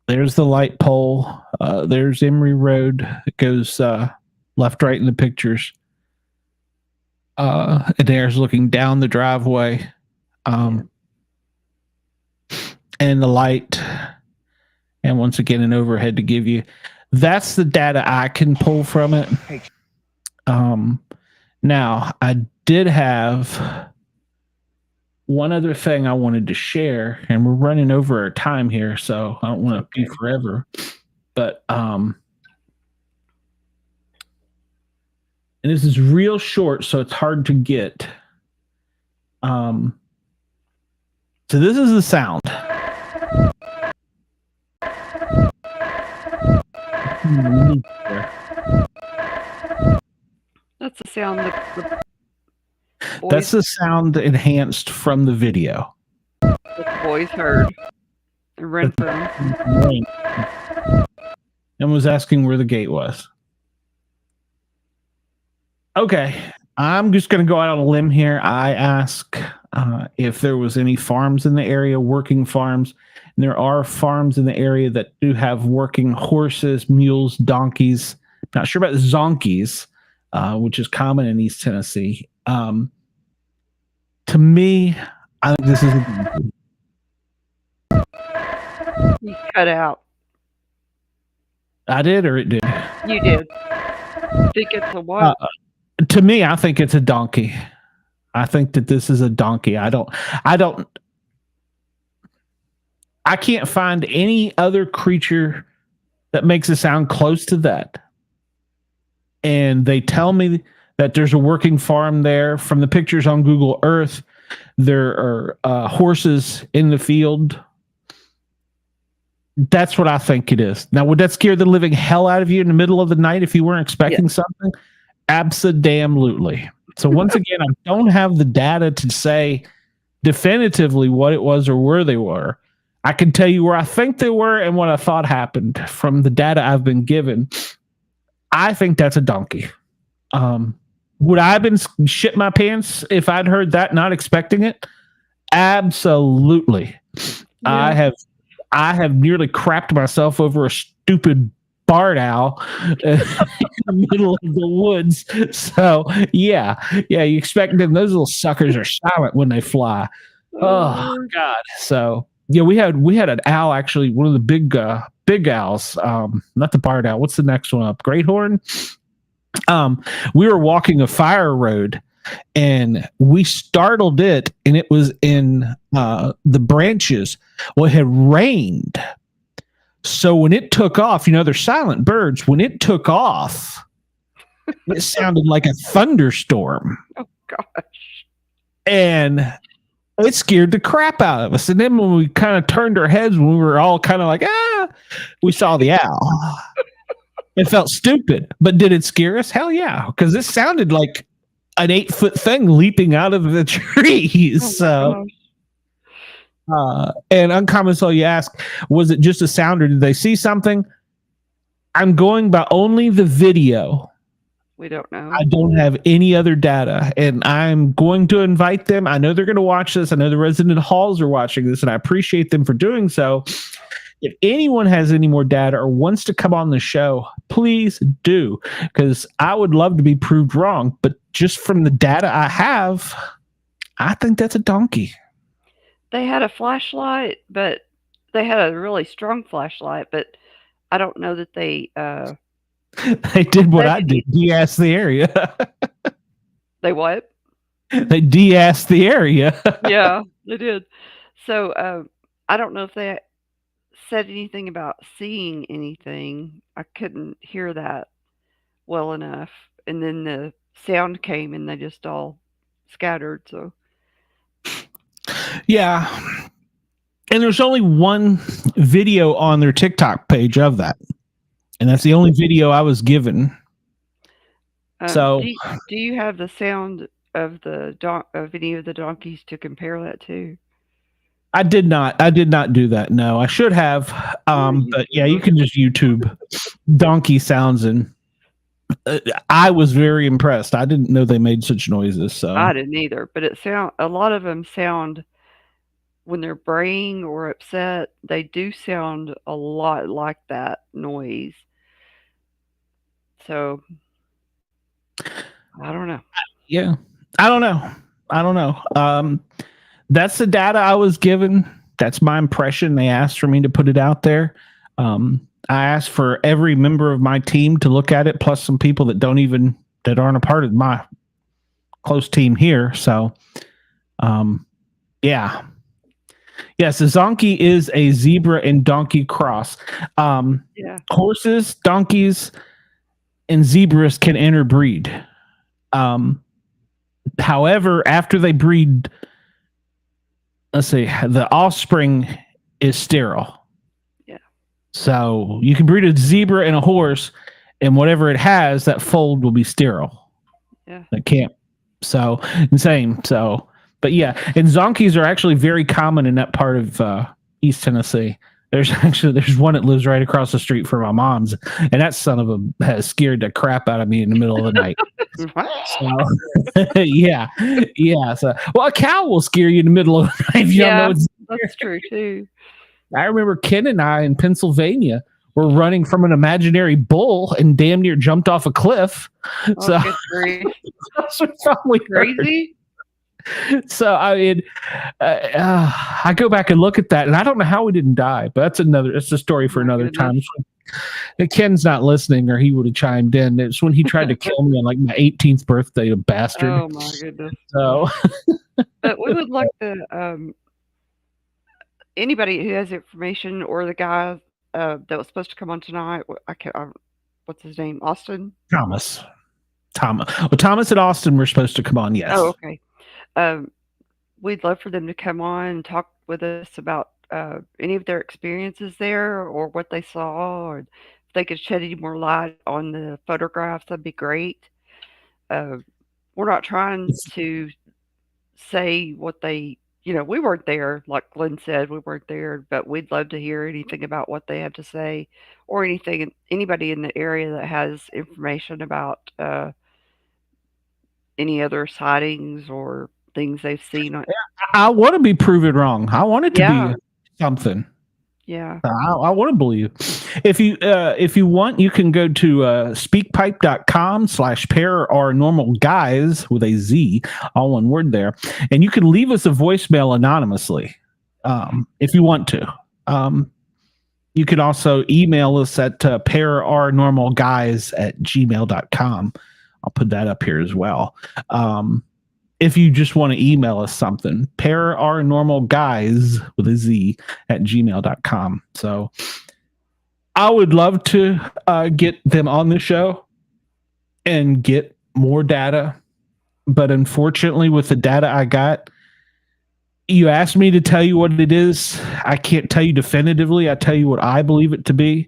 There's the light pole. There's Emery Road. It goes left, right in the pictures. And there's looking down the driveway. And the light. And once again, an overhead to give you. That's the data I can pull from it. Now, I did have one other thing I wanted to share, and we're running over our time here, so I don't want to be forever. But and this is real short, so it's hard to get. So this is the sound. That's the sound that the That's the sound enhanced from the video. the boys heard and ran from. And was asking where the gate was. Okay, I'm just going to go out on a limb here. I ask if there was any farms in the area, working farms. And there are farms in the area that do have working horses, mules, donkeys. Not sure about zonkies, which is common in East Tennessee. To me, I think this is You cut out. I did or it did? You did. Think it's a what? To me, I think it's a donkey. I think that this is a donkey. I can't find any other creature that makes a sound close to that. And they tell me that there's a working farm there. From the pictures on Google Earth, there are horses in the field. That's what I think it is. Now, would that scare the living hell out of you in the middle of the night if you weren't expecting something? Abso-damn-lutely. So once again, I don't have the data to say definitively what it was or where they were. I can tell you where I think they were and what I thought happened from the data I've been given. I think that's a donkey. Would I have been shit my pants if I'd heard that, not expecting it? Absolutely. Yeah. I have nearly crapped myself over a stupid barred owl in the middle of the woods. So yeah, you expect them. Those little suckers are silent when they fly. Oh God. So yeah, we had an owl, actually, one of the big owls, not the barred owl. What's the next one up? Great horn. We were walking a fire road and we startled it, and it was in the branches. Well, it had rained. So when it took off, they're silent birds. When it took off, it sounded like a thunderstorm. Oh, gosh. And it scared the crap out of us. And then when we kind of turned our heads, when we were all kind of like, we saw the owl. It felt stupid. But did it scare us? Hell yeah. Because it sounded like an 8-foot thing leaping out of the trees. So. And Uncommon Soul, you ask, was it just a sound or did they see something? I'm going by only the video. We don't know. I don't have any other data, and I'm going to invite them. I know they're going to watch this. I know the resident halls are watching this, and I appreciate them for doing so. if anyone has any more data or wants to come on the show, please do, because I would love to be proved wrong. But just from the data I have, I think that's a donkey. They had a flashlight, but they had a really strong flashlight, but I don't know that they They did what I did. De-ass the area. they what? They de-ass the area. Yeah, they did. So I don't know if they said anything about seeing anything. I couldn't hear that well enough. And then the sound came and they just all scattered. So Yeah. And there's only one video on their TikTok page of that. And that's the only video I was given. So do you have the sound of the of any of the donkeys to compare that to? I did not do that. No, I should have. But yeah, you can just YouTube donkey sounds, and I was very impressed. I didn't know they made such noises. So I didn't either, but a lot of them sound, when they're braying or upset, they do sound a lot like that noise. So I don't know. Yeah, I don't know. That's the data I was given. That's my impression. They asked for me to put it out there. I asked for every member of my team to look at it, plus some people that aren't a part of my close team here. So, yeah. Yes, a zonkey is a zebra and donkey cross. Yeah. Horses, donkeys, and zebras can interbreed. However, after they breed, let's see, the offspring is sterile. Yeah. So you can breed a zebra and a horse, and whatever it has, that foal will be sterile. Yeah. It can't. So insane. So, but yeah, and zonkies are actually very common in that part of East Tennessee. There's one that lives right across the street from my mom's, and that son of a has scared the crap out of me in the middle of the night. So, yeah. So, well, a cow will scare you in the middle of the night if you don't know it's that's true too. I remember Ken and I in Pennsylvania were running from an imaginary bull and damn near jumped off a cliff. So that's probably crazy. So I mean, I go back and look at that, and I don't know how we didn't die, but it's a story for another time. Ken's not listening, or he would have chimed in. It's when he tried to kill me on like my 18th birthday, a bastard. Oh my goodness! So, but we would like to anybody who has information, or the guy that was supposed to come on tonight. What's his name? Austin. Thomas. Well, Thomas and Austin were supposed to come on. Yes. Oh, okay. We'd love for them to come on and talk with us about any of their experiences there, or what they saw, or if they could shed any more light on the photographs. That'd be great. We're not trying to say what they, we weren't there. Like Glenn said, we weren't there, but we'd love to hear anything about what they have to say, or anybody in the area that has information about any other sightings or things they've seen. I want to be proven wrong. I want it to be something. Yeah. I want to believe. If you want, you can go to speakpipe.com/Para OR Normal Guyz with a Z, all one word there. And you can leave us a voicemail anonymously if you want to. You can also email us at paraornormalguyz@gmail.com. I'll put that up here as well. If you just want to email us something, paranormalguyz with a Z @gmail.com. So I would love to get them on the show and get more data. But unfortunately, with the data I got, you asked me to tell you what it is. I can't tell you definitively. I tell you what I believe it to be.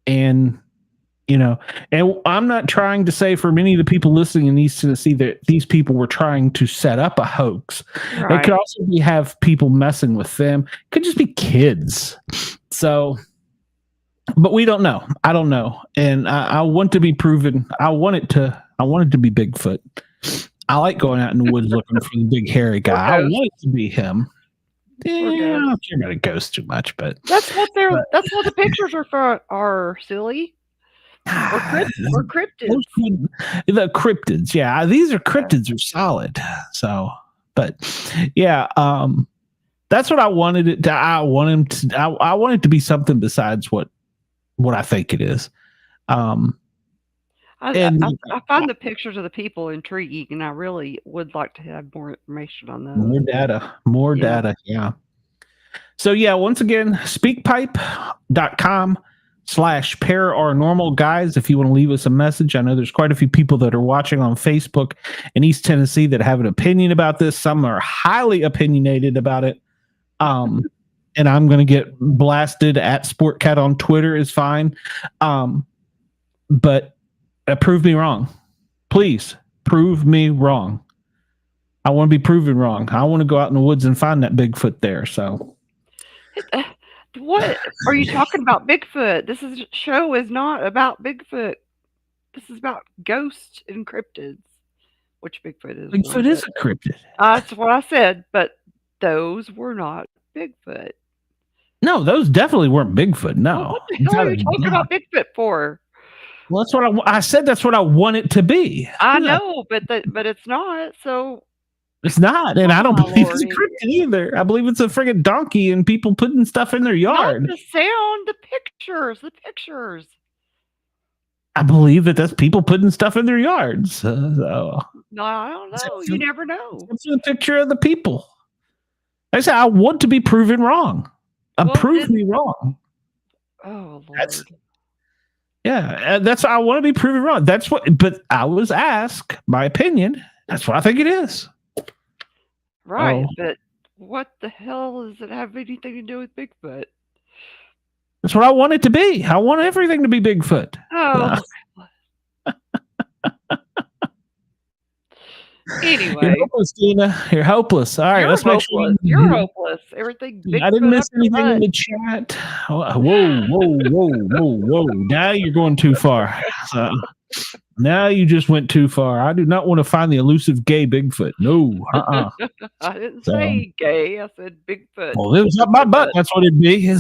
And and I'm not trying to say for many of the people listening in East Tennessee that these people were trying to set up a hoax. Right. It could also have people messing with them. It could just be kids. So, but we don't know. I don't know. And I want to be proven. I want it to be Bigfoot. I like going out in the woods looking for the big hairy guy. I want it to be him. Yeah, I don't know if you're gonna ghost too much, but That's what the pictures are for. Are silly or cryptids. the cryptids. Yeah, these are cryptids are solid. So, but yeah, that's what I wanted it to. I want him to. I want it to be something besides what I think it is. I And find the pictures of the people intriguing, and I really would like to have more information on those. more Yeah. data. Yeah. So yeah, once again, speakpipe.com/Para OR Normal Guyz. If you want to leave us a message, I know there's quite a few people that are watching on Facebook in East Tennessee that have an opinion about this. Some are highly opinionated about it. And I'm going to get blasted at SportCat on Twitter is fine. But prove me wrong. Please prove me wrong. I want to be proven wrong. I want to go out in the woods and find that Bigfoot there. So What are you talking about, Bigfoot? This show is not about Bigfoot. This is about ghosts and cryptids. Which Bigfoot is? Bigfoot is a cryptid. That's what I said, but those were not Bigfoot. No, those definitely weren't Bigfoot. No. Well, what the hell are you talking about Bigfoot for? Well, that's what I said. That's what I want it to be. I know, but it's not. So it's not, and I don't Oh, believe it's a Lordy. cryptid either. I believe it's a friggin' donkey and people putting stuff in their yard. not the sound, the pictures. I believe that's people putting stuff in their yards. So No, I don't know. It's- You never know. it's a picture of the people. Like I said, I want to be proven wrong. Well, Prove me wrong. Oh Lord. That's I want to be proven wrong. That's what. But I was asked my opinion. That's what I think it is. Right, Oh. but what the hell does it have anything to do with Bigfoot? That's what I want it to be. I want everything to be Bigfoot. Oh. Anyway, You're hopeless, Dina. You're hopeless. All right, you're let's make sure. hopeless. You're hopeless. Everything. I didn't Bigfoot miss up your anything in butt. the chat. Whoa. Now you're going too far. So, now you just went too far. I do not want to find the elusive gay Bigfoot. No. I didn't So- say gay. I said Bigfoot. Well, it was up my butt. That's what it'd be.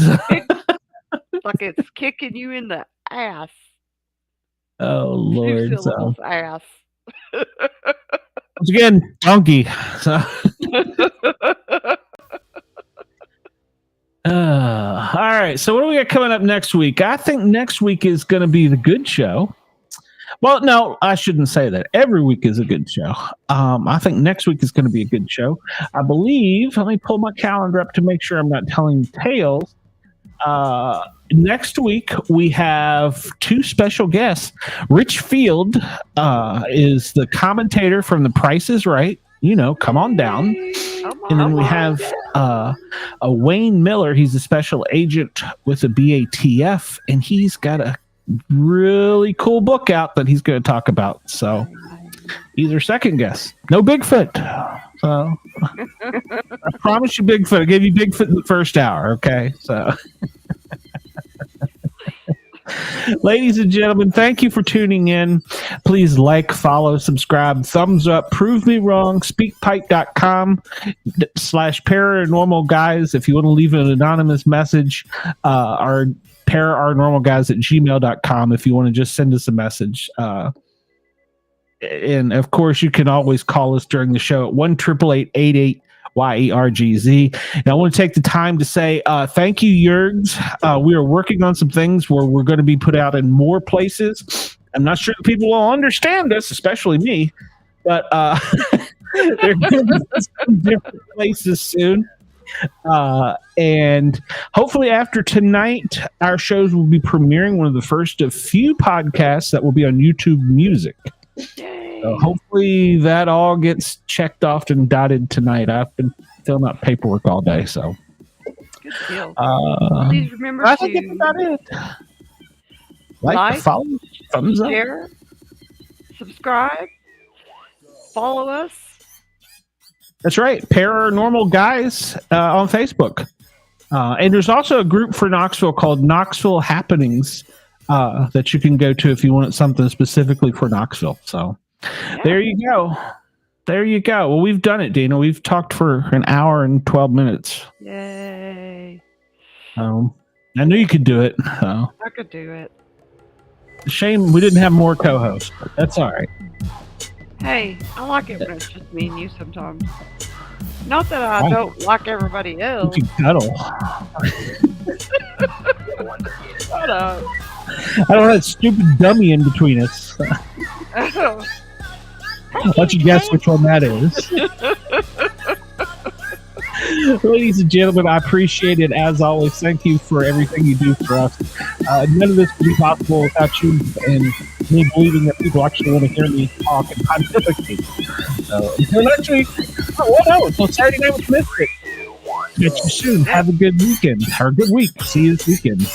Like it's kicking you in the ass. Oh, Lord. Two So, syllables, ass. once again, donkey. So, all right. So, what do we got coming up next week? I think next week is going to be the good show. Well, no, I shouldn't say that. Every week is a good show. I think next week is going to be a good show. I believe, let me pull my calendar up to make sure I'm not telling tales. Next week, we have two special guests. Rich Field is the commentator from The Price is Right. You know, come on down. And then we have a Wayne Miller. He's a special agent with the BATF, and he's got a really cool book out that he's going to talk about. So he's our second guest. No Bigfoot. So I promise you Bigfoot. I gave you Bigfoot in the first hour. Okay. So ladies and gentlemen, thank you for tuning in. Please like, follow, subscribe, thumbs up, prove me wrong, speakpipe.com/paranormal guys. If you want to leave an anonymous message, our Para OR Normal Guyz @gmail.com if you want to just send us a message. And of course, you can always call us during the show at 1-888-88-YERGZ. And I want to take the time to say thank you, Yergs. We are working on some things where we're going to be put out in more places. I'm not sure people will understand this, especially me, but they're going to be some different places soon. And hopefully after tonight, our shows will be premiering one of the first of few podcasts that will be on YouTube Music. Yay. So hopefully that all gets checked off and dotted tonight. I've been filling out paperwork all day, so Good deal. uh, Please remember I think that's to about it. Like, follow, thumbs up. share, subscribe, follow us. That's right. Para OR Normal Guyz on Facebook. And there's also a group for Knoxville called Knoxville Happenings that you can go to if you want something specifically for Knoxville. So there you go. There you go. Well, we've done it, Dana. We've talked for an hour and 12 minutes. Yay. I knew you could do it. I could do it. Shame we didn't have more co-hosts, but that's all right. Hey, I like it when it's just me and you sometimes. Not that I don't like everybody You else. can cuddle. Shut up. I don't have that stupid dummy in between us. Oh. I'll let you guess which one that is. Ladies and gentlemen, I appreciate it as always. Thank you for everything you do for us. None of this would be possible without you and me believing that people actually want to hear me talk and pontificate. Until next week, until Saturday night with Mystic. Catch you soon. Have a good weekend or a good week. See you this weekend.